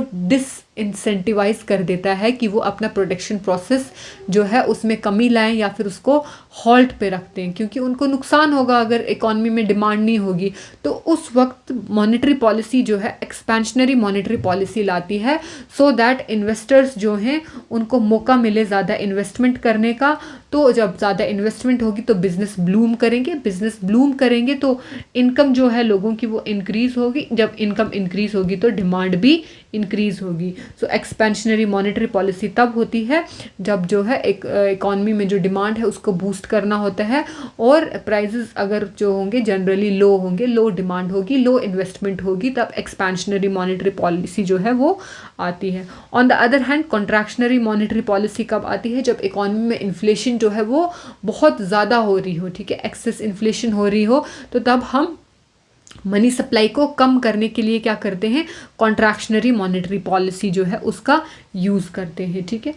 Speaker 1: इंसेंटिवाइज कर देता है कि वो अपना प्रोडक्शन प्रोसेस जो है उसमें कमी लाएं या फिर उसको हॉल्ट पे रख दें, क्योंकि उनको नुकसान होगा अगर इकॉनमी में डिमांड नहीं होगी। तो उस वक्त मॉनेटरी पॉलिसी जो है एक्सपेंशनरी मॉनेटरी पॉलिसी लाती है, सो दैट इन्वेस्टर्स जो हैं उनको मौका मिले ज़्यादा इन्वेस्टमेंट करने का। तो जब ज़्यादा इन्वेस्टमेंट होगी तो बिज़नेस ब्लूम करेंगे तो इनकम जो है लोगों की वो इंक्रीज़ होगी। जब इनकम इंक्रीज़ होगी तो डिमांड भी इंक्रीज़ होगी। सो एक्सपेंशनरी मॉनेटरी पॉलिसी तब होती है जब जो है एक इकॉनमी में जो डिमांड है उसको बूस्ट करना होता है, और प्राइजेस अगर जो होंगे जनरली लो होंगे, लो डिमांड होगी, लो इन्वेस्टमेंट होगी, तब एक्सपेंशनरी मॉनेटरी पॉलिसी जो है वो आती है। On the other hand contractionary monetary policy कब आती है? जब इकॉनमी में इन्फ्लेशन जो है वो बहुत ज़्यादा हो रही हो, ठीक है, एक्सेस इन्फ्लेशन हो रही हो, तो तब हम मनी सप्लाई को कम करने के लिए क्या करते हैं? कॉन्ट्रैक्शनरी मॉनेटरी पॉलिसी जो है उसका यूज़ करते हैं, ठीक है।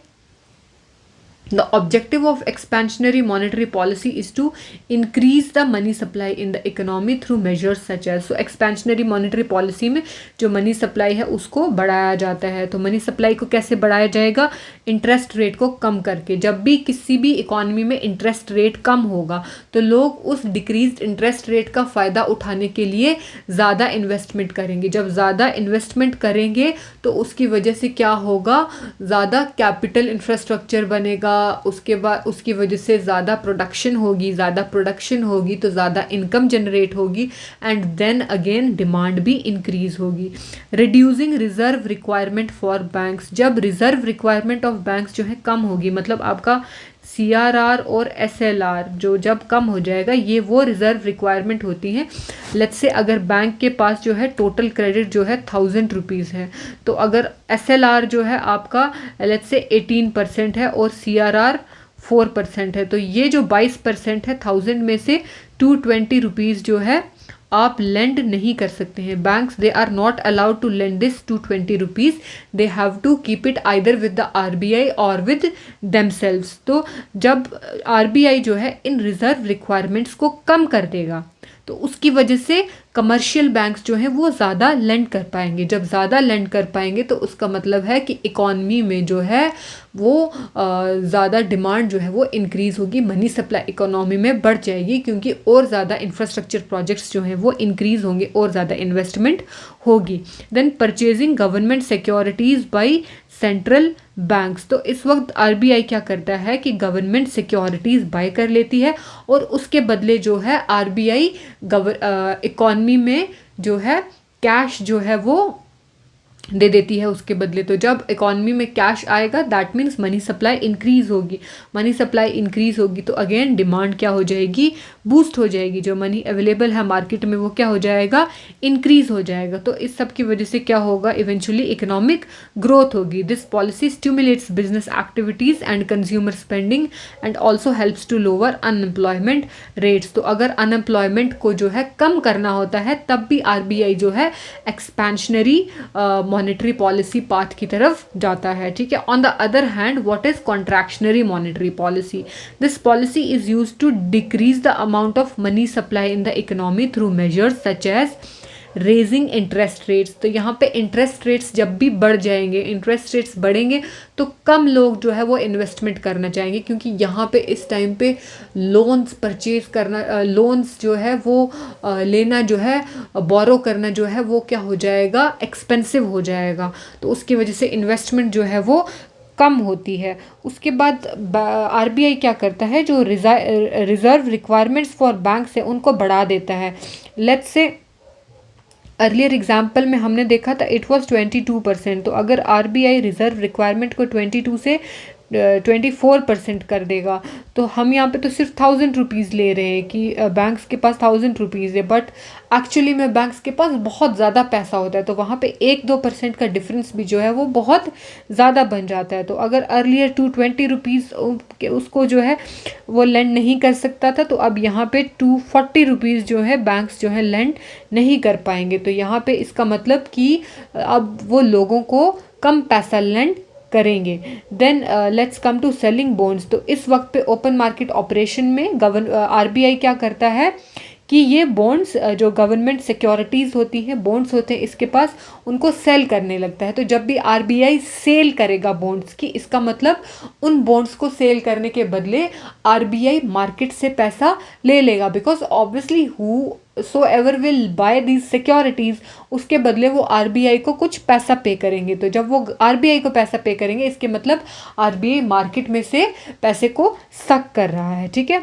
Speaker 1: The objective of expansionary monetary policy is to increase the money supply in the economy through measures such as, so expansionary monetary policy में जो मनी सप्लाई है उसको बढ़ाया जाता है। तो मनी सप्लाई को कैसे बढ़ाया जाएगा? इंटरेस्ट रेट को कम करके। जब भी किसी भी इकॉनमी में इंटरेस्ट रेट कम होगा तो लोग उस डिक्रीज इंटरेस्ट रेट का फ़ायदा उठाने के लिए ज़्यादा इन्वेस्टमेंट करेंगे। जब ज़्यादा इन्वेस्टमेंट करेंगे तो उसकी वजह से क्या होगा? ज़्यादा कैपिटल इंफ्रास्ट्रक्चर बनेगा, उसके बाद उसकी वजह से ज़्यादा प्रोडक्शन होगी तो ज़्यादा इनकम जनरेट होगी, एंड देन अगेन डिमांड भी इंक्रीज़ होगी। Reducing reserve requirement for banks, जब रिजर्व रिक्वायरमेंट ऑफ बैंक्स जो है कम होगी, मतलब आपका CRR और SLR जो जब कम हो जाएगा, ये वो रिजर्व रिक्वायरमेंट होती हैं। लेट्स से अगर बैंक के पास जो है टोटल क्रेडिट जो है 1000 रुपीज़ है, तो अगर SLR जो है आपका लेट्स से 18% है और CRR 4% है, तो ये जो 22% है 1000 में से 220 रुपीज़ जो है आप लेंड नहीं कर सकते हैं। Banks they are not allowed to lend this 220 rupees, they have to keep it either with the RBI और विद देमसेल्व्स। तो जब RBI जो है इन रिजर्व रिक्वायरमेंट्स को कम कर देगा तो उसकी वजह से कमर्शियल बैंक्स जो हैं वो ज़्यादा लेंड कर पाएंगे। जब ज़्यादा लेंड कर पाएंगे तो उसका मतलब है कि इकॉनमी में जो है वो ज़्यादा डिमांड जो है वो इंक्रीज़ होगी, मनी सप्लाई इकोनॉमी में बढ़ जाएगी, क्योंकि और ज़्यादा इंफ्रास्ट्रक्चर प्रोजेक्ट्स जो हैं वो इंक्रीज़ होंगे और ज़्यादा इन्वेस्टमेंट होगी। Then purchasing government securities by central banks, तो इस वक्त RBI क्या करता है कि गवर्नमेंट सिक्योरिटीज़ बाय कर लेती है और उसके बदले जो है RBI इकॉनमी में जो है कैश जो है वो दे देती है उसके बदले। तो जब इकॉनमी में कैश आएगा that means money supply increase होगी। मनी सप्लाई इंक्रीज़ होगी तो अगेन डिमांड क्या हो जाएगी? बूस्ट हो जाएगी। जो मनी अवेलेबल है मार्केट में वो क्या हो जाएगा? इंक्रीज़ हो जाएगा। तो इस सब की वजह से क्या होगा? इवेंचुअली इकोनॉमिक ग्रोथ होगी। This policy stimulates business activities and consumer spending and also helps to lower unemployment rates. तो अगर अनएम्प्लॉयमेंट को जो है कम करना होता है तब भी RBI जो है एक्सपेंशनरी मॉनेटरी पॉलिसी पाथ की तरफ जाता है, ठीक है। On the other hand what is contractionary monetary policy? This policy is used to decrease the amount of money supply in the economy through measures such as raising interest rates. तो यहाँ पे interest rates जब भी बढ़ जाएंगे, interest rates बढ़ेंगे तो कम लोग जो है वो इन्वेस्टमेंट करना चाहेंगे, क्योंकि यहाँ पे इस टाइम पे लोन्स परचेज करना, लोन्स जो है वो लेना जो है, बोरो करना जो है वो क्या हो जाएगा? एक्सपेंसिव हो जाएगा। तो उसकी वजह से इन्वेस्टमेंट जो है वो कम होती है। उसके बाद RBI क्या करता है? जो रिजर्व रिक्वायरमेंट्स फॉर बैंक्स है उनको बढ़ा देता है। लेट्स से अर्लियर एग्जाम्पल में हमने देखा था इट वाज 22%, तो अगर RBI रिजर्व रिक्वायरमेंट को 22 से 24% कर देगा तो हम यहाँ पे तो सिर्फ 1000 रुपीज़ ले रहे हैं कि बैंक्स के पास 1000 रुपीज़ है, बट एक्चुअली में बैंक्स के पास बहुत ज़्यादा पैसा होता है। तो वहाँ पे 1-2% का डिफरेंस भी जो है वो बहुत ज़्यादा बन जाता है। तो अगर अर्लियर 220 रुपीज़ उसको जो है वो लेंड नहीं कर सकता था, तो अब यहाँ पे 240 रुपीज़ जो है बैंक्स जो है लेंड नहीं कर पाएंगे। तो यहाँ पे इसका मतलब कि अब वो लोगों को कम पैसा लेंड करेंगे। Then let's come to selling bonds. तो इस वक्त पे ओपन मार्केट ऑपरेशन में RBI क्या करता है कि ये बॉन्ड्स जो गवर्नमेंट सिक्योरिटीज़ होती हैं, बॉन्ड्स होते हैं इसके पास, उनको सेल करने लगता है। तो जब भी आरबीआई सेल करेगा बॉन्ड्स की, इसका मतलब उन बॉन्ड्स को सेल करने के बदले आरबीआई मार्केट से पैसा ले लेगा, because obviously who so ever will buy these securities, उसके बदले वो आरबीआई को कुछ पैसा पे करेंगे। तो जब वो आरबीआई को पैसा पे करेंगे, इसके मतलब आरबीआई मार्केट में से पैसे को सक कर रहा है, ठीक है।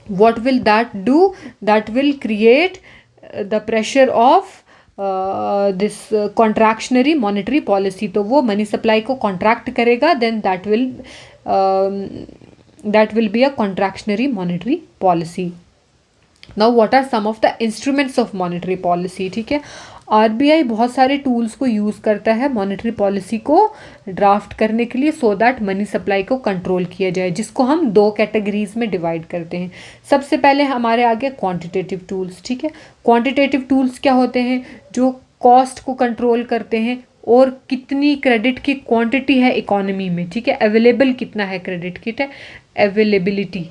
Speaker 1: what will that do? That will create the pressure of this contractionary monetary policy। तो वो मनी सप्लाई को कॉन्ट्रैक्ट करेगा, then that will be a contractionary monetary policy। Now what are some of the instruments of monetary policy, ठीक है। RBI बहुत सारे tools को use करता है मॉनेटरी पॉलिसी को ड्राफ्ट करने के लिए, सो दैट मनी सप्लाई को कंट्रोल किया जाए, जिसको हम दो कैटेगरीज में डिवाइड करते हैं। सबसे पहले हमारे आगे क्वांटिटेटिव टूल्स, ठीक है। क्वांटिटेटिव टूल्स क्या होते हैं? जो कॉस्ट को कंट्रोल करते हैं और कितनी क्रेडिट की क्वांटिटी है इकोनॉमी में, ठीक है। अवेलेबल कितना है क्रेडिट की, अवेलेबिलिटी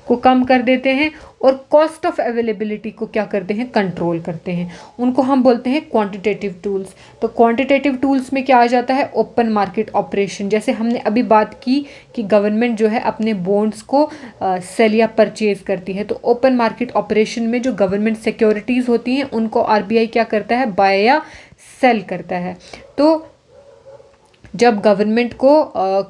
Speaker 1: को कम कर देते हैं, और कॉस्ट ऑफ अवेलेबिलिटी को क्या करते हैं? कंट्रोल करते हैं। उनको हम बोलते हैं क्वांटिटेटिव टूल्स। तो क्वांटिटेटिव टूल्स में क्या आ जाता है? Open market operation. जैसे हमने अभी बात की कि गवर्नमेंट जो है अपने बॉन्ड्स को सेल या परचेज करती है, तो ओपन मार्केट ऑपरेशन में जो गवर्नमेंट सिक्योरिटीज़ होती हैं उनको आरबीआई क्या करता है? बाय या सेल करता है। तो जब गवर्नमेंट को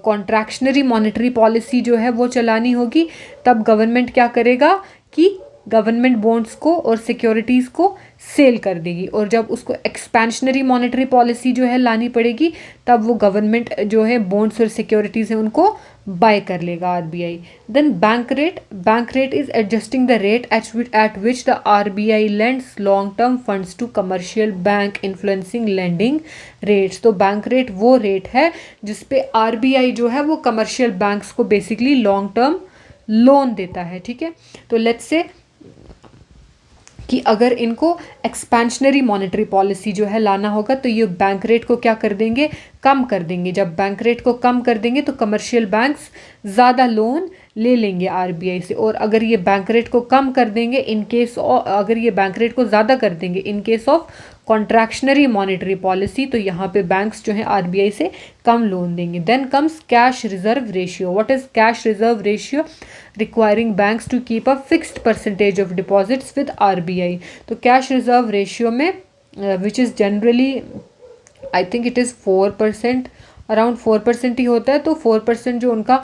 Speaker 1: कॉन्ट्रैक्शनरी मॉनेटरी पॉलिसी जो है वो चलानी होगी, तब गवर्नमेंट क्या करेगा कि गवर्नमेंट बॉन्ड्स को और सिक्योरिटीज़ को सेल कर देगी, और जब उसको एक्सपेंशनरी मॉनेटरी पॉलिसी जो है लानी पड़ेगी, तब वो गवर्नमेंट जो है बॉन्ड्स और सिक्योरिटीज़ हैं उनको बाय कर लेगा RBI. Then bank rate is adjusting the rate at which the RBI lends long term funds to commercial bank, influencing lending rates. तो बैंक रेट वो रेट है जिसपे आरबीआई जो है वो कमर्शियल बैंक्स को बेसिकली लॉन्ग टर्म लोन देता है, ठीक है। तो लेट्स से कि अगर इनको एक्सपेंशनरी मॉनेटरी पॉलिसी जो है लाना होगा, तो ये बैंक रेट को क्या कर देंगे? कम कर देंगे। जब बैंक रेट को कम कर देंगे तो कमर्शियल बैंक्स ज़्यादा लोन ले लेंगे आरबीआई से, और अगर ये बैंक रेट को कम कर देंगे अगर ये बैंक रेट को ज़्यादा कर देंगे in case of contractionary monetary policy, तो यहाँ पे बैंक्स जो है आरबीआई से कम लोन देंगे। Then comes cash reserve ratio. What is cash reserve ratio? Requiring banks to keep a fixed percentage of deposits with RBI. तो कैश रिजर्व रेशियो में which is generally I think it is 4%, around 4% ही होता है। तो 4% जो उनका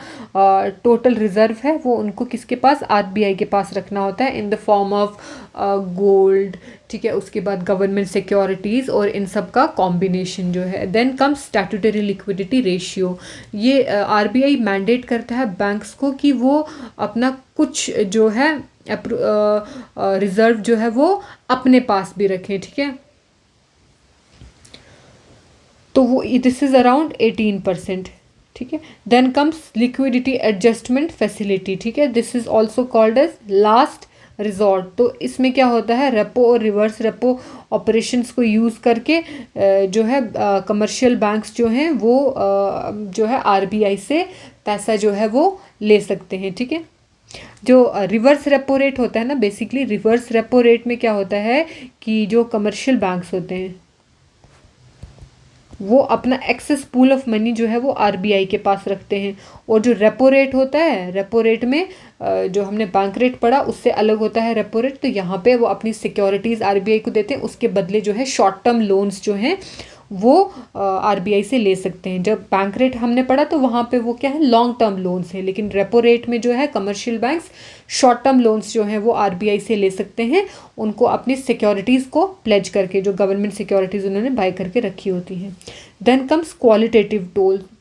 Speaker 1: total reserve है वो उनको किसके पास? आरबीआई के पास रखना होता है in the form of gold, ठीक है। उसके बाद गवर्नमेंट सिक्योरिटीज़ और इन सब का कॉम्बिनेशन जो है। Then comes statutory liquidity ratio. ये आरबीआई मैंडेट करता है बैंक्स को कि वो अपना कुछ जो है रिजर्व जो है वो अपने पास भी रखें, ठीक है। तो वो दिस इज़ अराउंड 18%, ठीक है। Then comes liquidity adjustment facility, ठीक है। This is also called as last resort. तो इसमें क्या होता है? रेपो और रिवर्स रेपो ऑपरेशंस को यूज़ करके जो है कमर्शियल बैंक्स जो हैं वो जो है आरबीआई से पैसा जो है वो ले सकते हैं, ठीक है। जो रिवर्स रेपो रेट होता है ना, बेसिकली रिवर्स रेपो रेट में क्या होता है कि जो कमर्शियल बैंक्स होते हैं वो अपना एक्सेस पूल ऑफ मनी जो है वो आरबीआई के पास रखते हैं, और जो रेपो रेट होता है, रेपो रेट में जो हमने बैंक रेट पढ़ा उससे अलग होता है रेपो रेट। तो यहाँ पे वो अपनी सिक्योरिटीज़ आरबीआई को देते हैं, उसके बदले जो है शॉर्ट टर्म लोन्स जो हैं वो आरबीआई से ले सकते हैं। जब बैंक रेट हमने पढ़ा तो वहाँ पे वो क्या है? लॉन्ग टर्म लोन्स है, लेकिन रेपो रेट में जो है commercial banks short term loans जो हैं वो आरबीआई से ले सकते हैं, उनको अपनी सिक्योरिटीज़ को प्लेज करके, जो गवर्नमेंट सिक्योरिटीज़ उन्होंने बाय करके रखी होती हैं। Then comes qualitative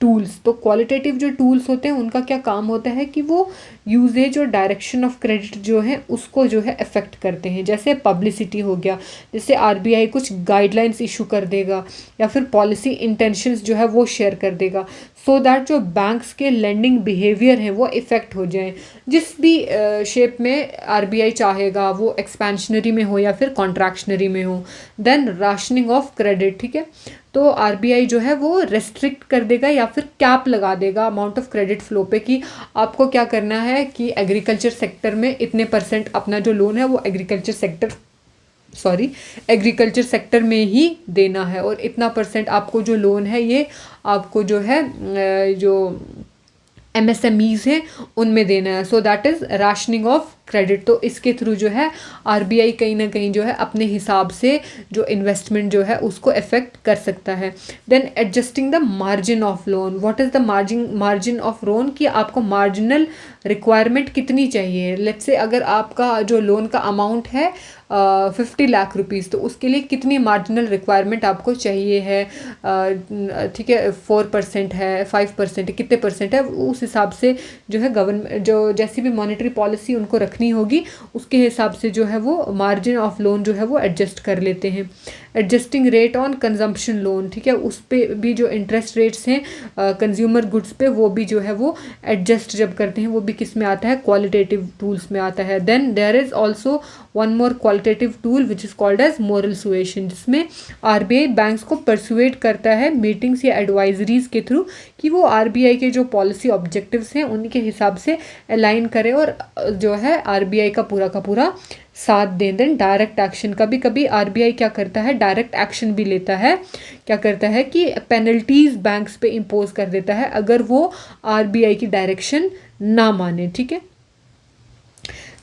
Speaker 1: tools. तो क्वालिटेटिव जो टूल्स होते हैं उनका क्या काम होता है कि वो यूजेज और डायरेक्शन ऑफ क्रेडिट जो है उसको जो है अफेक्ट करते हैं। जैसे पब्लिसिटी हो गया, जैसे आरबीआई कुछ गाइडलाइंस इशू कर देगा या फिर पॉलिसी इंटेंशंस जो है वो शेयर कर देगा, सो दैट जो बैंक्स के लेंडिंग बिहेवियर हैं वो इफ़ेक्ट हो जाए। जिस भी शेप में आरबीआई चाहेगा, वो एक्सपेंशनरी में हो या फिर कॉन्ट्रैक्शनरी में हो। देन राशनिंग ऑफ क्रेडिट, ठीक है। तो आरबीआई जो है वो रेस्ट्रिक्ट कर देगा या फिर कैप लगा देगा अमाउंट ऑफ क्रेडिट फ्लो पे कि आपको क्या करना है कि एग्रीकल्चर सेक्टर में इतने परसेंट अपना जो लोन है वो एग्रीकल्चर सेक्टर में ही देना है, और इतना परसेंट आपको जो लोन है ये आपको जो है जो MSMEs हैं उनमें देना है। So that is rationing of credit. तो इसके थ्रू जो है आरबीआई कहीं ना कहीं जो है अपने हिसाब से जो इन्वेस्टमेंट जो है उसको अफेक्ट कर सकता है। Then adjusting the margin of loan. What is the margin of loan, कि आपको मार्जिनल रिक्वायरमेंट कितनी चाहिए। लेट्स से अगर आपका जो लोन का अमाउंट है 50 लाख रुपीज़, तो उसके लिए कितनी मार्जिनल रिक्वायरमेंट आपको चाहिए है, ठीक है 4% है, 5% है, कितने परसेंट है, उस हिसाब से जो है गवर्नमेंट जो जैसी भी मॉनेटरी पॉलिसी उनको रखनी होगी उसके हिसाब से जो है वो मार्जिन ऑफ लोन जो है वो एडजस्ट कर लेते हैं। Adjusting rate on consumption loan, ठीक है, उस पर भी जो इंटरेस्ट रेट्स हैं कंज्यूमर गुड्स पे वो भी जो है वो एडजस्ट जब करते हैं वो भी किस में आता है, क्वालिटेटिव टूल्स में आता है। Then there is also one more qualitative tool which is called as moral suasion, जिसमें आरबीआई बैंक्स को परसुएट करता है मीटिंग्स या एडवाइजरीज के थ्रू कि वो आरबीआई के जो पॉलिसी ऑब्जेक्टिव्स हैं उनके हिसाब से अलाइन करें और जो है आरबीआई का पूरा साथ दें। देन डायरेक्ट एक्शन, कभी कभी आरबीआई क्या करता है डायरेक्ट एक्शन भी लेता है, क्या करता है कि पेनल्टीज बैंक्स पे इम्पोज कर देता है अगर वो आरबीआई की डायरेक्शन ना माने, ठीक है।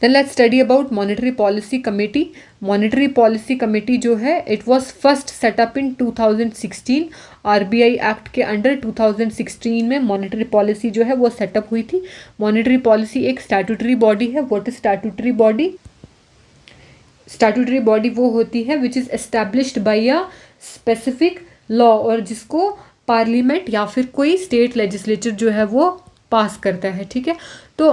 Speaker 1: Then let's study about monetary policy committee. Monetary policy committee जो है it was first set up in 2016. RBI Act के अंडर 2016 में monetary policy जो है वो सेटअप हुई थी। monetary policy एक statutory body है। what is statutory body? statutory body वो होती है which is established by a specific law, और जिसको पार्लियामेंट या फिर कोई स्टेट लेजिस्लेचर जो है वो पास करता है, ठीक है। तो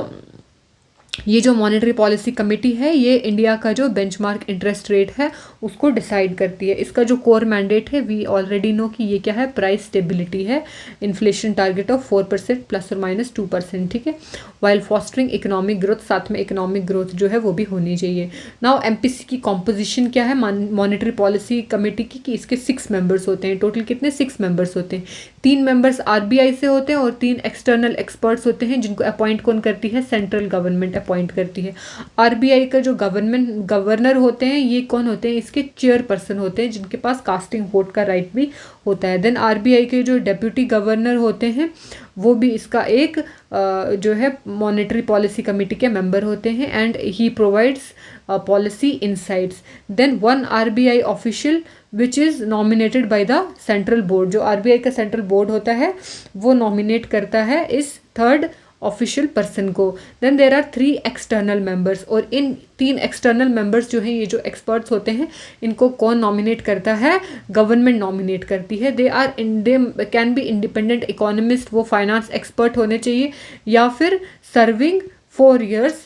Speaker 1: ये जो मॉनेटरी पॉलिसी कमेटी है ये इंडिया का जो बेंचमार्क इंटरेस्ट रेट है उसको डिसाइड करती है। इसका जो कोर मैंडेट है वी ऑलरेडी नो कि ये क्या है, प्राइस स्टेबिलिटी है, इन्फ्लेशन टारगेट ऑफ 4% ±2%, ठीक है, वाइल फॉस्टरिंग इकोनॉमिक ग्रोथ, साथ में इकोनॉमिक ग्रोथ जो है वो भी होनी चाहिए। नाउ एमपीसी की कॉम्पोजिशन क्या है मॉनेटरी पॉलिसी कमेटी की, कि इसके 6 मेंबर्स होते हैं। टोटल कितने 6 मेंबर्स होते हैं। 3 मेंबर्स आरबीआई से होते हैं और 3 एक्सटर्नल एक्सपर्ट्स होते हैं जिनको अपॉइंट कौन करती है, सेंट्रल गवर्नमेंट अपॉइंट करती है। आरबीआई का जो गवर्नर होते हैं ये कौन होते हैं, इसके चेयरपर्सन होते हैं जिनके पास कास्टिंग वोट का राइट भी होता है। देन आरबीआई के जो डेप्यूटी गवर्नर होते हैं वो भी इसका एक जो है मॉनेटरी पॉलिसी कमेटी के मेंबर होते हैं and he provides policy insights. Then one RBI official which is nominated by the central board, जो आरबीआई का सेंट्रल बोर्ड होता है वो नॉमिनेट करता है इस थर्ड ऑफिशियल पर्सन को। Then there are 3 external members, और इन 3 एक्सटर्नल मेंबर्स जो हैं ये जो एक्सपर्ट्स होते हैं इनको कौन नॉमिनेट करता है, गवर्नमेंट नॉमिनेट करती है। They can be independent economist, वो फाइनेंस एक्सपर्ट होने चाहिए, या फिर सर्विंग 4 years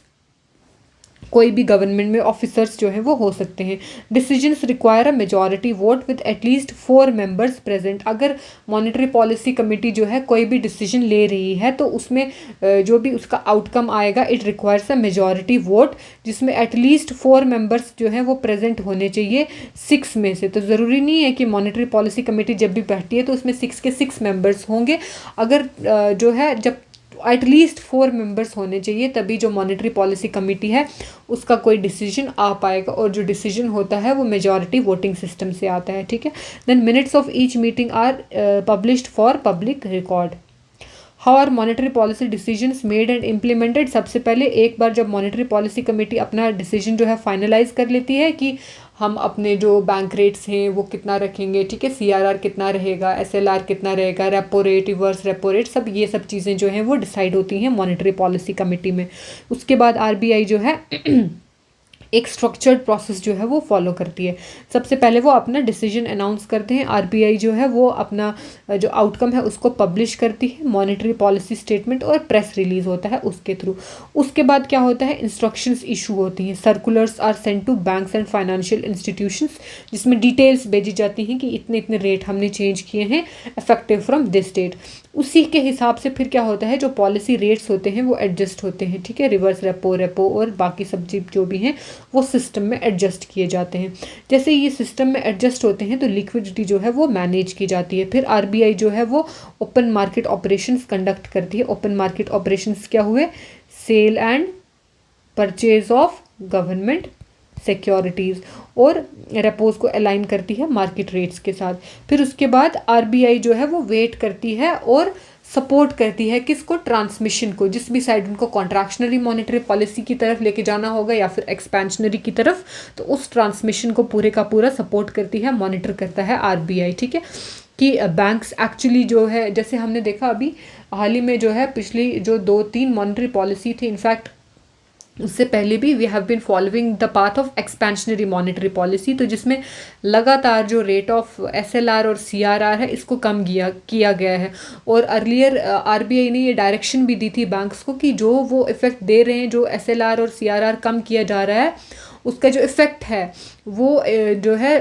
Speaker 1: कोई भी गवर्नमेंट में ऑफिसर्स जो हैं वो हो सकते हैं। Decisions require a majority vote with at least 4 members present. अगर मॉनेटरी पॉलिसी कमेटी जो है कोई भी डिसीजन ले रही है तो उसमें जो भी उसका आउटकम आएगा it requires a majority vote, जिसमें एटलीस्ट 4 मेंबर्स जो हैं वो प्रेजेंट होने चाहिए 6 में से। तो ज़रूरी नहीं है कि मॉनेटरी पॉलिसी कमेटी जब भी बैठती है तो उसमें 6 के 6 मेंबर्स होंगे। अगर जो है जब एटलीस्ट 4 मेंबर्स होने चाहिए तभी जो मॉनेटरी पॉलिसी कमेटी है उसका कोई डिसीजन आ पाएगा, और जो डिसीजन होता है वो मेजॉरिटी वोटिंग सिस्टम से आता है, ठीक है। Then minutes of each meeting are published for public record. How are monetary policy decisions made and implemented. सबसे पहले एक बार जब मॉनेटरी पॉलिसी कमेटी अपना डिसीजन जो है फाइनलाइज कर लेती है कि हम अपने जो बैंक रेट्स हैं वो कितना रखेंगे, ठीक है, सीआरआर कितना रहेगा, एसएलआर कितना रहेगा, repo rate, reverse repo rate, सब ये सब चीज़ें जो हैं वो डिसाइड होती हैं मॉनेटरी पॉलिसी कमेटी में। उसके बाद आरबीआई जो है एक स्ट्रक्चर्ड प्रोसेस जो है वो फॉलो करती है। सबसे पहले वो अपना डिसीजन अनाउंस करते हैं। आरबीआई जो है वो अपना जो आउटकम है उसको पब्लिश करती है, मॉनेटरी पॉलिसी स्टेटमेंट और प्रेस रिलीज होता है उसके थ्रू। उसके बाद क्या होता है, इंस्ट्रक्शंस इशू होती हैं, circulars are send to banks and financial institutions, जिसमें डिटेल्स भेजी जाती हैं कि इतने इतने रेट हमने चेंज किए हैं इफेक्टिव फ्रॉम दिस डेट। उसी के हिसाब से फिर क्या होता है, जो पॉलिसी रेट्स होते हैं वो एडजस्ट होते हैं, ठीक है। रिवर्स रेपो और बाकी सब जो भी हैं वो सिस्टम में एडजस्ट किए जाते हैं। जैसे ये सिस्टम में एडजस्ट होते हैं तो लिक्विडिटी जो है वो मैनेज की जाती है। फिर आरबीआई जो है वो ओपन मार्केट ऑपरेशंस कंडक्ट करती है। ओपन मार्केट ऑपरेशंस क्या हुए, sale and purchase of government securities, और रेपोज को अलाइन करती है मार्केट रेट्स के साथ। फिर उसके बाद आरबीआई जो है वो वेट करती है और सपोर्ट करती है किसको, ट्रांसमिशन को, जिस भी साइड उनको कॉन्ट्रैक्शनरी मॉनेटरी पॉलिसी की तरफ लेके जाना होगा या फिर एक्सपेंशनरी की तरफ, तो उस ट्रांसमिशन को पूरे का पूरा सपोर्ट करती है, मॉनिटर करता है आरबीआई, ठीक है। कि बैंक्स एक्चुअली जो है, जैसे हमने देखा अभी हाल ही में जो है, पिछली जो 2-3 मॉनेटरी पॉलिसी थी, इनफैक्ट उससे पहले भी we have been following the path of expansionary monetary policy, तो जिसमें लगातार जो रेट ऑफ एसएलआर और सीआरआर है इसको कम किया गया है। और अर्लियर आरबीआई ने ये डायरेक्शन भी दी थी बैंक्स को कि जो वो इफेक्ट दे रहे हैं, जो एसएलआर और सीआरआर कम किया जा रहा है, उसका जो इफ़ेक्ट है वो जो है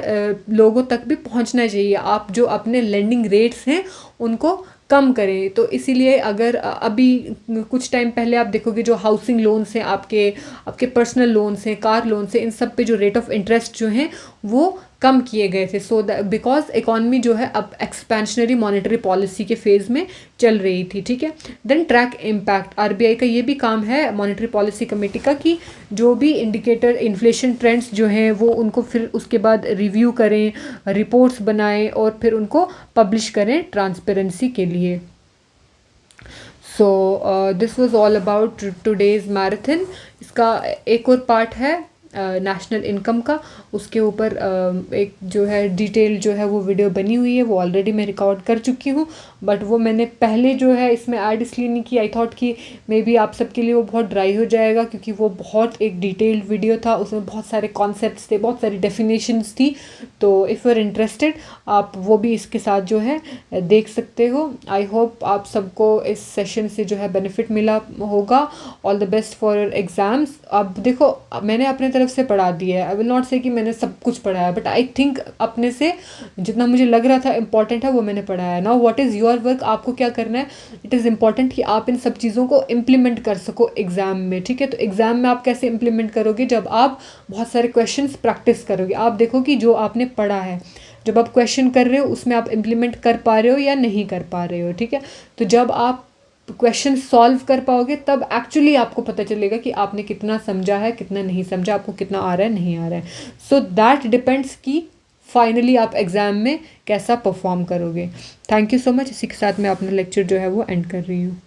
Speaker 1: लोगों तक भी पहुंचना चाहिए। आप जो अपने लेंडिंग रेट्स हैं उनको कम करें। तो इसीलिए अगर अभी कुछ टाइम पहले आप देखोगे जो हाउसिंग लोन्स हैं, आपके पर्सनल लोन्स हैं, कार लोन्स हैं, इन सब पे जो रेट ऑफ इंटरेस्ट जो हैं वो कम किए गए थे। सो बिकॉज इकॉनमी जो है अब एक्सपेंशनरी मॉनेटरी पॉलिसी के फेज़ में चल रही थी, ठीक है। देन ट्रैक इम्पैक्ट, आरबीआई का ये भी काम है मॉनेटरी पॉलिसी कमेटी का कि जो भी इंडिकेटर इन्फ्लेशन ट्रेंड्स जो हैं वो उनको फिर उसके बाद रिव्यू करें, रिपोर्ट्स बनाएं और फिर उनको पब्लिश करें ट्रांसपेरेंसी के लिए। So this was all about today's marathon. इसका एक और पार्ट है नेशनल इनकम का, उसके ऊपर एक जो है डिटेल जो है वो वीडियो बनी हुई है, वो ऑलरेडी मैं रिकॉर्ड कर चुकी हूँ, बट वो मैंने पहले जो है इसमें ऐड इसलिए नहीं की, आई थॉट कि मे बी आप सबके लिए वो बहुत ड्राई हो जाएगा, क्योंकि वो बहुत एक डिटेल्ड वीडियो था, उसमें बहुत सारे कॉन्सेप्ट्स थे, बहुत सारी डेफिनेशंस थी। तो इफ़ यू आर इंटरेस्टेड आप वो भी इसके साथ जो है देख सकते हो। आई होप आप सबको इस सेशन से जो है बेनिफिट मिला होगा। All the best for your exams. अब देखो मैंने अपने तरफ से पढ़ा दिया है, आई विल नॉट से कि मैंने सब कुछ पढ़ा है, बट आई थिंक अपने से जितना मुझे लग रहा था इंपॉर्टेंट है वो मैंने पढ़ा है। Now what is your work, आपको क्या करना है, इट इज़ इम्पॉर्टेंट कि आप इन सब चीज़ों को इम्प्लीमेंट कर सको एग्ज़ाम में, ठीक है। तो एग्ज़ाम में आप कैसे इम्प्लीमेंट करोगे, जब आप बहुत सारे क्वेश्चंस प्रैक्टिस करोगे। आप देखो कि जो आपने पढ़ा है, जब आप क्वेश्चन कर रहे हो उसमें आप इम्प्लीमेंट कर पा रहे हो या नहीं कर पा रहे हो, ठीक है। तो जब आप क्वेश्चन सॉल्व कर पाओगे तब एक्चुअली आपको पता चलेगा कि आपने कितना समझा है, कितना नहीं समझा, आपको कितना आ रहा है, नहीं आ रहा है। सो दैट डिपेंड्स कि फाइनली आप एग्ज़ाम में कैसा परफॉर्म करोगे। Thank you so much. इसी के साथ मैं अपना लेक्चर जो है वो एंड कर रही हूँ।